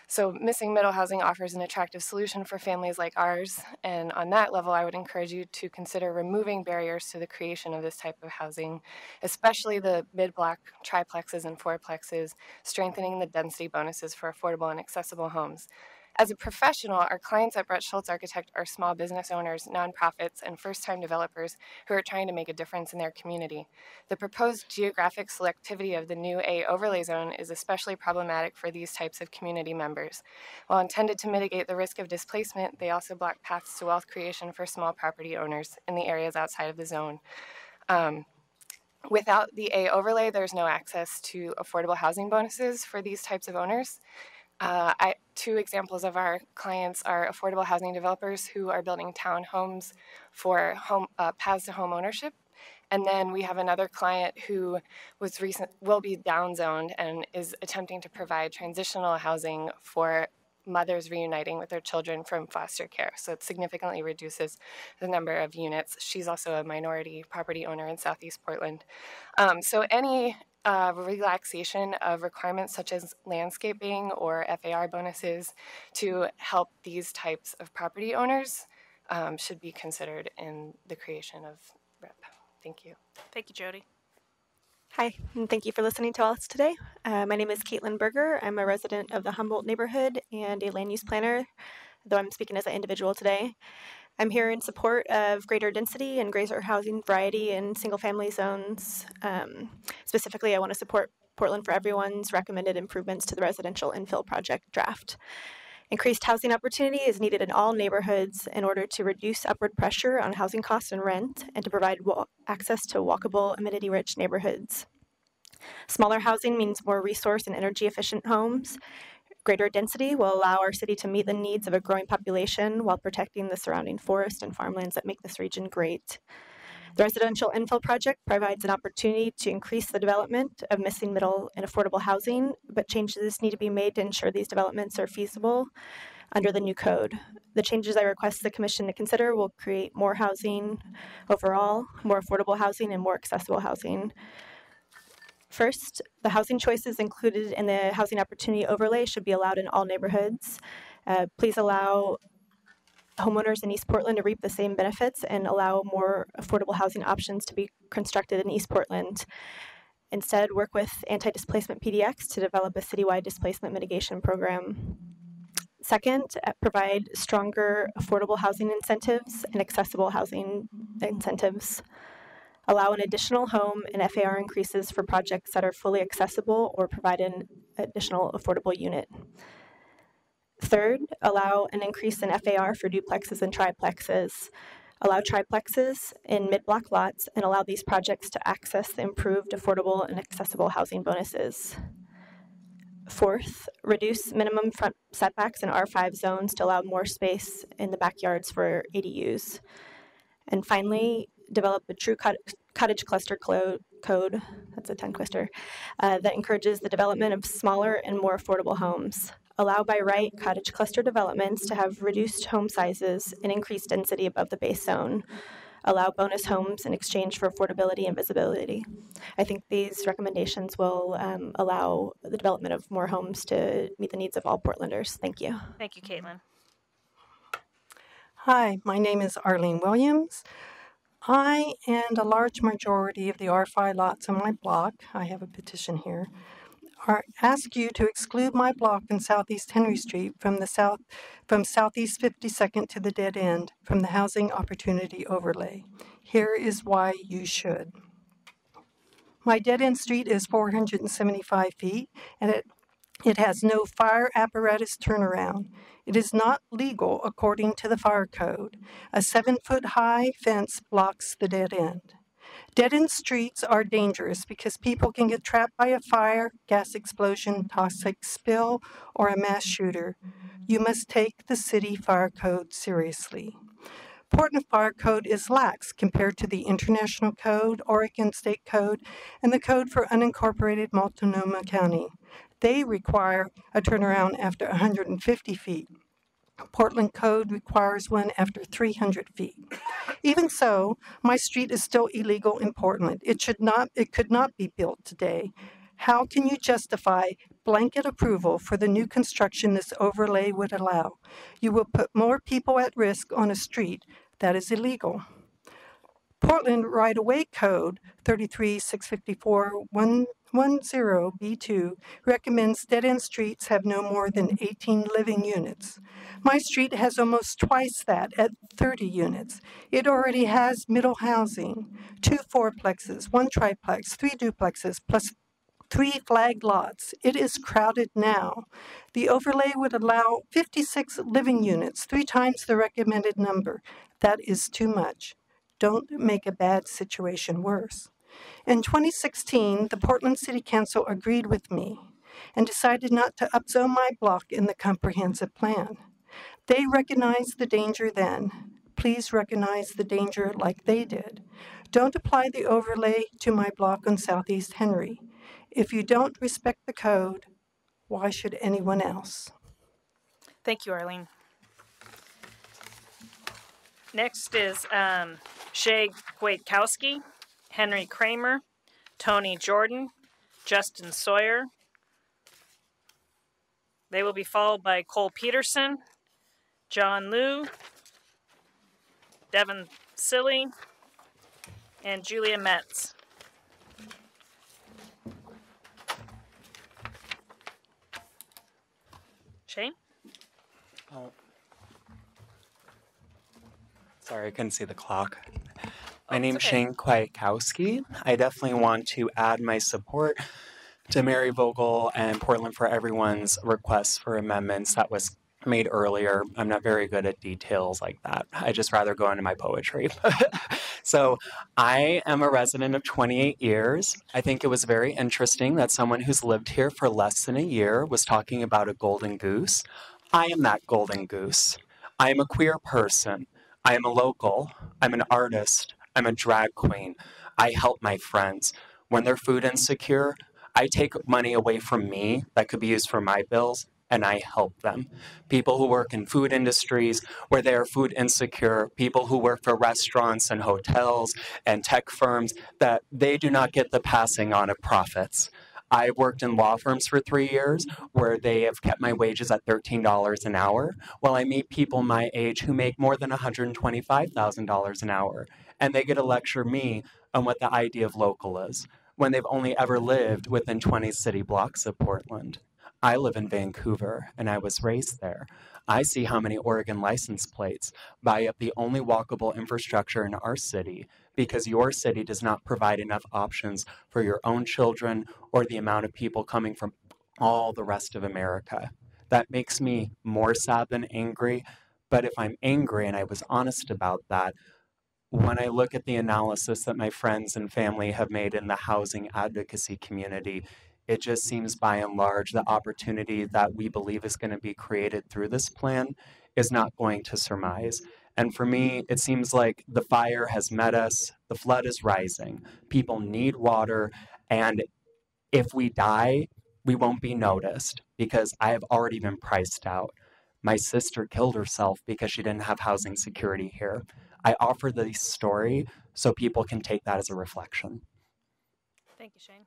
So missing middle housing offers an attractive solution for families like ours. And on that level, I would encourage you to consider removing barriers to the creation of this type of housing, especially the mid-block triplexes and fourplexes, strengthening the density bonuses for affordable and accessible homes. As a professional, our clients at Brett Schultz Architect are small business owners, nonprofits, and first-time developers who are trying to make a difference in their community. The proposed geographic selectivity of the new A overlay zone is especially problematic for these types of community members. While intended to mitigate the risk of displacement, they also block paths to wealth creation for small property owners in the areas outside of the zone. Without the A overlay, there's no access to affordable housing bonuses for these types of owners. Two examples of our clients are affordable housing developers who are building townhomes for paths to home ownership. And then we have another client who will be downzoned and is attempting to provide transitional housing for mothers reuniting with their children from foster care. So it significantly reduces the number of units. She's also a minority property owner in Southeast Portland. So any relaxation of requirements such as landscaping or FAR bonuses to help these types of property owners should be considered in the creation of RIP. Thank you. Thank you, Jody. Hi, and thank you for listening to us today. My name is Caitlin Berger. I'm a resident of the Humboldt neighborhood and a land use planner, though I'm speaking as an individual today. I'm here in support of greater density and greater housing variety in single-family zones. Specifically, I want to support Portland for Everyone's recommended improvements to the residential infill project draft. Increased housing opportunity is needed in all neighborhoods in order to reduce upward pressure on housing costs and rent, and to provide access to walkable, amenity-rich neighborhoods. Smaller housing means more resource and energy-efficient homes. Greater density will allow our city to meet the needs of a growing population while protecting the surrounding forest and farmlands that make this region great. The residential infill project provides an opportunity to increase the development of missing middle and affordable housing, but changes need to be made to ensure these developments are feasible under the new code. The changes I request the Commission to consider will create more housing overall, more affordable housing, and more accessible housing. First, the housing choices included in the housing opportunity overlay should be allowed in all neighborhoods. Please allow homeowners in East Portland to reap the same benefits and allow more affordable housing options to be constructed in East Portland. Instead, work with Anti-Displacement PDX to develop a citywide displacement mitigation program. Second, provide stronger affordable housing incentives and accessible housing incentives. Allow an additional home and FAR increases for projects that are fully accessible or provide an additional affordable unit. Third, allow an increase in FAR for duplexes and triplexes. Allow triplexes in mid-block lots and allow these projects to access the improved affordable and accessible housing bonuses. Fourth, reduce minimum front setbacks in R5 zones to allow more space in the backyards for ADUs. And finally, develop a true cottage cluster code, that's a tongue twister, that encourages the development of smaller and more affordable homes. Allow by right cottage cluster developments to have reduced home sizes and increased density above the base zone. Allow bonus homes in exchange for affordability and visibility. I think these recommendations will allow the development of more homes to meet the needs of all Portlanders. Thank you. Thank you, Caitlin. Hi, my name is Arlene Williams. I and a large majority of the R5 lots on my block, I have a petition here, ask you to exclude my block in Southeast Henry Street from Southeast 52nd to the dead end from the housing opportunity overlay. Here is why you should. My dead end street is 475 feet and it has no fire apparatus turnaround. It is not legal according to the fire code. A 7-foot high fence blocks the dead end. Dead-end streets are dangerous because people can get trapped by a fire, gas explosion, toxic spill, or a mass shooter. You must take the city fire code seriously. Portland Fire Code is lax compared to the International Code, Oregon State Code, and the Code for Unincorporated Multnomah County. They require a turnaround after 150 feet. Portland Code requires one after 300 feet. Even so, my street is still illegal in Portland. It could not be built today. How can you justify blanket approval for the new construction this overlay would allow? You will put more people at risk on a street that is illegal. Portland Right-of-Way Code 33654-110B2 recommends dead-end streets have no more than 18 living units. My street has almost twice that at 30 units. It already has middle housing, 2 fourplexes, 1 triplex, 3 duplexes, plus 3 flagged lots. It is crowded now. The overlay would allow 56 living units, 3 times the recommended number. That is too much. Don't make a bad situation worse. In 2016, the Portland City Council agreed with me and decided not to upzone my block in the comprehensive plan. They recognized the danger then. Please recognize the danger like they did. Don't apply the overlay to my block on Southeast Henry. If you don't respect the code, why should anyone else? Thank you, Arlene. Next is Shay Kwiatkowski, Henry Kramer, Tony Jordan, Justin Sawyer. They will be followed by Cole Peterson, John Liu, Devin Silly, and Julia Metz. Shane? Oh. Sorry, I couldn't see the clock. My name's Shane Kwiatkowski. I definitely want to add my support to Mary Vogel and Portland for Everyone's request for amendments that was made earlier. I'm not very good at details like that. I just rather go into my poetry. So I am a resident of 28 years. I think it was very interesting that someone who's lived here for less than a year was talking about a golden goose. I am that golden goose. I am a queer person. I am a local. I'm an artist. I'm a drag queen. I help my friends. When they're food insecure, I take money away from me that could be used for my bills, and I help them. People who work in food industries where they are food insecure, people who work for restaurants and hotels and tech firms, that they do not get the passing on of profits. I worked in law firms for 3 years where they have kept my wages at $13 an hour, while I meet people my age who make more than $125,000 an hour, and they get to lecture me on what the idea of local is, when they've only ever lived within 20 city blocks of Portland. I live in Vancouver, and I was raised there. I see how many Oregon license plates buy up the only walkable infrastructure in our city because your city does not provide enough options for your own children or the amount of people coming from all the rest of America. That makes me more sad than angry, but if I'm angry, and I was honest about that, when I look at the analysis that my friends and family have made in the housing advocacy community, it just seems by and large the opportunity that we believe is going to be created through this plan is not going to surmise. And for me, it seems like the fire has met us, the flood is rising, people need water, and if we die, we won't be noticed because I have already been priced out. My sister killed herself because she didn't have housing security here. I offer this story so people can take that as a reflection. Thank you, Shane.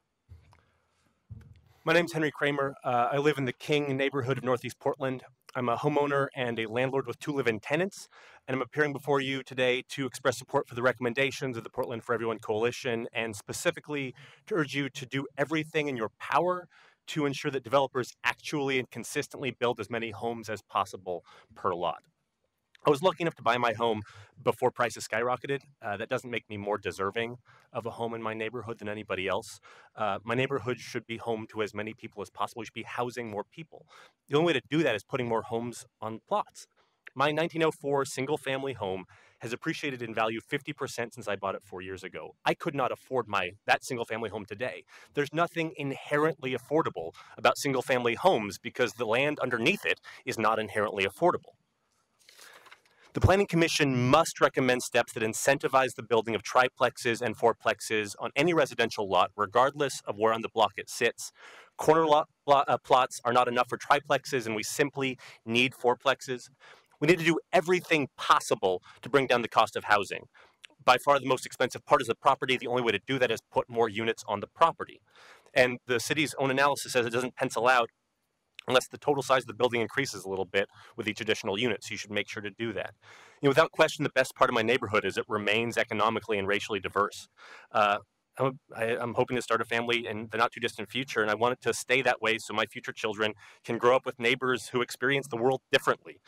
My name's Henry Kramer. I live in the King neighborhood of Northeast Portland. I'm a homeowner and a landlord with 2 live-in tenants, and I'm appearing before you today to express support for the recommendations of the Portland for Everyone Coalition, and specifically to urge you to do everything in your power to ensure that developers actually and consistently build as many homes as possible per lot. I was lucky enough to buy my home before prices skyrocketed. That doesn't make me more deserving of a home in my neighborhood than anybody else. My neighborhood should be home to as many people as possible. We should be housing more people. The only way to do that is putting more homes on plots. My 1904 single-family home has appreciated in value 50% since I bought it 4 years ago. I could not afford that single-family home today. There's nothing inherently affordable about single-family homes because the land underneath it is not inherently affordable. The Planning Commission must recommend steps that incentivize the building of triplexes and fourplexes on any residential lot, regardless of where on the block it sits. Corner lot plots are not enough for triplexes, and we simply need fourplexes. We need to do everything possible to bring down the cost of housing. By far the most expensive part is the property. The only way to do that is put more units on the property. And the city's own analysis says it doesn't pencil out unless the total size of the building increases a little bit with each additional unit, so you should make sure to do that. Without question, the best part of my neighborhood is it remains economically and racially diverse. I'm hoping to start a family in the not too distant future, and I want it to stay that way so my future children can grow up with neighbors who experience the world differently.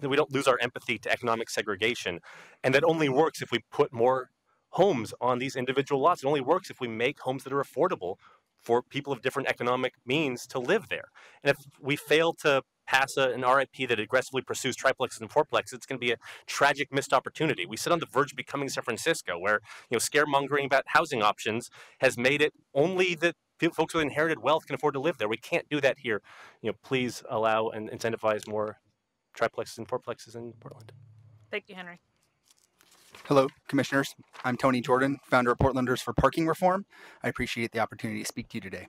We don't lose our empathy to economic segregation, and that only works if we put more homes on these individual lots. It only works if we make homes that are affordable for people of different economic means to live there. And if we fail to pass an RIP that aggressively pursues triplexes and fourplexes, it's going to be a tragic missed opportunity. We sit on the verge of becoming San Francisco, where scaremongering about housing options has made it only that folks with inherited wealth can afford to live there. We can't do that here. Please allow and incentivize more triplexes and fourplexes in Portland. Thank you, Henry. Hello, Commissioners. I'm Tony Jordan, founder of Portlanders for Parking Reform. I appreciate the opportunity to speak to you today.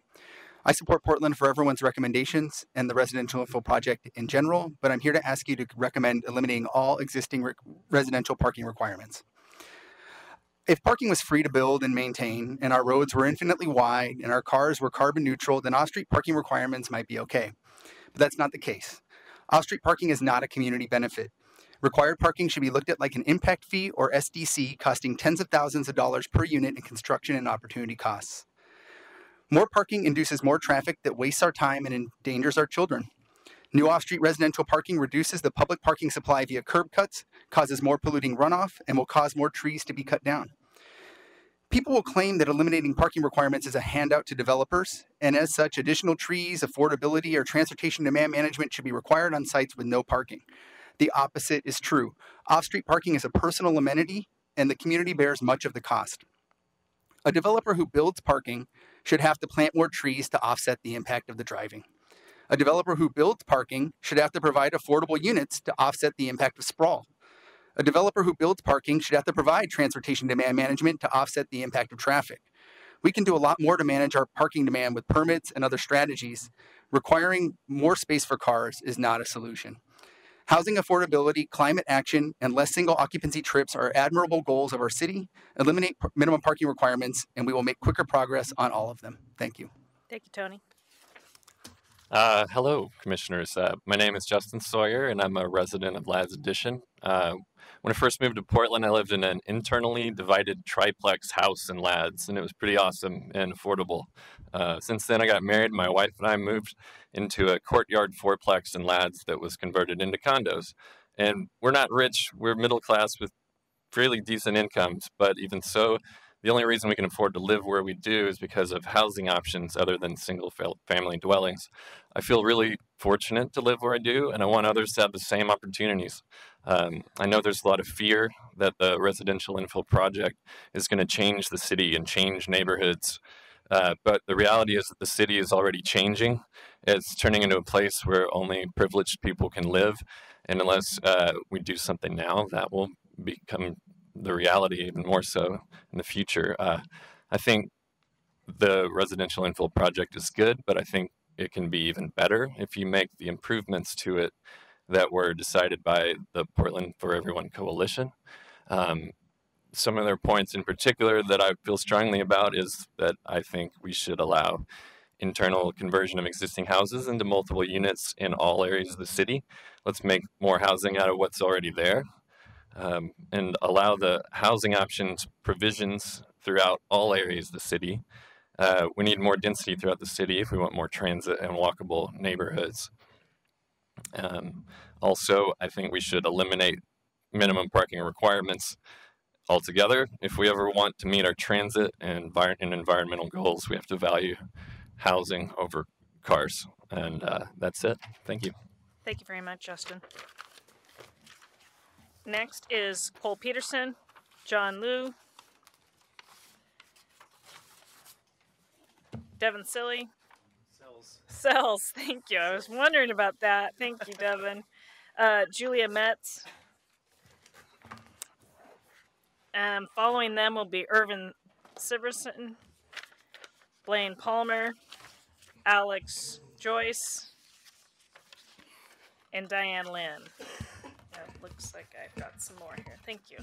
I support Portland for Everyone's recommendations and the residential infill project in general, but I'm here to ask you to recommend eliminating all existing residential parking requirements. If parking was free to build and maintain, and our roads were infinitely wide, and our cars were carbon neutral, then off-street parking requirements might be okay. But that's not the case. Off-street parking is not a community benefit. Required parking should be looked at like an impact fee or SDC, costing tens of thousands of dollars per unit in construction and opportunity costs. More parking induces more traffic that wastes our time and endangers our children. New off-street residential parking reduces the public parking supply via curb cuts, causes more polluting runoff, and will cause more trees to be cut down. People will claim that eliminating parking requirements is a handout to developers, and as such, additional trees, affordability, or transportation demand management should be required on sites with no parking. The opposite is true. Off-street parking is a personal amenity, and the community bears much of the cost. A developer who builds parking should have to plant more trees to offset the impact of the driving. A developer who builds parking should have to provide affordable units to offset the impact of sprawl. A developer who builds parking should have to provide transportation demand management to offset the impact of traffic. We can do a lot more to manage our parking demand with permits and other strategies. Requiring more space for cars is not a solution. Housing affordability, climate action, and less single occupancy trips are admirable goals of our city. Eliminate minimum parking requirements, and we will make quicker progress on all of them. Thank you. Thank you, Tony. Hello, Commissioners. My name is Justin Sawyer, and I'm a resident of Ladd's Addition. When I first moved to Portland, I lived in an internally divided triplex house in Ladd's, and it was pretty awesome and affordable. Since then, I got married. My wife and I moved into a courtyard fourplex in Ladd's that was converted into condos. And we're not rich. We're middle class with fairly decent incomes, but even so, the only reason we can afford to live where we do is because of housing options other than single-family dwellings. I feel really fortunate to live where I do, and I want others to have the same opportunities. I know there's a lot of fear that the residential infill project is going to change the city and change neighborhoods, but the reality is that the city is already changing. It's turning into a place where only privileged people can live, and unless we do something now, that will become the reality even more so in the future. I think the residential infill project is good, but I think it can be even better if you make the improvements to it that were decided by the Portland for Everyone Coalition. Some of their points in particular that I feel strongly about is that I think we should allow internal conversion of existing houses into multiple units in all areas of the city. Let's make more housing out of what's already there. And allow the housing options provisions throughout all areas of the city. We need more density throughout the city if we want more transit and walkable neighborhoods. Also, I think we should eliminate minimum parking requirements altogether. If we ever want to meet our transit and environmental goals, we have to value housing over cars. And that's it. Thank you. Thank you very much, Justin. Next is Cole Peterson, John Liu, Devin Silly. Cells, thank you. I was wondering about that. Thank you, Devin. Julia Metz. Following them will be Irvin Siverson, Blaine Palmer, Alex Joyce, and Diane Lynn. It looks like I've got some more here. Thank you.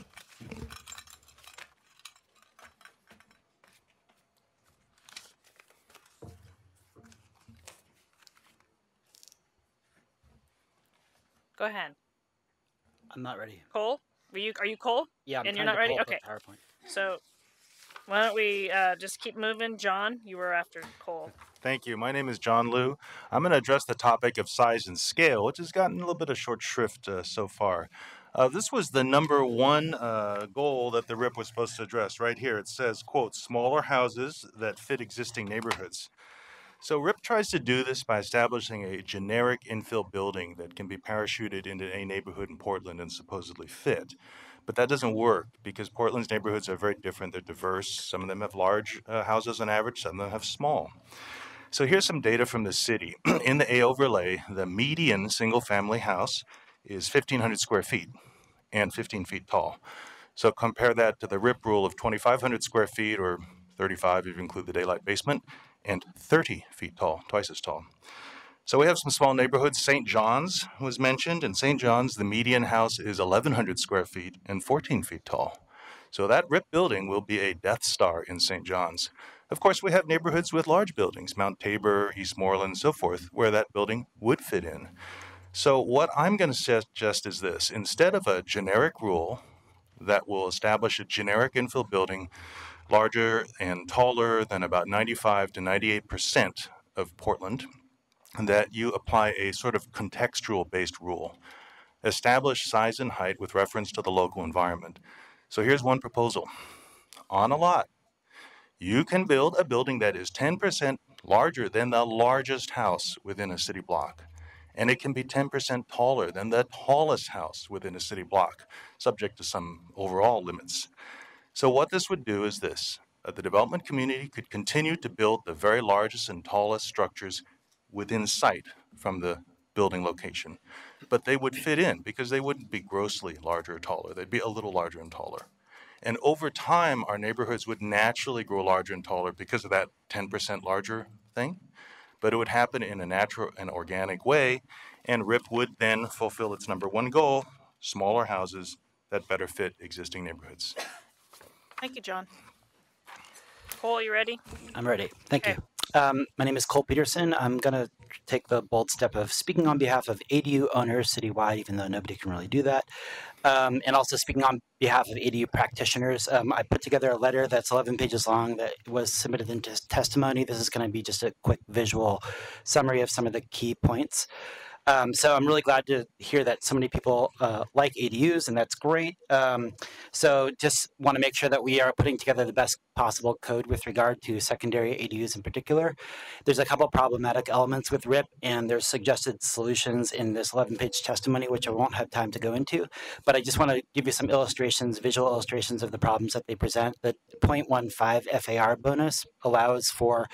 Go ahead. I'm not ready. Cole? Are you Cole? Yeah, I'm and trying you're not to ready? pull up Okay. the PowerPoint. So why don't we just keep moving? John, you were after Cole. Thank you. My name is John Liu. I'm going to address the topic of size and scale, which has gotten a little bit of short shrift so far. This was the number one goal that the RIP was supposed to address. Right here, it says, quote, smaller houses that fit existing neighborhoods. So RIP tries to do this by establishing a generic infill building that can be parachuted into a neighborhood in Portland and supposedly fit. But that doesn't work because Portland's neighborhoods are very different. They're diverse. Some of them have large houses on average, some of them have small. So here's some data from the city. In the A overlay, the median single-family house is 1,500 square feet and 15 feet tall. So compare that to the RIP rule of 2,500 square feet, or 35 if you include the daylight basement, and 30 feet tall, twice as tall. So we have some small neighborhoods. St. John's was mentioned. In St. John's, the median house is 1,100 square feet and 14 feet tall. So that RIP building will be a Death Star in St. John's. Of course, we have neighborhoods with large buildings, Mount Tabor, Eastmoreland, so forth, where that building would fit in. So what I'm going to suggest is this. Instead of a generic rule that will establish a generic infill building larger and taller than about 95 to 98% of Portland, that you apply a sort of contextual-based rule. Establish size and height with reference to the local environment. So here's one proposal. On a lot, you can build a building that is 10% larger than the largest house within a city block. And it can be 10% taller than the tallest house within a city block, subject to some overall limits. So what this would do is this. The development community could continue to build the very largest and tallest structures within sight from the building location. But they would fit in because they wouldn't be grossly larger or taller. They'd be a little larger and taller. And over time, our neighborhoods would naturally grow larger and taller because of that 10% larger thing. But it would happen in a natural and organic way, and RIP would then fulfill its number one goal, smaller houses that better fit existing neighborhoods. Thank you, John. Cole, you ready? I'm ready. Thank you. My name is Cole Peterson. I'm going to take the bold step of speaking on behalf of ADU owners citywide, even though nobody can really do that. And also speaking on behalf of ADU practitioners. I put together a letter that's 11 pages long that was submitted into testimony. This is going to be just a quick visual summary of some of the key points. So I'm really glad to hear that so many people like ADUs, and that's great. So just want to make sure that we are putting together the best possible code with regard to secondary ADUs in particular. There's a couple problematic elements with RIP, and there's suggested solutions in this 11-page testimony, which I won't have time to go into. But I just want to give you some illustrations, visual illustrations of the problems that they present. The 0.15 FAR bonus allows for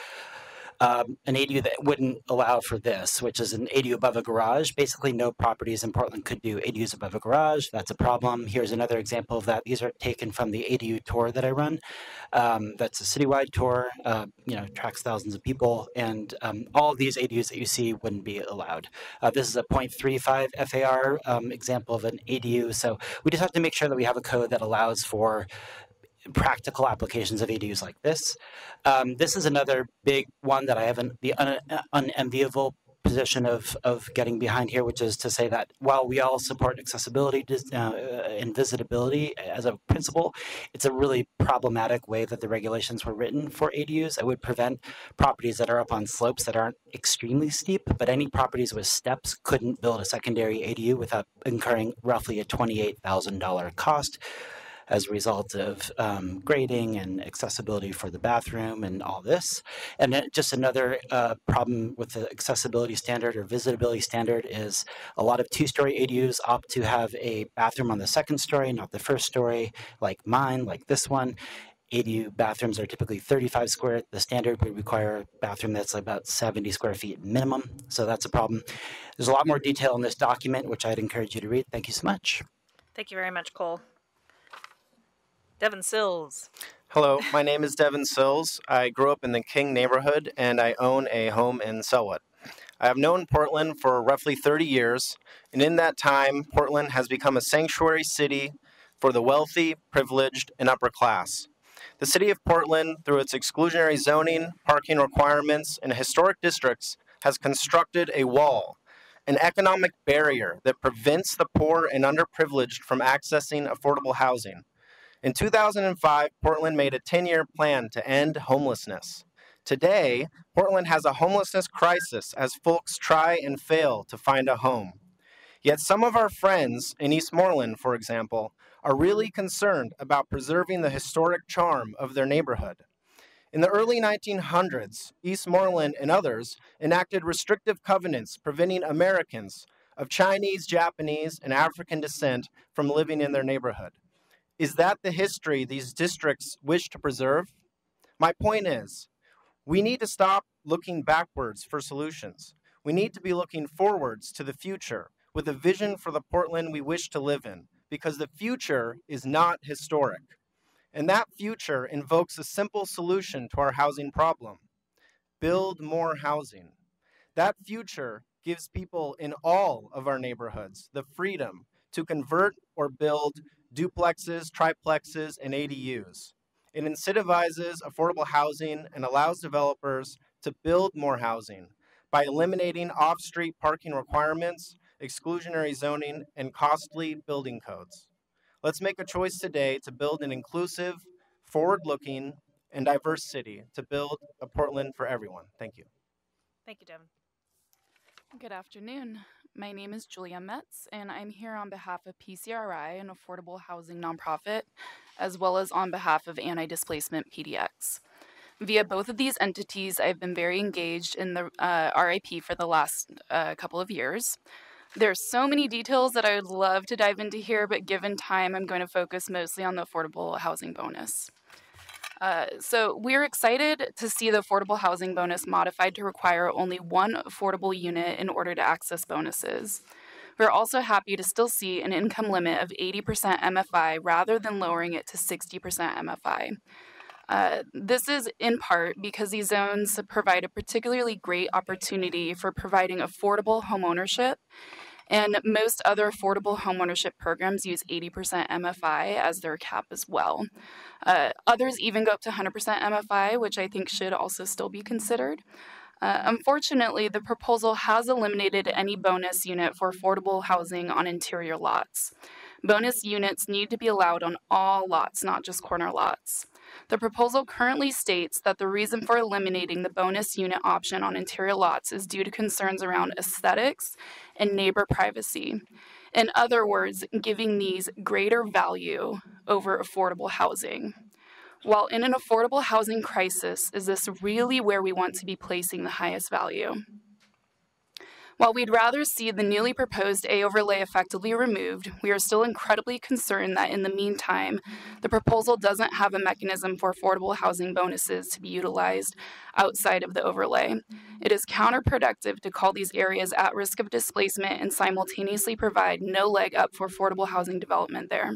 an ADU that wouldn't allow for this, which is an ADU above a garage. Basically, no properties in Portland could do ADUs above a garage. That's a problem. Here's another example of that. These are taken from the ADU tour that I run. That's a citywide tour, attracts thousands of people, and all of these ADUs that you see wouldn't be allowed. This is a 0.35 FAR example of an ADU. So we just have to make sure that we have a code that allows for practical applications of ADUs like this. This is another big one that I have the unenviable position of getting behind here, which is to say that while we all support accessibility and visitability as a principle, it's a really problematic way that the regulations were written for ADUs. It would prevent properties that are up on slopes that aren't extremely steep, but any properties with steps couldn't build a secondary ADU without incurring roughly a $28,000 cost as a result of grading and accessibility for the bathroom and all this. And then just another problem with the accessibility standard or visitability standard is a lot of two-story ADUs opt to have a bathroom on the second story, not the first story, like mine, like this one. ADU bathrooms are typically 35 square. The standard would require a bathroom that's about 70 square feet minimum. So that's a problem. There's a lot more detail in this document, which I'd encourage you to read. Thank you so much. Thank you very much, Cole. Devin Sills. Hello, my name is Devin Sills. I grew up in the King neighborhood, and I own a home in Selwood. I have known Portland for roughly 30 years, and in that time, Portland has become a sanctuary city for the wealthy, privileged, and upper class. The city of Portland, through its exclusionary zoning, parking requirements, and historic districts, has constructed a wall, an economic barrier that prevents the poor and underprivileged from accessing affordable housing. In 2005, Portland made a 10-year plan to end homelessness. Today, Portland has a homelessness crisis as folks try and fail to find a home. Yet some of our friends in Eastmoreland, for example, are really concerned about preserving the historic charm of their neighborhood. In the early 1900s, Eastmoreland and others enacted restrictive covenants preventing Americans of Chinese, Japanese, and African descent from living in their neighborhood. Is that the history these districts wish to preserve? My point is, we need to stop looking backwards for solutions. We need to be looking forwards to the future with a vision for the Portland we wish to live in, because the future is not historic. And that future invokes a simple solution to our housing problem: build more housing. That future gives people in all of our neighborhoods the freedom to convert or build duplexes, triplexes, and ADUs. It incentivizes affordable housing and allows developers to build more housing by eliminating off-street parking requirements, exclusionary zoning, and costly building codes. Let's make a choice today to build an inclusive, forward-looking, and diverse city, to build a Portland for everyone. Thank you. Thank you, Devin. Good afternoon. My name is Julia Metz, and I'm here on behalf of PCRI, an affordable housing nonprofit, as well as on behalf of Anti-Displacement PDX. Via both of these entities, I've been very engaged in the RIP for the last couple of years. There's so many details that I would love to dive into here, but given time, I'm going to focus mostly on the affordable housing bonus. So we're excited to see the affordable housing bonus modified to require only one affordable unit in order to access bonuses. We're also happy to still see an income limit of 80% MFI rather than lowering it to 60% MFI. This is in part because these zones provide a particularly great opportunity for providing affordable homeownership, and most other affordable homeownership programs use 80% MFI as their cap as well. Others even go up to 100% MFI, which I think should also still be considered. Unfortunately, the proposal has eliminated any bonus unit for affordable housing on interior lots. Bonus units need to be allowed on all lots, not just corner lots. The proposal currently states that the reason for eliminating the bonus unit option on interior lots is due to concerns around aesthetics and neighbor privacy. In other words, giving these greater value over affordable housing. While in an affordable housing crisis, is this really where we want to be placing the highest value? While we'd rather see the newly proposed A overlay effectively removed, we are still incredibly concerned that in the meantime, the proposal doesn't have a mechanism for affordable housing bonuses to be utilized outside of the overlay. It is counterproductive to call these areas at risk of displacement and simultaneously provide no leg up for affordable housing development there.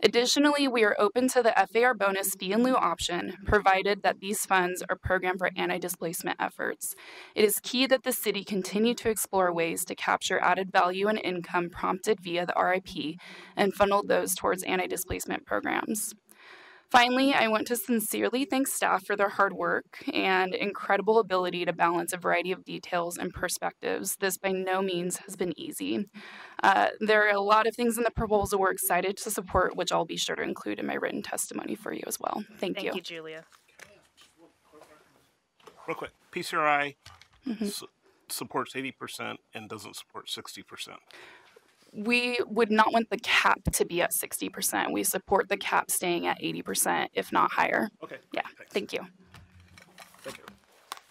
Additionally, we are open to the FAR bonus fee in lieu option, provided that these funds are programmed for anti-displacement efforts. It is key that the city continue to explore ways to capture added value and income prompted via the RIP and funnel those towards anti-displacement programs. Finally, I want to sincerely thank staff for their hard work and incredible ability to balance a variety of details and perspectives. This by no means has been easy. There are a lot of things in the proposal we're excited to support, which I'll be sure to include in my written testimony for you as well. Thank you. Thank you, Julia. Real quick, PCRI supports 80% and doesn't support 60%. We would not want the cap to be at 60%. We support the cap staying at 80%, if not higher. Okay. Yeah, thank you. Thank you.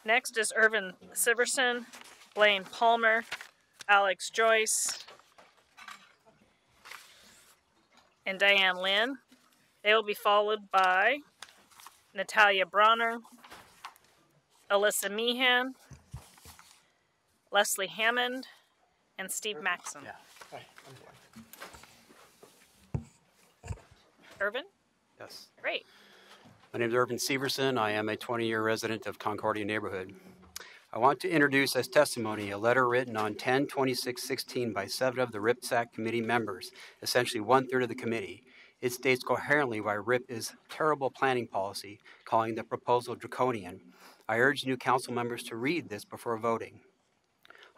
Next is Irvin Siverson, Blaine Palmer, Alex Joyce, and Diane Lynn. They will be followed by Natalia Bronner, Alyssa Meehan, Leslie Hammond, and Steve Maxson. Yeah. Irvin? Yes. Great. My name is Irvin Severson. I am a 20-year resident of Concordia neighborhood. I want to introduce as testimony a letter written on 10/26/16 by 7 of the RIPSAC committee members, essentially 1/3 of the committee. It states coherently why RIP is terrible planning policy, calling the proposal draconian. I urge new council members to read this before voting.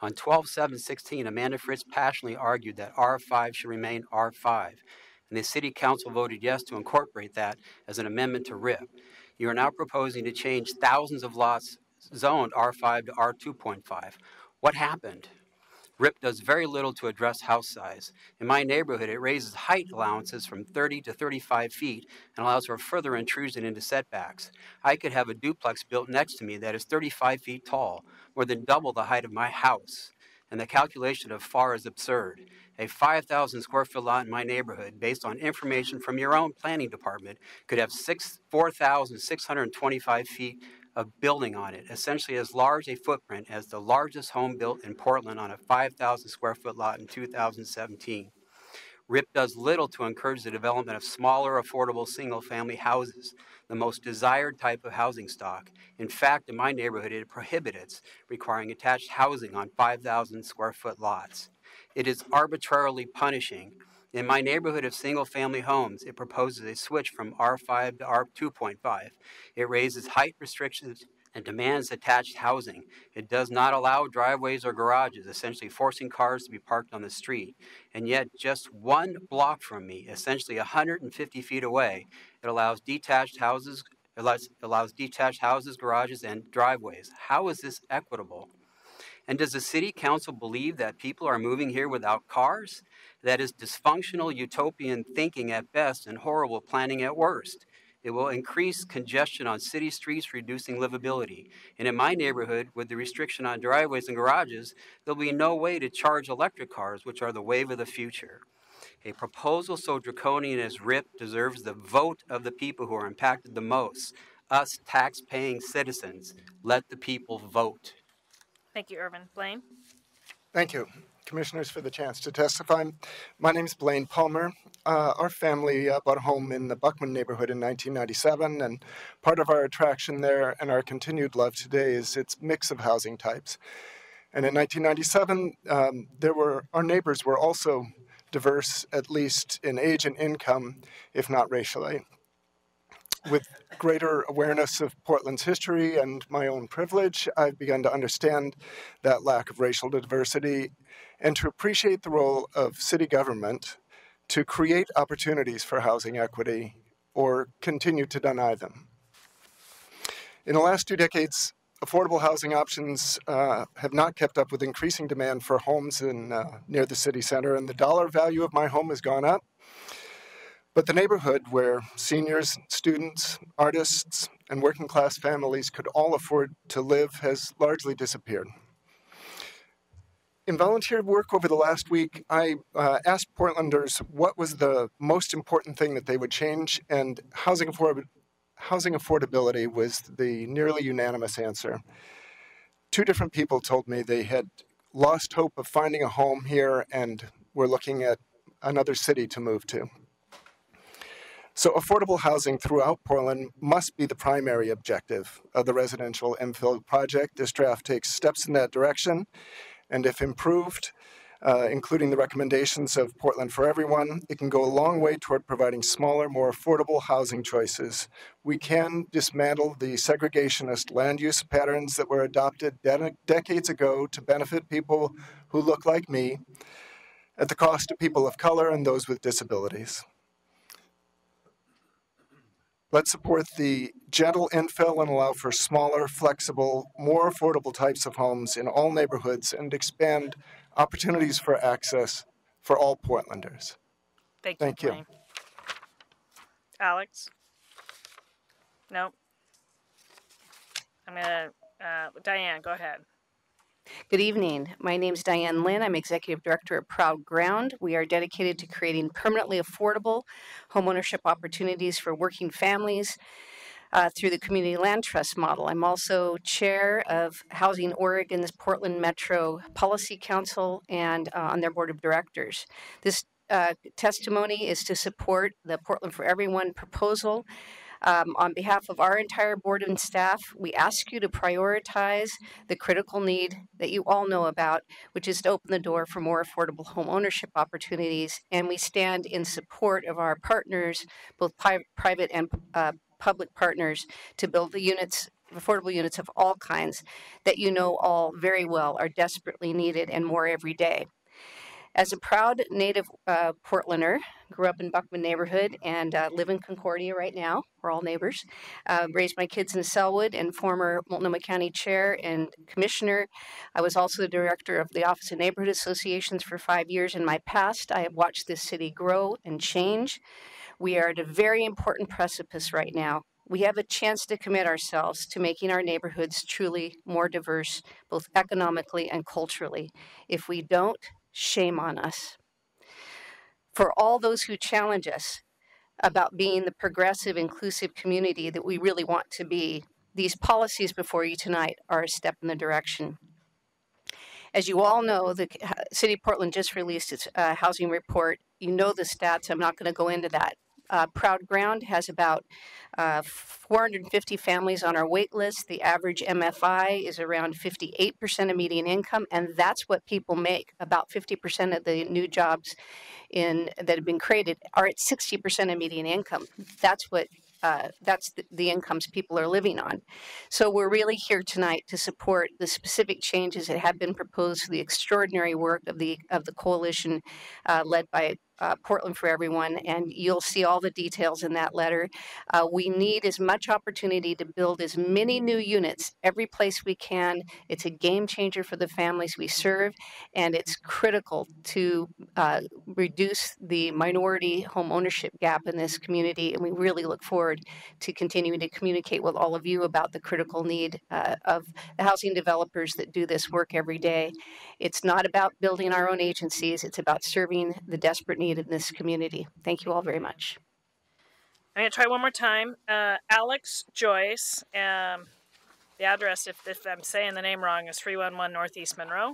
On 12/7/16, Amanda Fritz passionately argued that R5 should remain R5, and the City Council voted yes to incorporate that as an amendment to RIP. You are now proposing to change thousands of lots zoned R5 to R2.5. What happened? RIP does very little to address house size. In my neighborhood, it raises height allowances from 30 to 35 feet and allows for further intrusion into setbacks. I could have a duplex built next to me that is 35 feet tall, more than double the height of my house. And the calculation of FAR is absurd. A 5,000 square foot lot in my neighborhood, based on information from your own planning department, could have 4,625 feet of building on it, essentially as large a footprint as the largest home built in Portland on a 5,000 square foot lot in 2017. RIP does little to encourage the development of smaller, affordable single-family houses, the most desired type of housing stock. In fact, in my neighborhood, it prohibits requiring attached housing on 5,000 square foot lots. It is arbitrarily punishing. In my neighborhood of single-family homes, it proposes a switch from R5 to R2.5. It raises height restrictions and demands attached housing. It does not allow driveways or garages, essentially forcing cars to be parked on the street. And yet, just one block from me, essentially 150 feet away, it allows detached houses, garages, and driveways. How is this equitable? And does the city council believe that people are moving here without cars? That is dysfunctional utopian thinking at best and horrible planning at worst. It will increase congestion on city streets, reducing livability. And in my neighborhood, with the restriction on driveways and garages, there'll be no way to charge electric cars, which are the wave of the future. A proposal so draconian as RIP deserves the vote of the people who are impacted the most, us tax-paying citizens. Let the people vote. Thank you, Irvin. Blaine? Thank you, Commissioners, for the chance to testify. My name is Blaine Palmer. Our family bought a home in the Buckman neighborhood in 1997, and part of our attraction there and our continued love today is its mix of housing types. And in 1997, our neighbors were also diverse, at least in age and income, if not racially. With greater awareness of Portland's history and my own privilege, I've begun to understand that lack of racial diversity and to appreciate the role of city government to create opportunities for housing equity or continue to deny them. In the last 2 decades, affordable housing options have not kept up with increasing demand for homes near the city center, and the dollar value of my home has gone up. But the neighborhood where seniors, students, artists, and working class families could all afford to live has largely disappeared. In volunteer work over the last week, I asked Portlanders what was the most important thing that they would change, and housing affordability was the nearly unanimous answer. 2 different people told me they had lost hope of finding a home here and were looking at another city to move to. So affordable housing throughout Portland must be the primary objective of the residential infill project. This draft takes steps in that direction, and if improved, including the recommendations of Portland for Everyone, it can go a long way toward providing smaller, more affordable housing choices. We can dismantle the segregationist land use patterns that were adopted decades ago to benefit people who look like me at the cost of people of color and those with disabilities. Let's support the gentle infill and allow for smaller, flexible, more affordable types of homes in all neighborhoods and expand opportunities for access for all Portlanders. Thank you. Blaine. Alex? No. I'm going to, Diane, go ahead. Good evening. My name is Diane Lynn. I'm Executive Director of Proud Ground. We are dedicated to creating permanently affordable homeownership opportunities for working families through the Community Land Trust model. I'm also Chair of Housing Oregon's Portland Metro Policy Council and on their Board of Directors. This testimony is to support the Portland for Everyone proposal. On behalf of our entire board and staff, we ask you to prioritize the critical need that you all know about, which is to open the door for more affordable home ownership opportunities. And we stand in support of our partners, both private and public partners, to build the units, affordable units of all kinds that you know all very well are desperately needed and more every day. As a proud native Portlander, grew up in Buckman neighborhood and live in Concordia right now. We're all neighbors. Raised my kids in Selwood and former Multnomah County Chair and Commissioner. I was also the director of the Office of Neighborhood Associations for 5 years in my past. I have watched this city grow and change. We are at a very important precipice right now. We have a chance to commit ourselves to making our neighborhoods truly more diverse, both economically and culturally. If we don't, shame on us. For all those who challenge us about being the progressive, inclusive community that we really want to be, these policies before you tonight are a step in the direction. As you all know, the City of Portland just released its housing report. You know the stats. I'm not going to go into that. Proud Ground has about 450 families on our wait list. The average MFI is around 58% of median income, and that's what people make. About 50% of the new jobs that have been created are at 60% of median income. That's what that's the incomes people are living on. So we're really here tonight to support the specific changes that have been proposed, the extraordinary work of the coalition led by Portland for Everyone, and you'll see all the details in that letter. We need as much opportunity to build as many new units every place we can. It's a game changer for the families we serve, and it's critical to reduce the minority home ownership gap in this community, and we really look forward to continuing to communicate with all of you about the critical need of the housing developers that do this work every day. It's not about building our own agencies, it's about serving the desperate need in this community. Thank you all very much. I'm going to try one more time. Alex Joyce, the address, if I'm saying the name wrong, is 311 Northeast Monroe.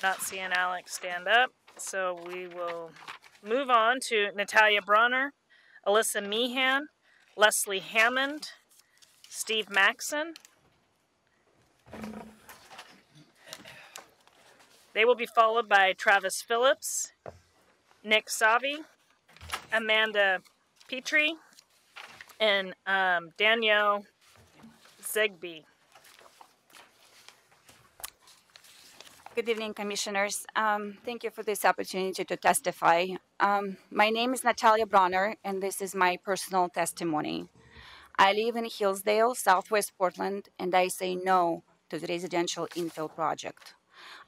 Not seeing Alex stand up, so we will move on to Natalia Bronner, Alyssa Meehan, Leslie Hammond, Steve Maxson. They will be followed by Travis Phillips, Nick Savi, Amanda Petrie, and Danielle Zegbee. Good evening, Commissioners. Thank you for this opportunity to testify. My name is Natalia Bronner, and this is my personal testimony. I live in Hillsdale, Southwest Portland, and I say no to the residential infill project.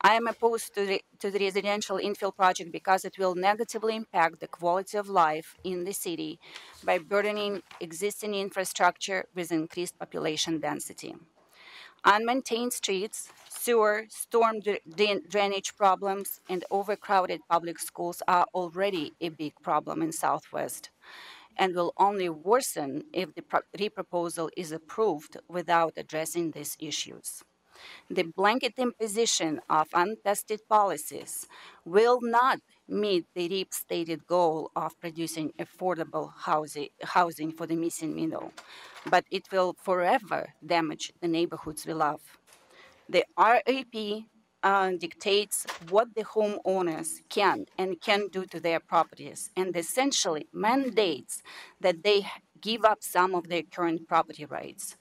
I am opposed to the residential infill project because it will negatively impact the quality of life in the city by burdening existing infrastructure with increased population density. Unmaintained streets, sewer, storm drainage problems, and overcrowded public schools are already a big problem in Southwest and will only worsen if the reproposal is approved without addressing these issues. The blanket imposition of untested policies will not meet the REAP stated goal of producing affordable housing for the missing middle, but it will forever damage the neighborhoods we love. The RAP dictates what the homeowners can and can't do to their properties and essentially mandates that they give up some of their current property rights.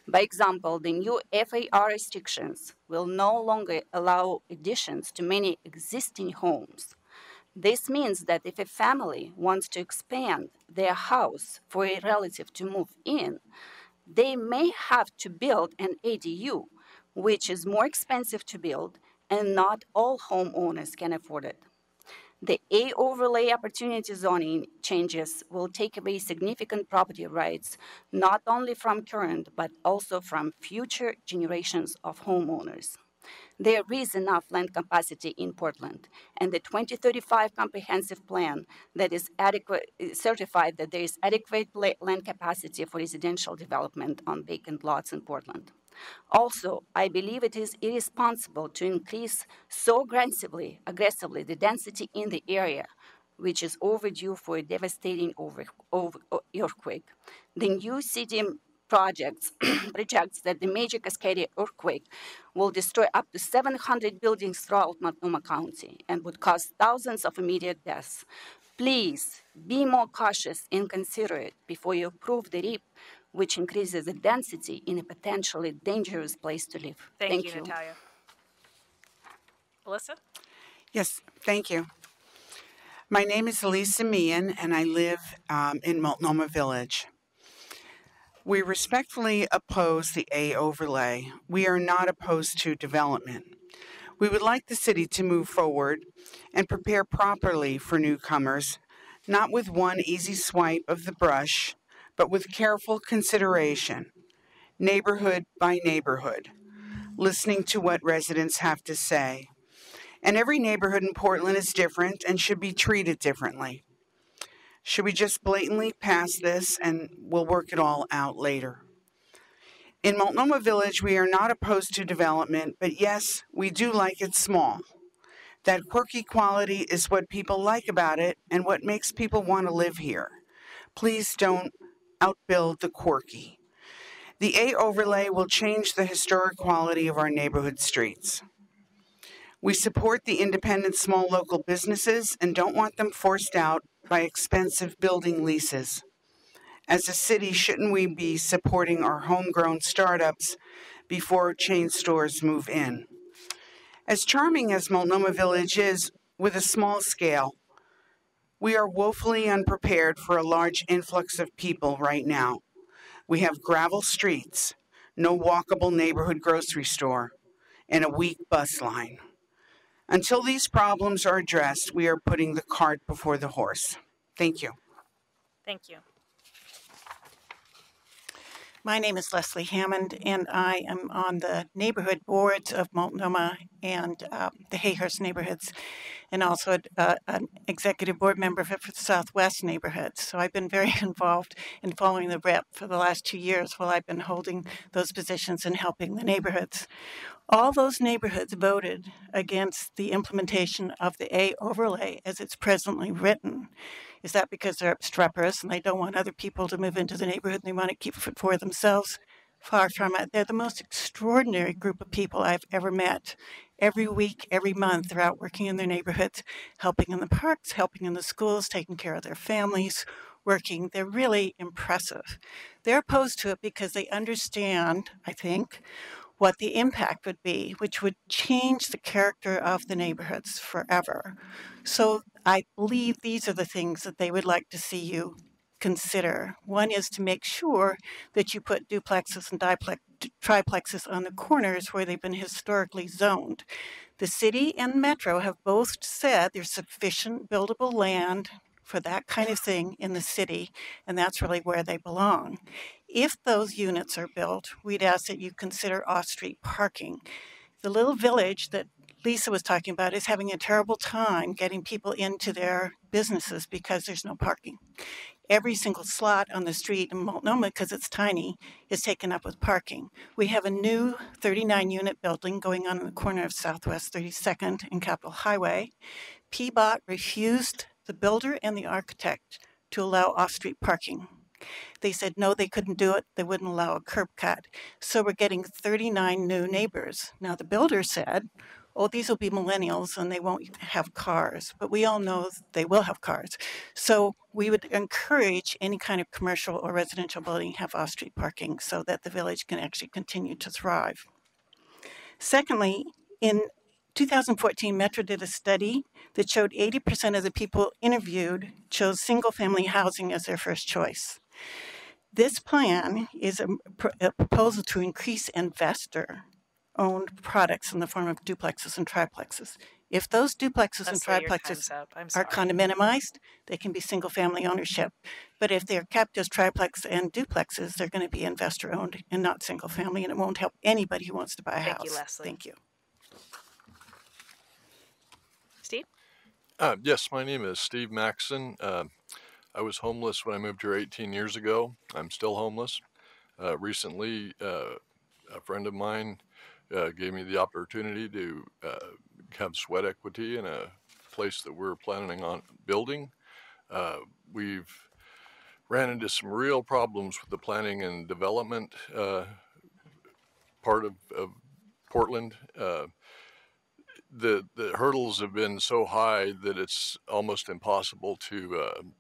By example, the new FAR restrictions will no longer allow additions to many existing homes. This means that if a family wants to expand their house for a relative to move in, they may have to build an ADU, which is more expensive to build, and not all homeowners can afford it. The A overlay opportunity zoning changes will take away significant property rights, not only from current, but also from future generations of homeowners. There is enough land capacity in Portland, and the 2035 comprehensive plan that is certified that there is adequate land capacity for residential development on vacant lots in Portland. Also, I believe it is irresponsible to increase so aggressively the density in the area, which is overdue for a devastating earthquake. The new city projects projects that the major Cascadia earthquake will destroy up to 700 buildings throughout Multnomah County and would cause thousands of immediate deaths. Please be more cautious and considerate before you approve the REAP, which increases the density in a potentially dangerous place to live. Thank you, Natalia. Alyssa? Yes, thank you. My name is Lisa Meehan, and I live in Multnomah Village. We respectfully oppose the A overlay. We are not opposed to development. We would like the city to move forward and prepare properly for newcomers, not with one easy swipe of the brush, but with careful consideration, neighborhood by neighborhood, listening to what residents have to say. And every neighborhood in Portland is different and should be treated differently. Should we just blatantly pass this and we'll work it all out later? In Multnomah Village, we are not opposed to development, but yes, we do like it small. That quirky quality is what people like about it and what makes people want to live here. Please don't outbuild the quirky. The A overlay will change the historic quality of our neighborhood streets. We support the independent small local businesses and don't want them forced out by expensive building leases. As a city, shouldn't we be supporting our homegrown startups before chain stores move in? As charming as Multnomah Village is with a small scale, we are woefully unprepared for a large influx of people right now. We have gravel streets, no walkable neighborhood grocery store, and a weak bus line. Until these problems are addressed, we are putting the cart before the horse. Thank you. Thank you. My name is Leslie Hammond, and I am on the neighborhood boards of Multnomah and the Hayhurst neighborhoods, and also an executive board member for the Southwest neighborhoods. So I've been very involved in following the rep for the last 2 years while I've been holding those positions and helping the neighborhoods. All those neighborhoods voted against the implementation of the A overlay as it's presently written. Is that because they're obstreperous and they don't want other people to move into the neighborhood and they want to keep it for themselves? Far from it. They're the most extraordinary group of people I've ever met. Every week, every month, they're out working in their neighborhoods, helping in the parks, helping in the schools, taking care of their families, working. They're really impressive. They're opposed to it because they understand, I think, what the impact would be, which would change the character of the neighborhoods forever. So I believe these are the things that they would like to see you consider. One is to make sure that you put duplexes and triplexes on the corners where they've been historically zoned. The city and Metro have both said there's sufficient buildable land for that kind of thing in the city, and that's really where they belong. If those units are built, we'd ask that you consider off-street parking. The little village that Lisa was talking about is having a terrible time getting people into their businesses because there's no parking. Every single slot on the street in Multnomah, because it's tiny, is taken up with parking. We have a new 39-unit building going on in the corner of Southwest 32nd and Capitol Highway. PBOT refused the builder and the architect to allow off-street parking. They said no, they couldn't do it. They wouldn't allow a curb cut. So we're getting 39 new neighbors. Now the builder said, oh, these will be millennials and they won't have cars. But we all know they will have cars. So we would encourage any kind of commercial or residential building to have off-street parking so that the village can actually continue to thrive. Secondly, in 2014, Metro did a study that showed 80% of the people interviewed chose single-family housing as their first choice. This plan is a proposal to increase investor-owned products in the form of duplexes and triplexes. If those duplexes and triplexes are condominiumized, they can be single-family ownership. But if they're kept as triplex and duplexes, they're going to be investor-owned and not single-family, and it won't help anybody who wants to buy a house. Thank you, Leslie. Thank you. Steve? Yes, my name is Steve Maxson. I was homeless when I moved here 18 years ago. I'm still homeless. Recently, a friend of mine gave me the opportunity to have sweat equity in a place that we're planning on building. We've ran into some real problems with the planning and development part of Portland. The hurdles have been so high that it's almost impossible to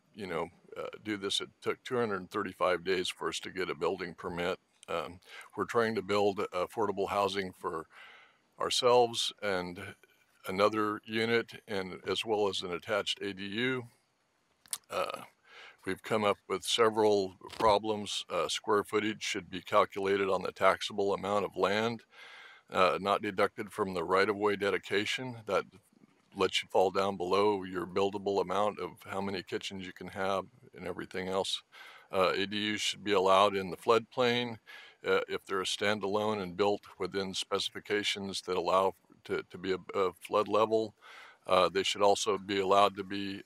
do this. It took 235 days for us to get a building permit. We're trying to build affordable housing for ourselves and another unit and as well as an attached ADU. We've come up with several problems. Square footage should be calculated on the taxable amount of land, not deducted from the right-of-way dedication. That lets you fall down below your buildable amount of how many kitchens you can have and everything else. ADUs should be allowed in the floodplain if they're a standalone and built within specifications that allow to be a flood level. They should also be allowed to be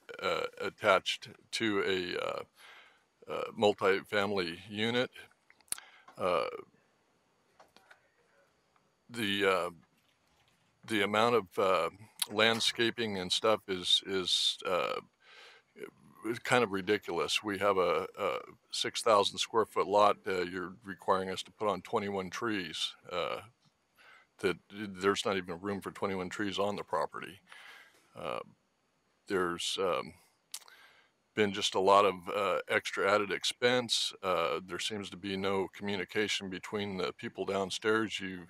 attached to a multi-family unit. The amount of landscaping and stuff is kind of ridiculous. We have a 6,000 square foot lot. You're requiring us to put on 21 trees. That there's not even room for 21 trees on the property. There's been just a lot of extra added expense. There seems to be no communication between the people downstairs. You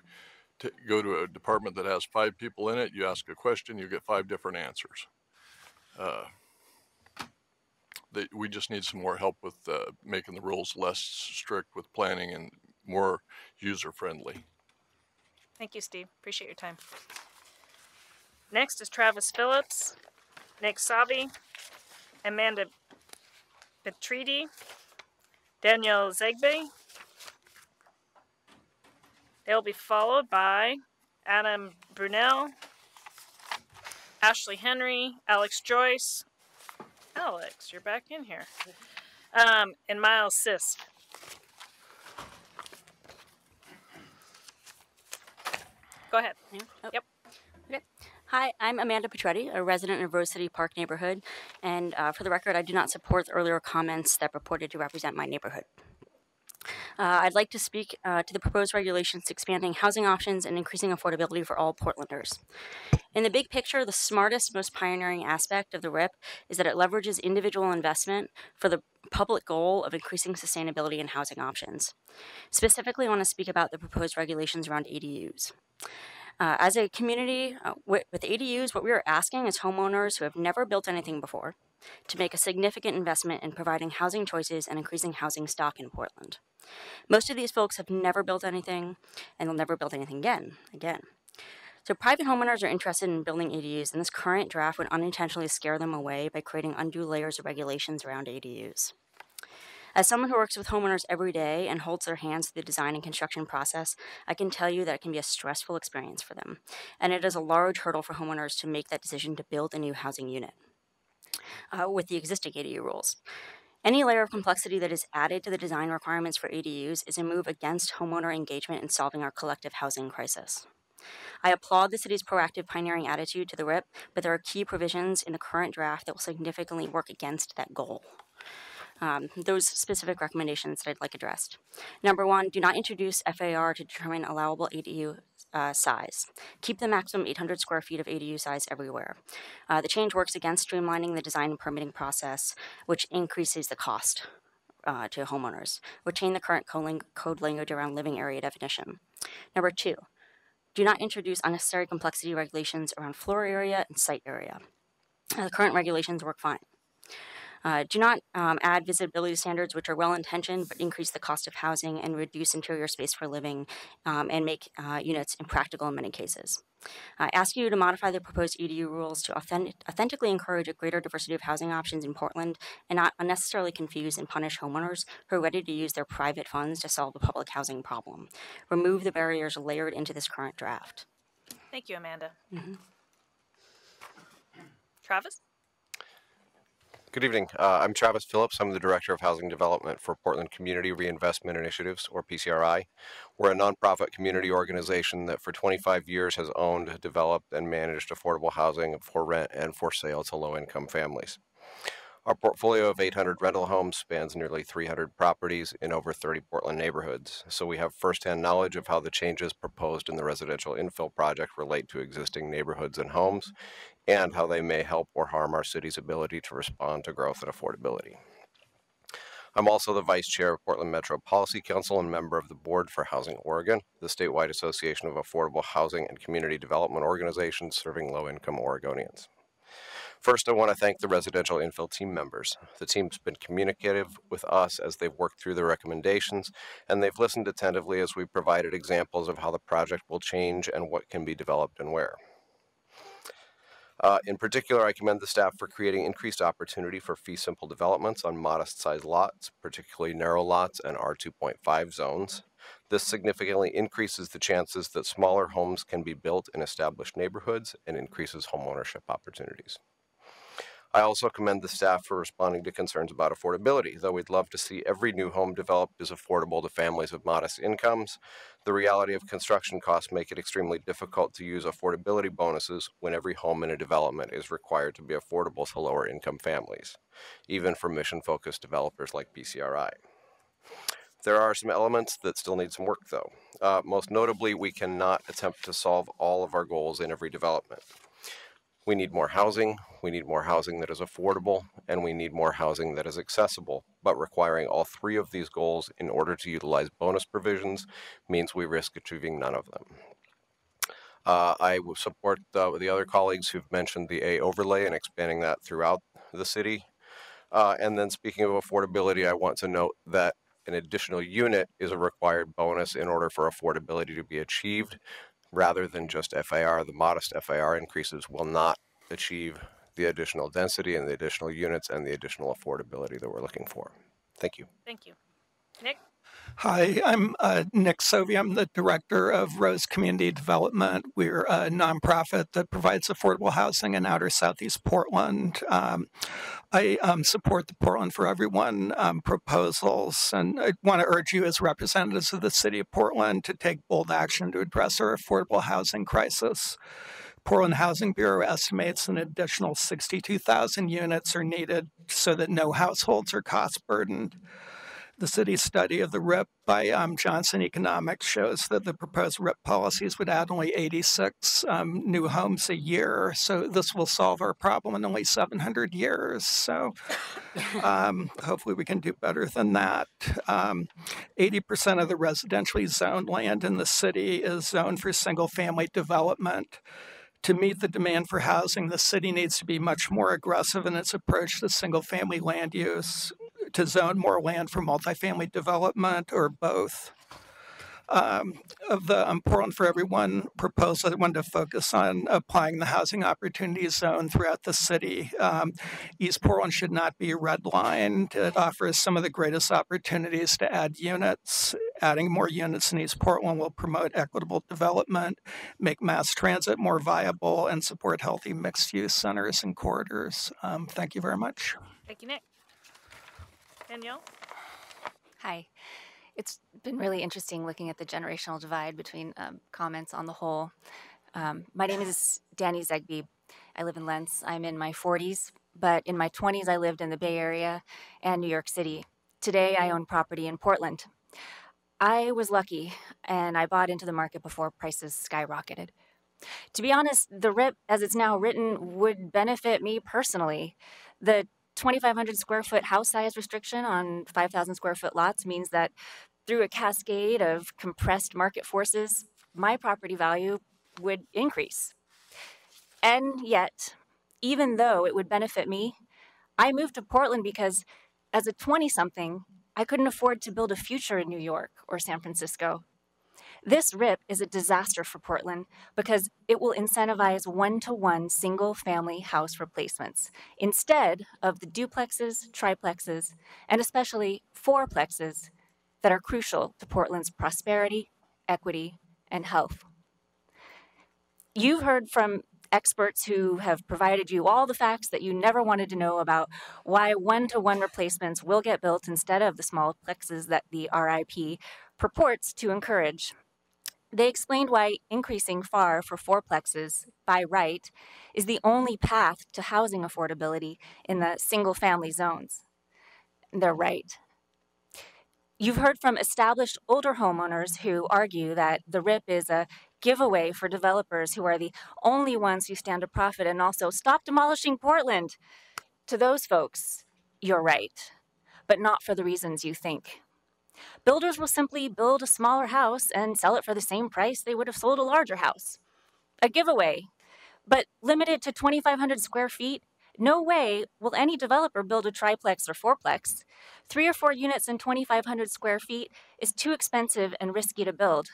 go to a department that has 5 people in it, you ask a question, you get 5 different answers. We just need some more help with making the rules less strict with planning and more user-friendly. Thank you, Steve. Appreciate your time. Next is Travis Phillips, Nick Savi, Amanda Petridi, Danielle Zegbe. They'll be followed by Adam Brunel, Ashley Henry, Alex Joyce. Alex, you're back in here. And Miles Sisk. Go ahead. Yeah. Oh. Yep. Okay. Hi, I'm Amanda Petretti, a resident of Rose City Park neighborhood. And for the record, I do not support the earlier comments that purported to represent my neighborhood. I'd like to speak to the proposed regulations expanding housing options and increasing affordability for all Portlanders. In the big picture, the smartest, most pioneering aspect of the RIP is that it leverages individual investment for the public goal of increasing sustainability in housing options. Specifically, I want to speak about the proposed regulations around ADUs. As a community with ADUs, what we are asking is homeowners who have never built anything before to make a significant investment in providing housing choices and increasing housing stock in Portland. Most of these folks have never built anything, and they'll never build anything again. So private homeowners are interested in building ADUs, and this current draft would unintentionally scare them away by creating undue layers of regulations around ADUs. As someone who works with homeowners every day and holds their hands through the design and construction process, I can tell you that it can be a stressful experience for them, and it is a large hurdle for homeowners to make that decision to build a new housing unit with the existing ADU rules. Any layer of complexity that is added to the design requirements for ADUs is a move against homeowner engagement in solving our collective housing crisis. I applaud the city's proactive pioneering attitude to the RIP, but there are key provisions in the current draft that will significantly work against that goal. Those specific recommendations that I'd like addressed. Number 1, do not introduce FAR to determine allowable ADU size. Keep the maximum 800 square feet of ADU size everywhere. The change works against streamlining the design and permitting process, which increases the cost to homeowners. Retain the current code language around living area definition. Number 2, do not introduce unnecessary complexity regulations around floor area and site area. The current regulations work fine. Do not add visibility standards which are well-intentioned but increase the cost of housing and reduce interior space for living and make units impractical in many cases. I ask you to modify the proposed EDU rules to authentically encourage a greater diversity of housing options in Portland and not unnecessarily confuse and punish homeowners who are ready to use their private funds to solve the public housing problem. Remove the barriers layered into this current draft. Thank you, Amanda. Mm-hmm. Travis? Good evening. I'm Travis Phillips. I'm the Director of Housing Development for Portland Community Reinvestment Initiatives, or PCRI. We're a nonprofit community organization that for 25 years has owned, developed, and managed affordable housing for rent and for sale to low-income families. Our portfolio of 800 rental homes spans nearly 300 properties in over 30 Portland neighborhoods, so we have firsthand knowledge of how the changes proposed in the residential infill project relate to existing neighborhoods and homes, and how they may help or harm our city's ability to respond to growth and affordability. I'm also the Vice Chair of Portland Metro Policy Council and member of the Board for Housing Oregon, the statewide association of affordable housing and community development organizations serving low-income Oregonians. First, I want to thank the residential infill team members. The team's been communicative with us as they've worked through the recommendations, and they've listened attentively as we provided examples of how the project will change and what can be developed and where. In particular, I commend the staff for creating increased opportunity for fee-simple developments on modest-sized lots, particularly narrow lots and R2.5 zones. This significantly increases the chances that smaller homes can be built in established neighborhoods and increases homeownership opportunities. I also commend the staff for responding to concerns about affordability. Though we'd love to see every new home developed as affordable to families of modest incomes, the reality of construction costs make it extremely difficult to use affordability bonuses when every home in a development is required to be affordable to lower income families, even for mission-focused developers like PCRI. There are some elements that still need some work though. Most notably, we cannot attempt to solve all of our goals in every development. We need more housing that is affordable, and we need more housing that is accessible, but requiring all three of these goals in order to utilize bonus provisions means we risk achieving none of them. I will support the other colleagues who've mentioned the A overlay and expanding that throughout the city. And then speaking of affordability, I want to note that an additional unit is a required bonus in order for affordability to be achieved, rather than just FAR. The modest FAR increases will not achieve the additional density and the additional units and the additional affordability that we're looking for. Thank you. Thank you. Nick? Hi, I'm Nick Sovey. I'm the director of Rose Community Development. We're a nonprofit that provides affordable housing in outer southeast Portland. I support the Portland for Everyone proposals, and I want to urge you as representatives of the city of Portland to take bold action to address our affordable housing crisis. Portland Housing Bureau estimates an additional 62,000 units are needed so that no households are cost burdened. The city's study of the RIP by Johnson Economics shows that the proposed RIP policies would add only 86 new homes a year. So this will solve our problem in only 700 years. So hopefully we can do better than that. 80% of the residentially zoned land in the city is zoned for single family development. To meet the demand for housing, the city needs to be much more aggressive in its approach to single family land use, to zone more land for multifamily development, or both. Of the Portland for Everyone proposal, I wanted to focus on applying the housing opportunity zone throughout the city. East Portland should not be redlined. It offers some of the greatest opportunities to add units. Adding more units in East Portland will promote equitable development, make mass transit more viable, and support healthy mixed-use centers and corridors. Thank you very much. Thank you, Nick. Danielle? Hi. It's been really interesting looking at the generational divide between comments on the whole. My name is Danny Zegbe. I live in Lentz. I'm in my 40s, but in my 20s I lived in the Bay Area and New York City. Today I own property in Portland. I was lucky, and I bought into the market before prices skyrocketed. To be honest, the RIP, as it's now written, would benefit me personally. The 2,500 square foot house size restriction on 5,000 square foot lots means that through a cascade of compressed market forces, my property value would increase. And yet, even though it would benefit me, I moved to Portland because as a 20-something, I couldn't afford to build a future in New York or San Francisco. This RIP is a disaster for Portland because it will incentivize one-to-one single-family house replacements instead of the duplexes, triplexes, and especially fourplexes that are crucial to Portland's prosperity, equity, and health. You've heard from experts who have provided you all the facts that you never wanted to know about why one-to-one replacements will get built instead of the small plexes that the RIP purports to encourage. They explained why increasing FAR for fourplexes by right is the only path to housing affordability in the single-family zones. They're right. You've heard from established older homeowners who argue that the RIP is a giveaway for developers who are the only ones who stand to profit and also stop demolishing Portland. To those folks, you're right. but not for the reasons you think. Builders will simply build a smaller house and sell it for the same price they would have sold a larger house. A giveaway, but limited to 2,500 square feet. No way will any developer build a triplex or fourplex. 3 or 4 units in 2,500 square feet is too expensive and risky to build.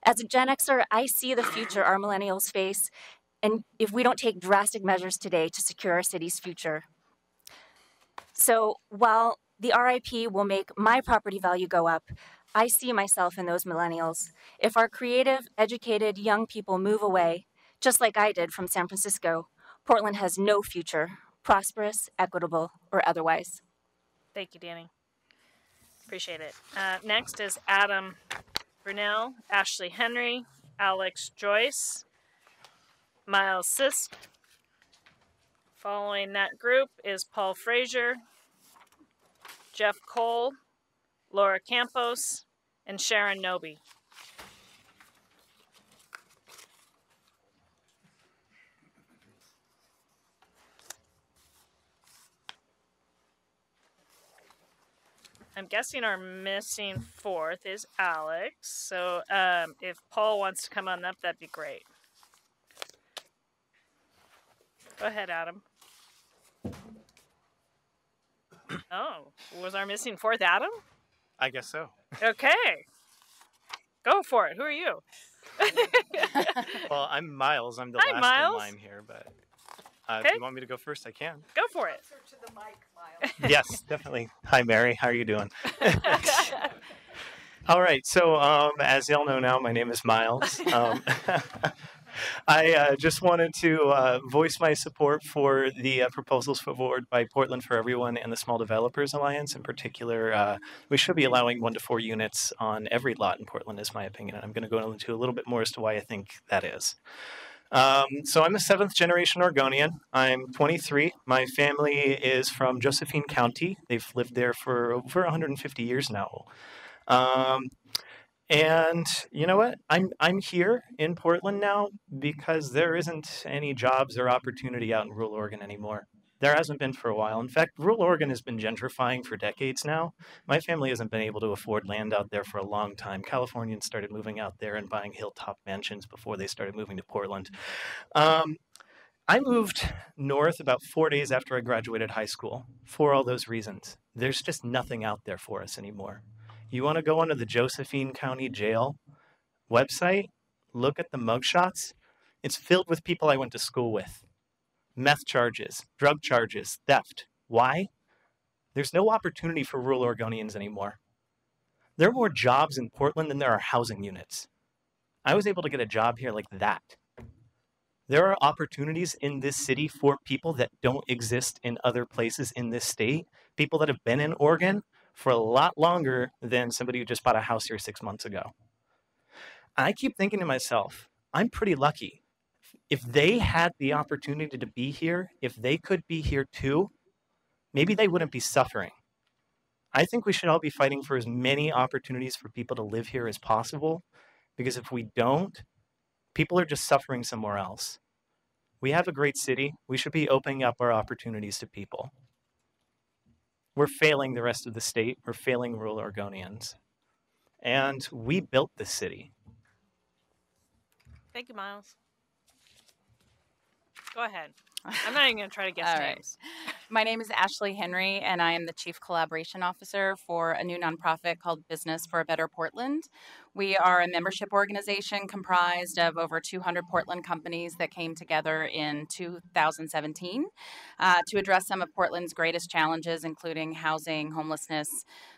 As a Gen Xer, I see the future our millennials face, and if we don't take drastic measures today to secure our city's future. So while the RIP will make my property value go up, I see myself in those millennials. If our creative, educated young people move away, just like I did from San Francisco, Portland has no future, prosperous, equitable, or otherwise. Thank you, Danny. Appreciate it. Next is Adam Brunel, Ashley Henry, Alex Joyce, Miles Sisk. Following that group is Paul Frazier, Jeff Cole, Laura Campos, and Sharon Noby. I'm guessing our missing fourth is Alex. So if Paul wants to come on up, that'd be great. Go ahead, Adam. Oh, was our missing fourth Adam? I guess so. Okay. Go for it. Who are you? Well, I'm Miles. I'm the Hi, last Miles. in line here, but Okay. if you want me to go first, I can. Go for it. Yes, definitely. Hi, Mary. How are you doing? All right. So, as y'all know now, my name is Miles. I just wanted to voice my support for the proposals put forward by Portland for Everyone and the Small Developers Alliance. In particular, we should be allowing 1 to 4 units on every lot in Portland, is my opinion. And I'm going to go into a little bit more as to why I think that is. So I'm a 7th generation Oregonian. I'm 23. My family is from Josephine County. They've lived there for over 150 years now. And you know what? I'm here in Portland now because there isn't any jobs or opportunity out in rural Oregon anymore. There hasn't been for a while. In fact, rural Oregon has been gentrifying for decades now. My family hasn't been able to afford land out there for a long time. Californians started moving out there and buying hilltop mansions before they started moving to Portland. I moved north about 4 days after I graduated high school for all those reasons. There's just nothing out there for us anymore. You want to go onto the Josephine County Jail website, look at the mugshots. It's filled with people I went to school with. Meth charges, drug charges, theft. Why? There's no opportunity for rural Oregonians anymore. There are more jobs in Portland than there are housing units. I was able to get a job here like that. There are opportunities in this city for people that don't exist in other places in this state, people that have been in Oregon for a lot longer than somebody who just bought a house here 6 months ago. I keep thinking to myself, I'm pretty lucky. If they had the opportunity to be here, if they could be here too, maybe they wouldn't be suffering. I think we should all be fighting for as many opportunities for people to live here as possible, because if we don't, people are just suffering somewhere else. We have a great city. We should be opening up our opportunities to people. We're failing the rest of the state. We're failing rural Oregonians. And we built this city. Thank you, Miles. Go ahead. I'm not even going to try to guess All names. right. My name is Ashley Henry, and I am the Chief Collaboration Officer for a new nonprofit called Business for a Better Portland. We are a membership organization comprised of over 200 Portland companies that came together in 2017 to address some of Portland's greatest challenges, including housing, homelessness,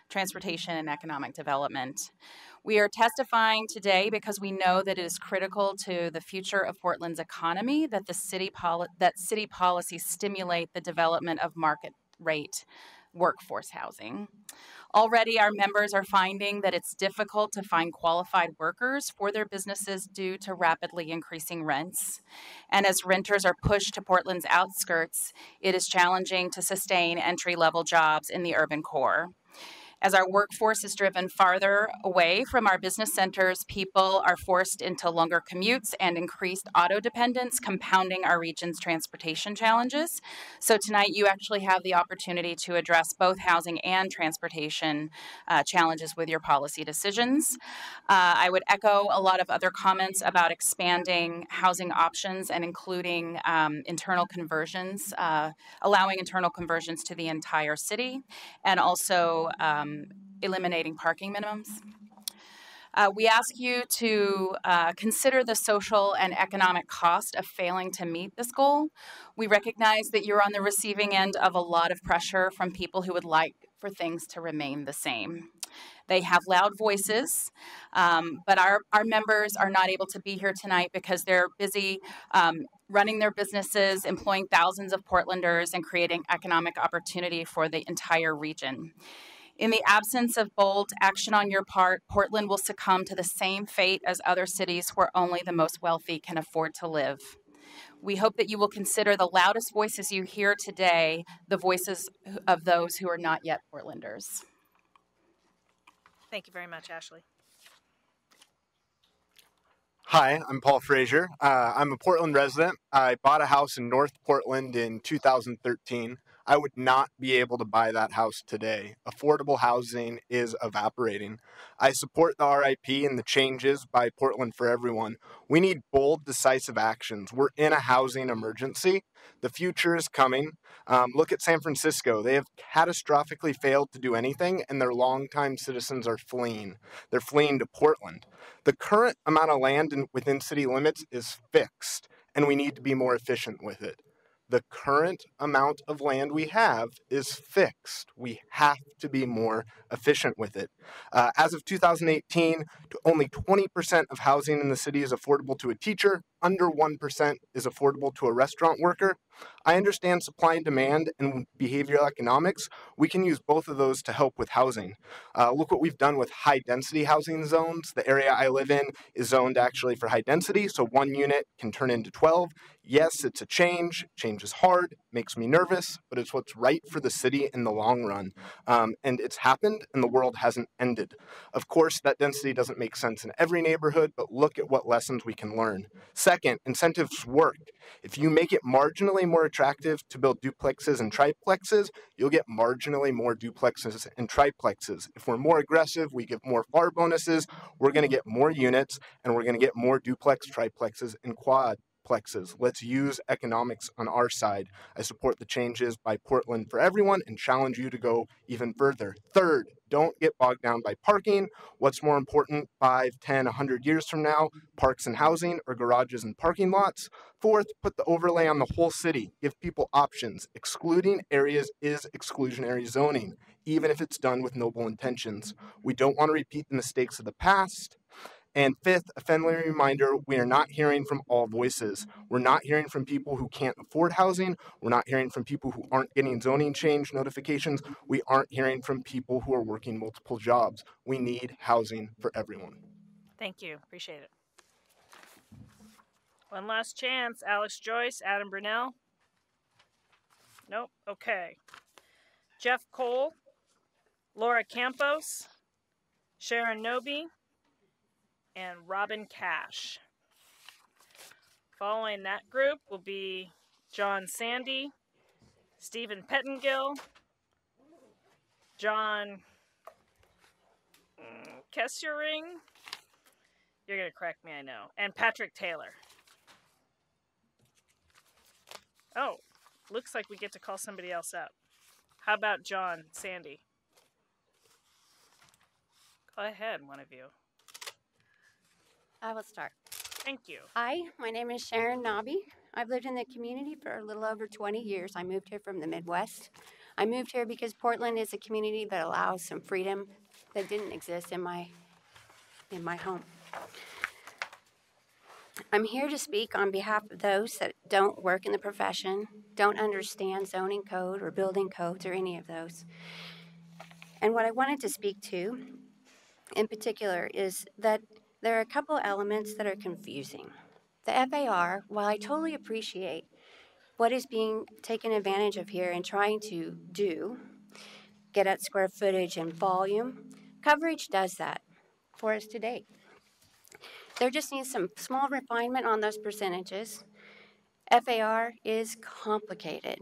transportation, and economic development. We are testifying today because we know that it is critical to the future of Portland's economy that city policies stimulate the development of market rate workforce housing. Already, our members are finding that it's difficult to find qualified workers for their businesses due to rapidly increasing rents. And as renters are pushed to Portland's outskirts, it is challenging to sustain entry-level jobs in the urban core. As our workforce is driven farther away from our business centers, people are forced into longer commutes and increased auto dependence, compounding our region's transportation challenges. So tonight you actually have the opportunity to address both housing and transportation challenges with your policy decisions. I would echo a lot of other comments about expanding housing options and including internal conversions, allowing internal conversions to the entire city, and also eliminating parking minimums. We ask you to consider the social and economic cost of failing to meet this goal. We recognize that you're on the receiving end of a lot of pressure from people who would like for things to remain the same. They have loud voices, but our members are not able to be here tonight because they're busy running their businesses, employing thousands of Portlanders, and creating economic opportunity for the entire region. In the absence of bold action on your part, Portland will succumb to the same fate as other cities where only the most wealthy can afford to live. We hope that you will consider the loudest voices you hear today, the voices of those who are not yet Portlanders. Thank you very much, Ashley. Hi, I'm Paul Frazier. I'm a Portland resident. I bought a house in North Portland in 2013. I would not be able to buy that house today. Affordable housing is evaporating. I support the RIP and the changes by Portland for Everyone. We need bold, decisive actions. We're in a housing emergency. The future is coming. Look at San Francisco. They have catastrophically failed to do anything, and their longtime citizens are fleeing. They're fleeing to Portland. The current amount of land within city limits is fixed, and we need to be more efficient with it. The current amount of land we have is fixed. We have to be more efficient with it. As of 2018, only 20% of housing in the city is affordable to a teacher. Under 1% is affordable to a restaurant worker. I understand supply and demand and behavioral economics. We can use both of those to help with housing. Look what we've done with high density housing zones. The area I live in is zoned actually for high density, so 1 unit can turn into 12. Yes, it's a change. Change is hard, makes me nervous, but it's what's right for the city in the long run. And it's happened, and the world hasn't ended. Of course, that density doesn't make sense in every neighborhood, but look at what lessons we can learn. Second, incentives work. If you make it marginally more attractive to build duplexes and triplexes, you'll get marginally more duplexes and triplexes. If we're more aggressive, we give more FAR bonuses, we're going to get more units, and we're going to get more duplex, triplexes, and quadplexes. Let's use economics on our side. I support the changes by Portland for Everyone and challenge you to go even further. Third, don't get bogged down by parking. What's more important 5, 10, 100 years from now? Parks and housing or garages and parking lots? Fourth, put the overlay on the whole city. Give people options. Excluding areas is exclusionary zoning, even if it's done with noble intentions. We don't want to repeat the mistakes of the past. And fifth, a friendly reminder, we are not hearing from all voices. We're not hearing from people who can't afford housing. We're not hearing from people who aren't getting zoning change notifications. We aren't hearing from people who are working multiple jobs. We need housing for everyone. Thank you. Appreciate it. One last chance. Alex Joyce, Adam Brunell. Nope. Okay. Jeff Cole, Laura Campos, Sharon Noby, and Robin Cash. Following that group will be John Sandy, Stephen Pettengill, John Kessering. You're going to correct me, I know. And Patrick Taylor. Oh, looks like we get to call somebody else up. How about John Sandy? Go ahead, one of you. I will start. Thank you. Hi, my name is Sharon Nobby. I've lived in the community for a little over 20 years. I moved here from the Midwest. I moved here because Portland is a community that allows some freedom that didn't exist in my home. I'm here to speak on behalf of those that don't work in the profession, don't understand zoning code or building codes or any of those. And what I wanted to speak to in particular is that there are a couple elements that are confusing. The FAR, while I totally appreciate what is being taken advantage of here and trying to do, get at square footage and volume. Coverage does that for us to date. There just needs some small refinement on those percentages. FAR is complicated.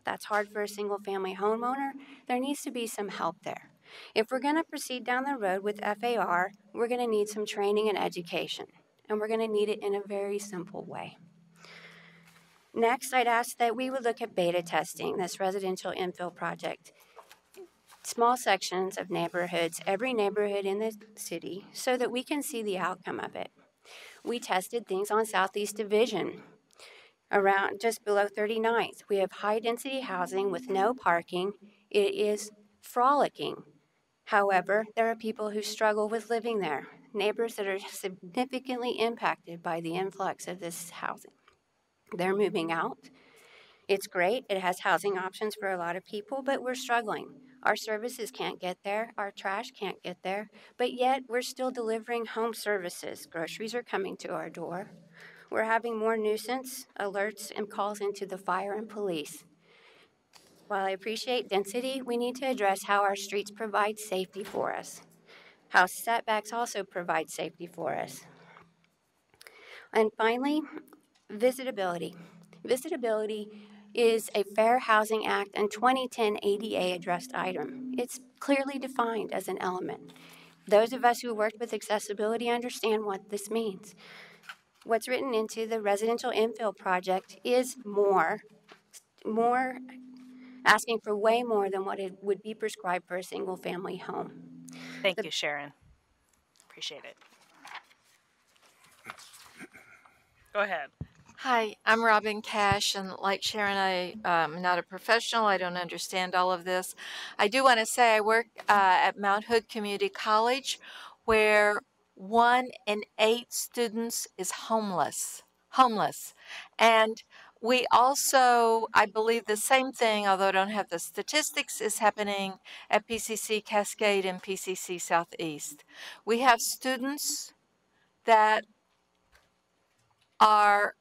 That's hard for a single family homeowner. There needs to be some help there. If we're going to proceed down the road with FAR, we're going to need some training and education, and we're going to need it in a very simple way. Next, I'd ask that we would look at beta testing this residential infill project. Small sections of neighborhoods, every neighborhood in the city, so that we can see the outcome of it. We tested things on Southeast Division, around just below 39th. We have high-density housing with no parking. It is frolicking. However, there are people who struggle with living there, neighbors that are significantly impacted by the influx of this housing. They're moving out. It's great. It has housing options for a lot of people, but we're struggling. Our services can't get there. Our trash can't get there. But yet, we're still delivering home services. Groceries are coming to our door. We're having more nuisance alerts and calls into the fire and police. While I appreciate density, we need to address how our streets provide safety for us, how setbacks also provide safety for us. And finally, visitability. Visitability is a Fair Housing Act and 2010 ADA addressed item. It's clearly defined as an element. Those of us who worked with accessibility understand what this means. What's written into the residential infill project is more, asking for way more than what it would be prescribed for a single family home. Thank you, Sharon. Appreciate it. Go ahead. Hi, I'm Robin Cash, and like Sharon, I'm not a professional. I don't understand all of this. I do want to say I work at Mount Hood Community College, where 1 in 8 students is homeless. And we also, I believe the same thing, although I don't have the statistics, is happening at PCC Cascade and PCC Southeast. We have students that are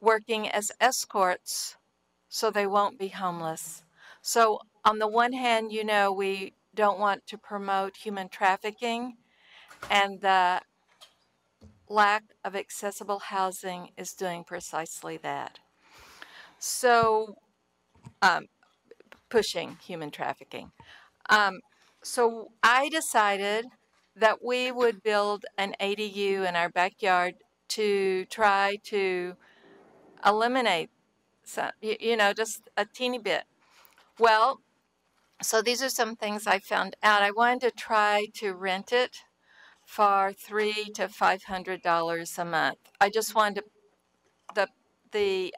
working as escorts so they won't be homeless. So on the one hand, you know, we don't want to promote human trafficking, and the lack of accessible housing is doing precisely that. So pushing human trafficking. So I decided that we would build an ADU in our backyard to try to eliminate some, you know, just a teeny bit. Well, so these are some things I found out. I wanted to try to rent it for $300 to $500 a month. I just wanted the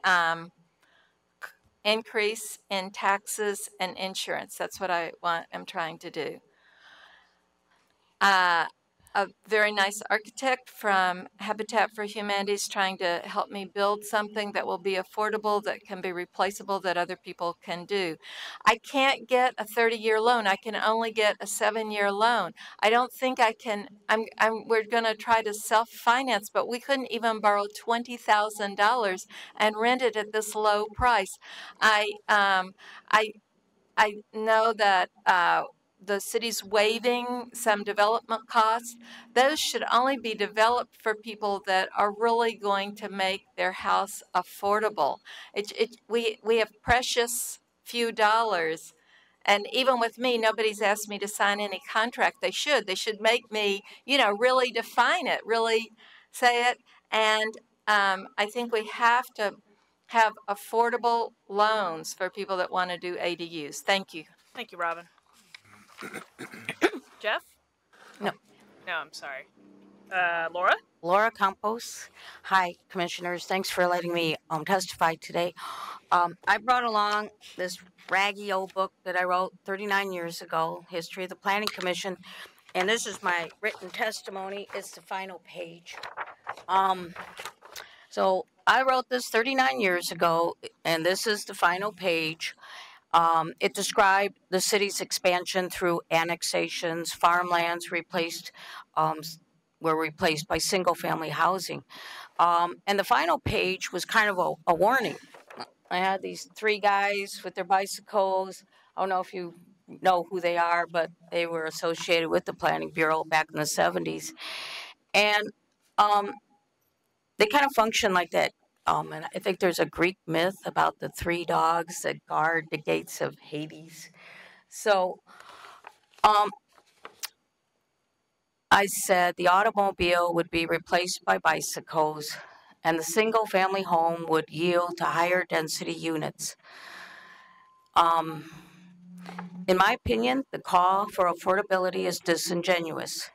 increase in taxes and insurance. That's what I'm trying to do. A very nice architect from Habitat for Humanity is trying to help me build something that will be affordable, that can be replaceable, that other people can do. I can't get a 30-year loan. I can only get a 7-year loan. I don't think I can. We're going to try to self-finance, but we couldn't even borrow $20,000 and rent it at this low price. I know that the city's waiving some development costs. Those should only be developed for people that are really going to make their house affordable. We have precious few dollars, and even with me, nobody's asked me to sign any contract. They should make me, you know, really define it, really say it. And I think we have to have affordable loans for people that want to do ADUs. Thank you. Thank you, Robin. Jeff? No. No, I'm sorry. Laura? Laura Campos. Hi, commissioners. Thanks for letting me testify today. I brought along this raggy old book that I wrote 39 years ago, History of the Planning Commission, and this is my written testimony. It's the final page. So I wrote this 39 years ago, and this is the final page. It described the city's expansion through annexations, farmlands were replaced by single-family housing. And the final page was kind of a warning. I had these 3 guys with their bicycles. I don't know if you know who they are, but they were associated with the Planning Bureau back in the 70s. And they kind of function like that. And I think there's a Greek myth about the 3 dogs that guard the gates of Hades. So I said the automobile would be replaced by bicycles, and the single-family home would yield to higher density units. In my opinion, the call for affordability is disingenuous.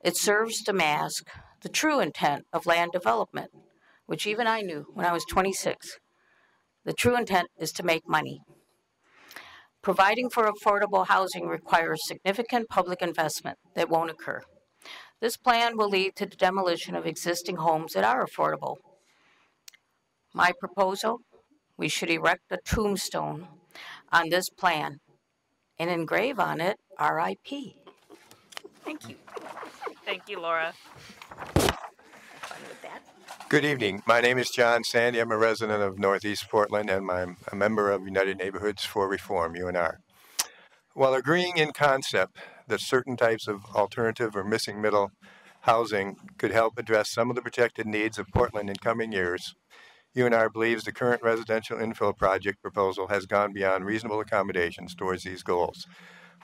It serves to mask the true intent of land development, which even I knew when I was 26. The true intent is to make money. Providing for affordable housing requires significant public investment that won't occur. This plan will lead to the demolition of existing homes that are affordable. My proposal, we should erect a tombstone on this plan and engrave on it RIP. Thank you. Thank you, Laura. Good evening. My name is John Sandy. I'm a resident of Northeast Portland, and I'm a member of United Neighborhoods for Reform, UNR. While agreeing in concept that certain types of alternative or missing middle housing could help address some of the projected needs of Portland in coming years, UNR believes the current residential infill project proposal has gone beyond reasonable accommodations towards these goals.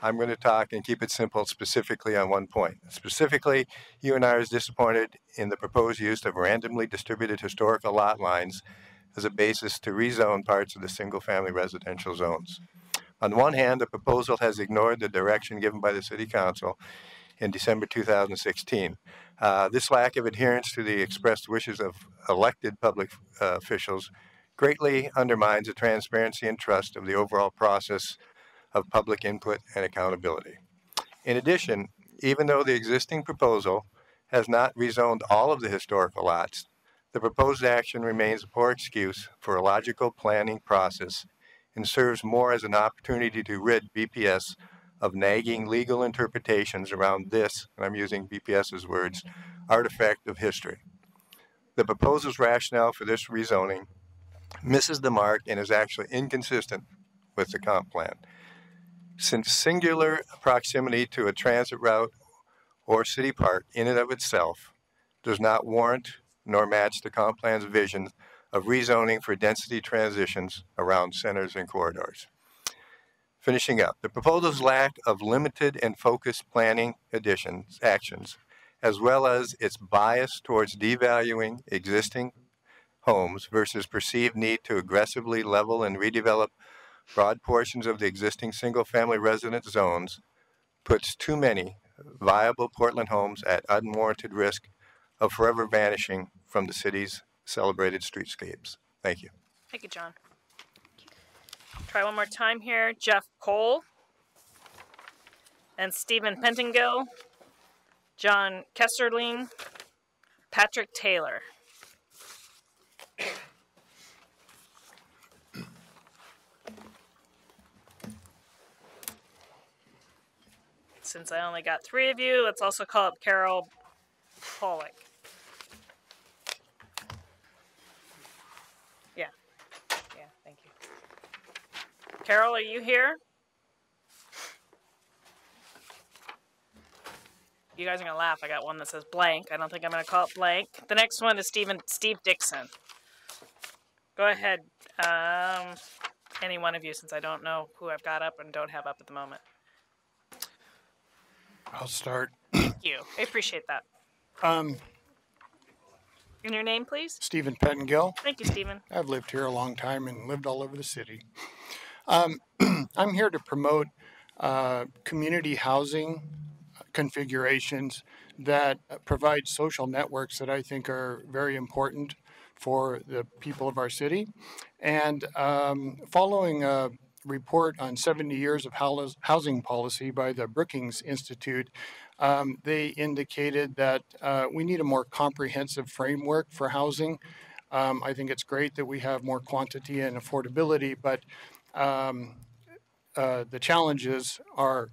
I'm going to talk and keep it simple specifically on one point. Specifically, UNR is disappointed in the proposed use of randomly distributed historical lot lines as a basis to rezone parts of the single-family residential zones. On one hand, the proposal has ignored the direction given by the City Council in December 2016. This lack of adherence to the expressed wishes of elected public officials greatly undermines the transparency and trust of the overall process of public input and accountability. In addition, even though the existing proposal has not rezoned all of the historical lots, the proposed action remains a poor excuse for a logical planning process and serves more as an opportunity to rid BPS of nagging legal interpretations around this, and I'm using BPS's words, artifact of history. The proposal's rationale for this rezoning misses the mark and is actually inconsistent with the comp plan. Since singular proximity to a transit route or city park in and of itself does not warrant nor match the comp plan's vision of rezoning for density transitions around centers and corridors. Finishing up, the proposal's lack of limited and focused planning actions, as well as its bias towards devaluing existing homes versus perceived need to aggressively level and redevelop broad portions of the existing single-family residence zones, puts too many viable Portland homes at unwarranted risk of forever vanishing from the city's celebrated streetscapes. Thank you. Thank you, John. Try one more time here. Jeff Cole and Stephen Pentingill, John Kesserling, Patrick Taylor. Since I only got 3 of you, let's also call up Carol Pollock. Yeah, thank you. Carol, are you here? You guys are gonna laugh. I got one that says blank. I don't think I'm gonna call it blank. The next one is Steve Dixon. Go ahead, any one of you, since I don't know who I've got up and don't have up at the moment. I'll start. Thank you. I appreciate that. And your name, please? Stephen Pettengill. Thank you, Stephen. I've lived here a long time and lived all over the city. I'm here to promote community housing configurations that provide social networks that I think are very important for the people of our city. And following a report on 70 years of housing policy by the Brookings Institute, they indicated that we need a more comprehensive framework for housing. I think it's great that we have more quantity and affordability, but the challenges are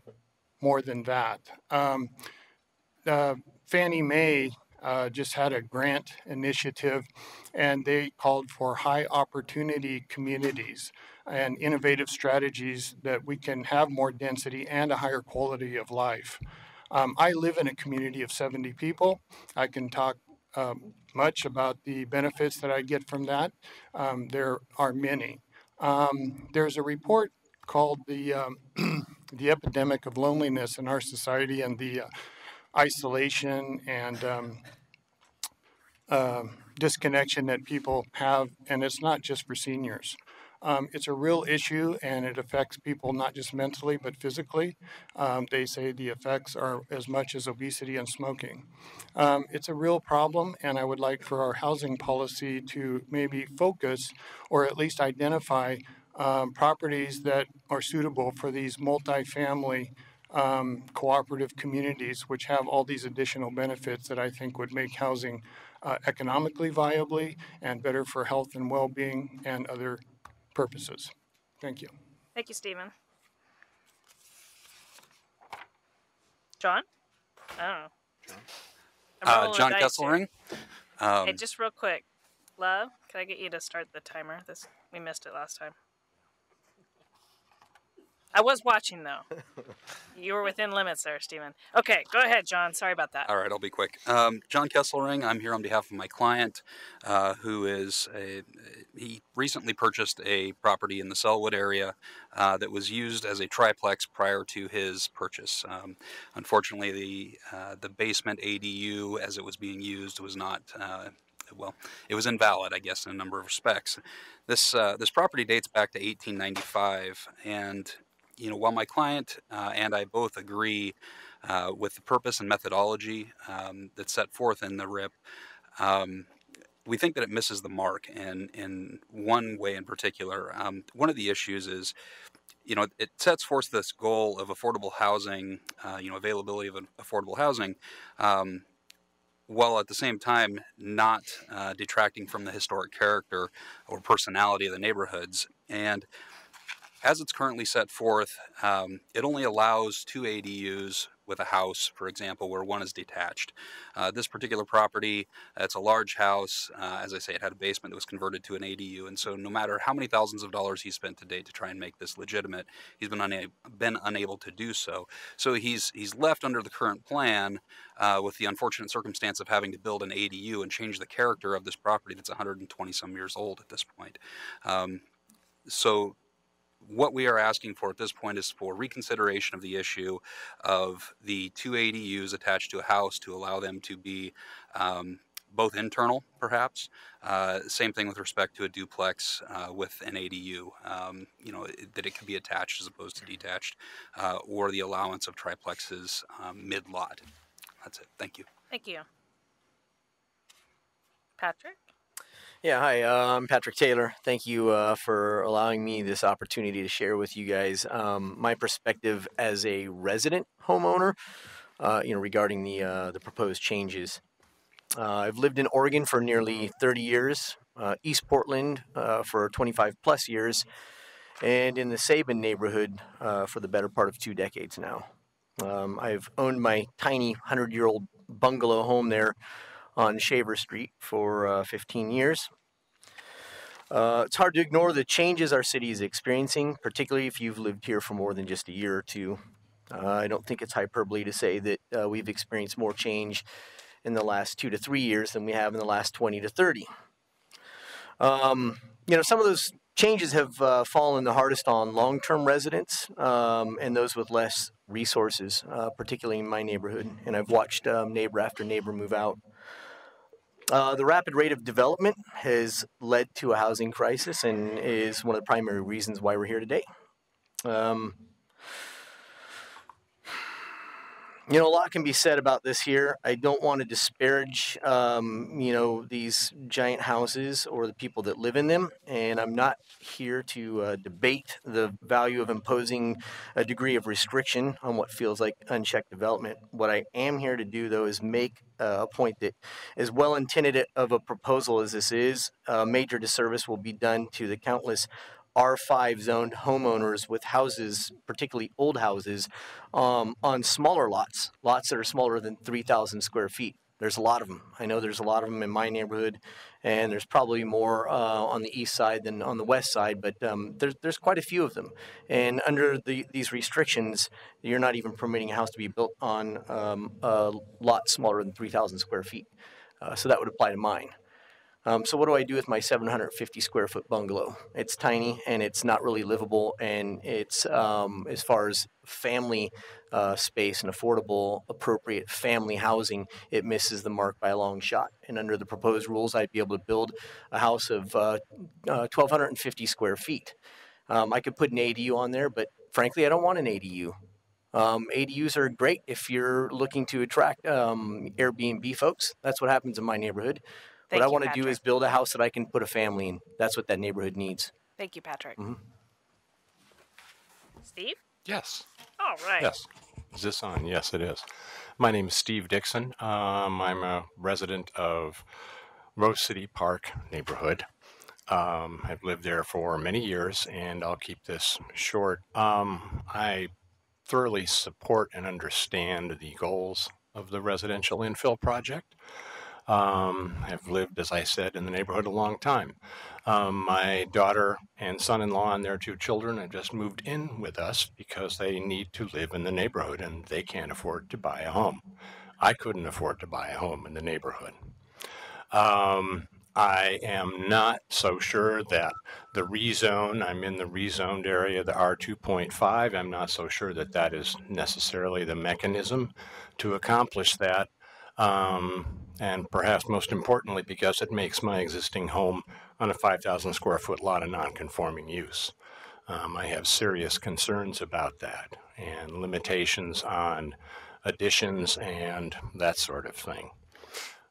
more than that. Fannie Mae just had a grant initiative, and they called for high opportunity communities. and innovative strategies that we can have more density and a higher quality of life. I live in a community of 70 people. I can talk much about the benefits that I get from that. There are many. There's a report called the the epidemic of loneliness in our society and the isolation and disconnection that people have, and it's not just for seniors. It's a real issue, and it affects people not just mentally but physically. They say the effects are as much as obesity and smoking. It's a real problem, and I would like for our housing policy to maybe focus or at least identify properties that are suitable for these multifamily cooperative communities, which have all these additional benefits that I think would make housing economically viably and better for health and well-being and other purposes. Thank you. Thank you, Stephen. John? I don't know. John Kesselring. Hey, just real quick. Love, can I get you to start the timer? We missed it last time. I was watching, though. You were within limits there, Stephen. Okay, go ahead, John. Sorry about that. All right, I'll be quick. John Kesselring. I'm here on behalf of my client, who is he recently purchased a property in the Selwood area that was used as a triplex prior to his purchase. Unfortunately, the basement ADU, as it was being used, was not. Well, it was invalid, I guess, in a number of respects. This property dates back to 1895, and while my client and I both agree with the purpose and methodology that's set forth in the RIP, we think that it misses the mark in one way in particular. One of the issues is, it sets forth this goal of affordable housing, availability of affordable housing, while at the same time not detracting from the historic character or personality of the neighborhoods. And as it's currently set forth, it only allows 2 ADUs with a house, for example, where one is detached. This particular property, it's a large house. As I say, it had a basement that was converted to an ADU, and so no matter how many thousands of dollars he spent to date to try and make this legitimate, he's been unable to do so. So he's left under the current plan with the unfortunate circumstance of having to build an ADU and change the character of this property that's 120 some years old at this point. So what we are asking for at this point is for reconsideration of the issue of the 2 ADUs attached to a house to allow them to be both internal, perhaps. Same thing with respect to a duplex with an ADU, that it could be attached as opposed to detached, or the allowance of triplexes mid-lot. That's it. Thank you. Thank you. Patrick? Yeah, hi, I'm Patrick Taylor. Thank you for allowing me this opportunity to share with you guys my perspective as a resident homeowner, regarding the proposed changes. I've lived in Oregon for nearly 30 years, East Portland for 25 plus years, and in the Sabin neighborhood for the better part of 2 decades now. I've owned my tiny 100-year-old bungalow home there on Shaver Street for 15 years. It's hard to ignore the changes our city is experiencing, particularly if you've lived here for more than just a year or two. I don't think it's hyperbole to say that we've experienced more change in the last 2 to 3 years than we have in the last 20 to 30. Some of those changes have fallen the hardest on long-term residents and those with less resources, particularly in my neighborhood. And I've watched neighbor after neighbor move out. The rapid rate of development has led to a housing crisis and is one of the primary reasons why we're here today. A lot can be said about this here. I don't want to disparage, these giant houses or the people that live in them. And I'm not here to debate the value of imposing a degree of restriction on what feels like unchecked development. What I am here to do, though, is make a point that, as well intended of a proposal as this is, a major disservice will be done to the countless R5 zoned homeowners with houses, particularly old houses, on smaller lots that are smaller than 3,000 square feet. There's a lot of them. I know there's a lot of them in my neighborhood, and there's probably more on the east side than on the west side, but there's quite a few of them. And under these restrictions, you're not even permitting a house to be built on a lot smaller than 3,000 square feet. So that would apply to mine. So what do I do with my 750 square foot bungalow? It's tiny and it's not really livable, and it's as far as family space and affordable, appropriate family housing, it misses the mark by a long shot. And under the proposed rules, I'd be able to build a house of 1,250 square feet. I could put an ADU on there, but frankly, I don't want an ADU. ADUs are great if you're looking to attract Airbnb folks. That's what happens in my neighborhood. What I want to do is build a house that I can put a family in. That's what that neighborhood needs. Thank you, Patrick. Mm-hmm. Steve? Yes. All right. Yes. Is this on? Yes, it is. My name is Steve Dixon. I'm a resident of Rose City Park neighborhood. I've lived there for many years, and I'll keep this short. I thoroughly support and understand the goals of the residential infill project. I've lived, as I said, in the neighborhood a long time. My daughter and son-in-law and their 2 children have just moved in with us because they need to live in the neighborhood and they can't afford to buy a home. I couldn't afford to buy a home in the neighborhood. I am not so sure that the rezone, I'm in the rezoned area, the R2.5, I'm not so sure that that is necessarily the mechanism to accomplish that. And perhaps most importantly, because it makes my existing home on a 5,000 square foot lot a non-conforming use. I have serious concerns about that and limitations on additions and that sort of thing.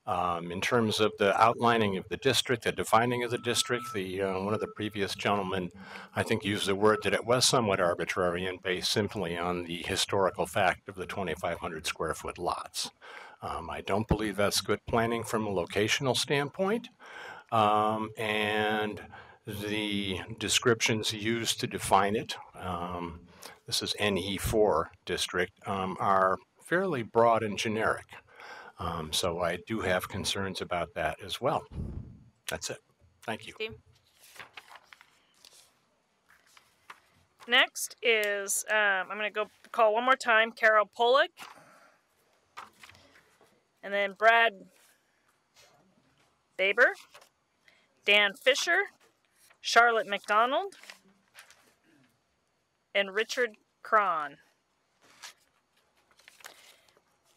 In terms of the outlining of the district, the defining of the district, one of the previous gentlemen, I think, used the word that it was somewhat arbitrary and based simply on the historical fact of the 2,500 square foot lots. I don't believe that's good planning from a locational standpoint, and the descriptions used to define it, this is NE4 district, are fairly broad and generic. So I do have concerns about that as well. That's it. Thank you. Steve? Next is, I'm going to go call one more time, Carol Pollock. And then Brad Baber, Dan Fisher, Charlotte McDonald, and Richard Cron.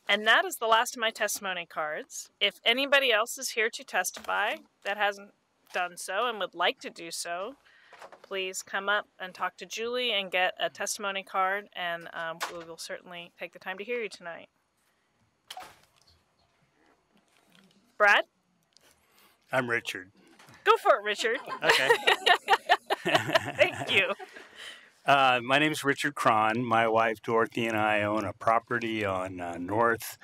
And that is the last of my testimony cards. If anybody else is here to testify that hasn't done so and would like to do so, please come up and talk to Julie and get a testimony card, and we will certainly take the time to hear you tonight. Brad? I'm Richard. Go for it, Richard. Okay. Thank you. My name is Richard Cron. My wife Dorothy and I own a property on North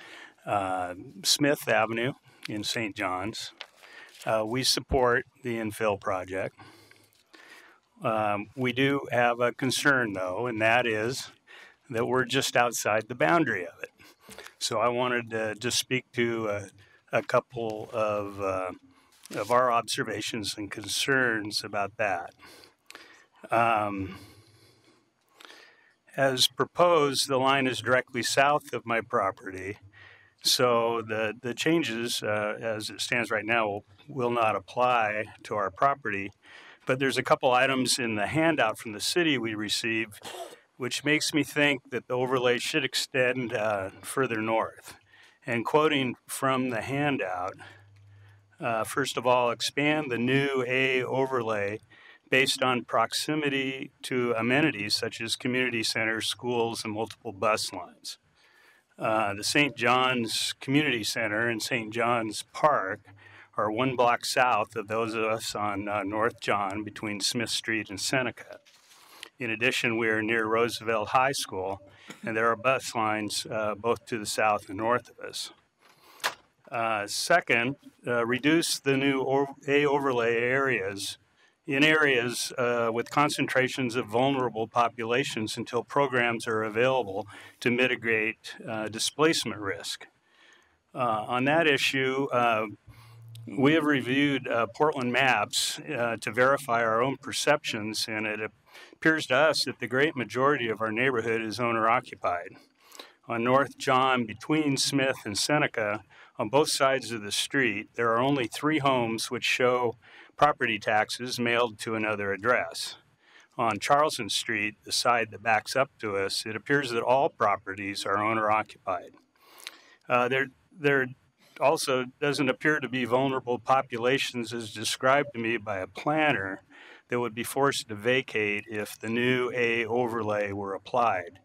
Smith Avenue in St. John's. We support the infill project. We do have a concern, though, and that is that we're just outside the boundary of it. So I wanted to just speak to a couple of our observations and concerns about that. As proposed, the line is directly south of my property, so the changes as it stands right now will not apply to our property. But there's a couple items in the handout from the city we received which makes me think that the overlay should extend further north. And quoting from the handout, first of all, expand the new A overlay based on proximity to amenities such as community centers, schools, and multiple bus lines. The St. John's Community Center and St. John's Park are 1 block south of those of us on North John between Smith Street and Seneca. In addition, we are near Roosevelt High School, and there are bus lines both to the south and north of us. Second, reduce the new A overlay areas in areas with concentrations of vulnerable populations until programs are available to mitigate displacement risk. On that issue, we have reviewed Portland maps to verify our own perceptions, and it appears to us that the great majority of our neighborhood is owner-occupied. On North John, between Smith and Seneca, on both sides of the street, there are only 3 homes which show property taxes mailed to another address. On Charleston Street, the side that backs up to us, it appears that all properties are owner-occupied. There also doesn't appear to be vulnerable populations as described to me by a planner that would be forced to vacate if the new A overlay were applied.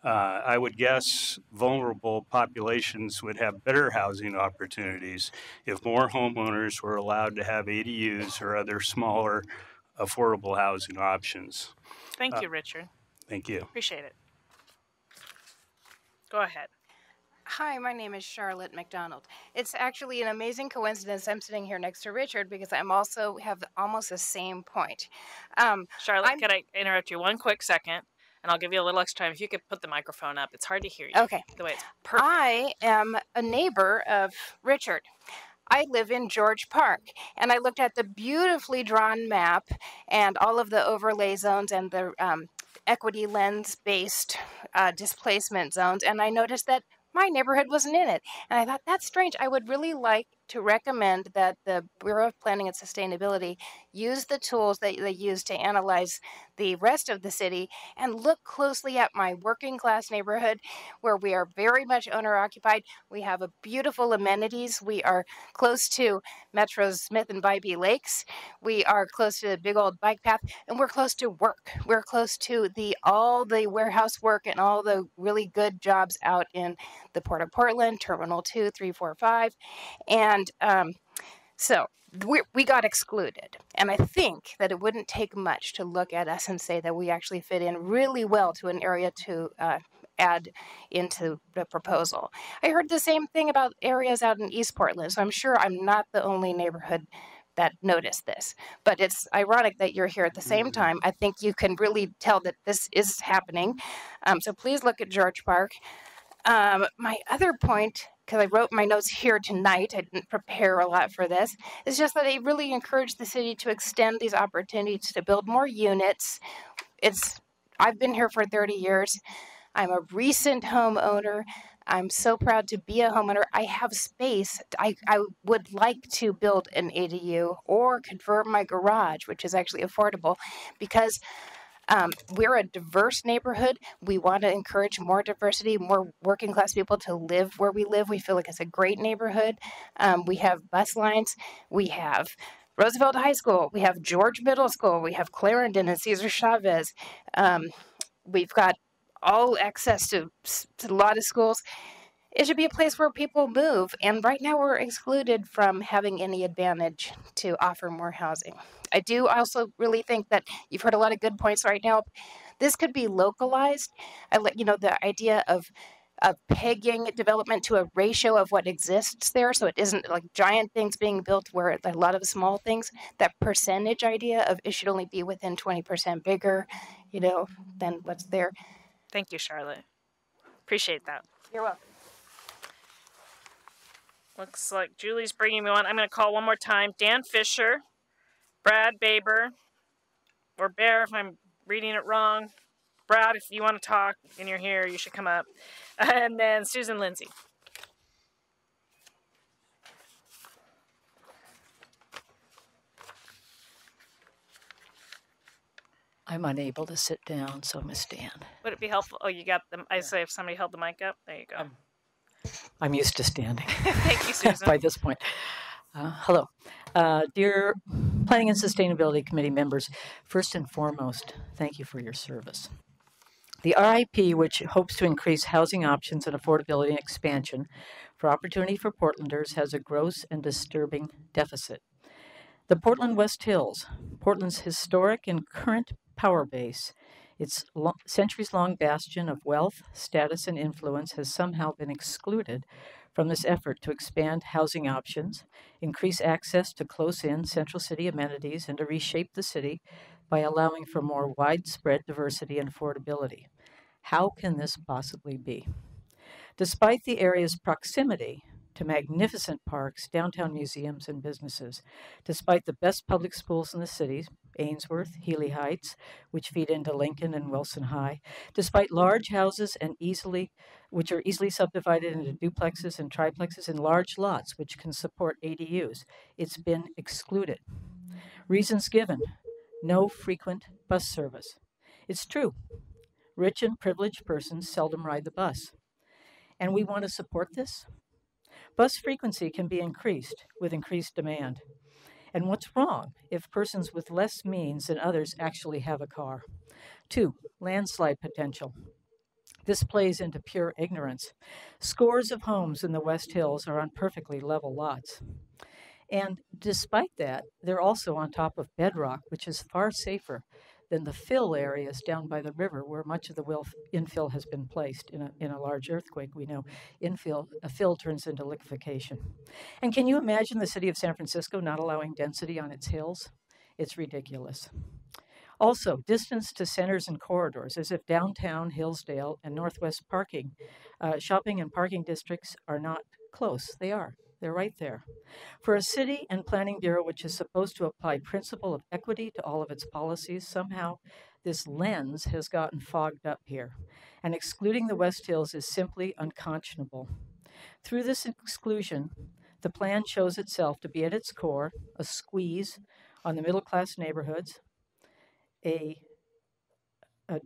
I would guess vulnerable populations would have better housing opportunities if more homeowners were allowed to have ADUs or other smaller affordable housing options. Thank you, Richard. Thank you. Appreciate it. Go ahead. Hi, my name is Charlotte McDonald. It's actually an amazing coincidence I'm sitting here next to Richard because I'm also have almost the same point. Charlotte, could I interrupt you one quick second? And I'll give you a little extra time. If you could put the microphone up, it's hard to hear you. Okay. The way it's perfect. I am a neighbor of Richard. I live in George Park, and I looked at the beautifully drawn map and all of the overlay zones and the equity lens-based displacement zones, and I noticed that my neighborhood wasn't in it. And I thought, that's strange. I would really like to recommend that the Bureau of Planning and Sustainability use the tools that they use to analyze the rest of the city and look closely at my working class neighborhood where we are very much owner occupied. We have a beautiful amenities. We are close to Metro's Smith and Bybee Lakes. We are close to the big old bike path, and we're close to work. We're close to all the warehouse work and all the really good jobs out in the Port of Portland, Terminal 2, 3, 4, 5. And so we got excluded. And I think that it wouldn't take much to look at us and say that we actually fit in really well to an area to add into the proposal. I heard the same thing about areas out in East Portland, so I'm sure I'm not the only neighborhood that noticed this. But it's ironic that you're here at the same time. I think you can really tell that this is happening. So please look at George Park. My other point, because I wrote my notes here tonight, I didn't prepare a lot for this, is just that I really encourage the city to extend these opportunities to build more units. I've been here for 30 years. I'm a recent homeowner. I'm so proud to be a homeowner. I have space. I would like to build an ADU or convert my garage, which is actually affordable, because we're a diverse neighborhood. We want to encourage more diversity, more working class people to live where we live. We feel like it's a great neighborhood. We have bus lines. We have Roosevelt High School. We have George Middle School. We have Clarendon and Cesar Chavez. We've got all access to a lot of schools. It should be a place where people move. And right now we're excluded from having any advantage to offer more housing. I do also really think that you've heard a lot of good points right now. This could be localized. The idea of pegging development to a ratio of what exists there, so it isn't like giant things being built where a lot of small things. That percentage idea of it should only be within 20% bigger, than what's there. Thank you, Charlotte. Appreciate that. You're welcome. Looks like Julie's bringing me on. I'm going to call one more time. Dan Fisher, Brad Baber, or Bear if I'm reading it wrong. Brad, if you want to talk and you're here, you should come up. And then Susan Lindsay. I'm unable to sit down, so I'm going to stand. Would it be helpful? Oh, you got them. I say if somebody held the mic up. There you go. I'm used to standing. Thank you, Susan. By this point. Hello. Dear Planning and Sustainability Committee members, first and foremost, thank you for your service. The RIP, which hopes to increase housing options and affordability and expansion for opportunity for Portlanders, has a gross and disturbing deficit. The Portland West Hills, Portland's historic and current power base, its centuries-long bastion of wealth, status, and influence, has somehow been excluded from this effort to expand housing options, increase access to close-in central city amenities, and to reshape the city by allowing for more widespread diversity and affordability. How can this possibly be? Despite the area's proximity to magnificent parks, downtown museums, and businesses. Despite the best public schools in the city, Ainsworth, Healy Heights, which feed into Lincoln and Wilson High, despite large houses which are easily subdivided into duplexes and triplexes in large lots which can support ADUs, it's been excluded. Reasons given: no frequent bus service. It's true. Rich and privileged persons seldom ride the bus. And we want to support this? Bus frequency can be increased with increased demand. And what's wrong if persons with less means than others actually have a car? 2, landslide potential. This plays into pure ignorance. Scores of homes in the West Hills are on perfectly level lots. And despite that, they're also on top of bedrock, which is far safer than the fill areas down by the river where much of the infill has been placed. In a large earthquake, we know a fill turns into liquefaction. And can you imagine the city of San Francisco not allowing density on its hills? It's ridiculous. Also, distance to centers and corridors, as if downtown, Hillsdale, and Northwest shopping and parking districts are not close. They are. They're right there. For a city and planning bureau which is supposed to apply principle of equity to all of its policies, somehow this lens has gotten fogged up here. And excluding the West Hills is simply unconscionable. Through this exclusion, the plan shows itself to be at its core a squeeze on the middle-class neighborhoods, a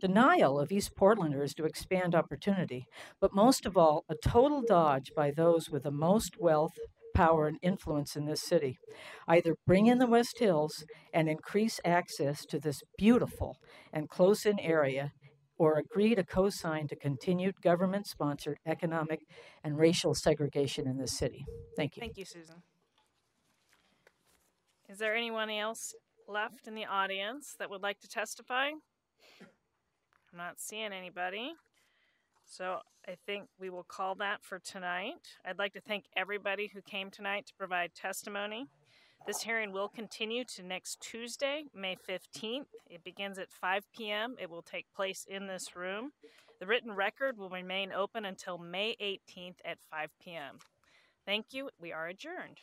denial of East Portlanders to expand opportunity, but most of all, a total dodge by those with the most wealth, power, and influence in this city. Either bring in the West Hills and increase access to this beautiful and close-in area, or agree to co-sign to continued government-sponsored economic and racial segregation in this city. Thank you. Thank you, Susan. Is there anyone else left in the audience that would like to testify? I'm not seeing anybody. So I think we will call that for tonight. I'd like to thank everybody who came tonight to provide testimony. This hearing will continue to next Tuesday, May 15th. It begins at 5 p.m. It will take place in this room. The written record will remain open until May 18th at 5 p.m. Thank you. We are adjourned.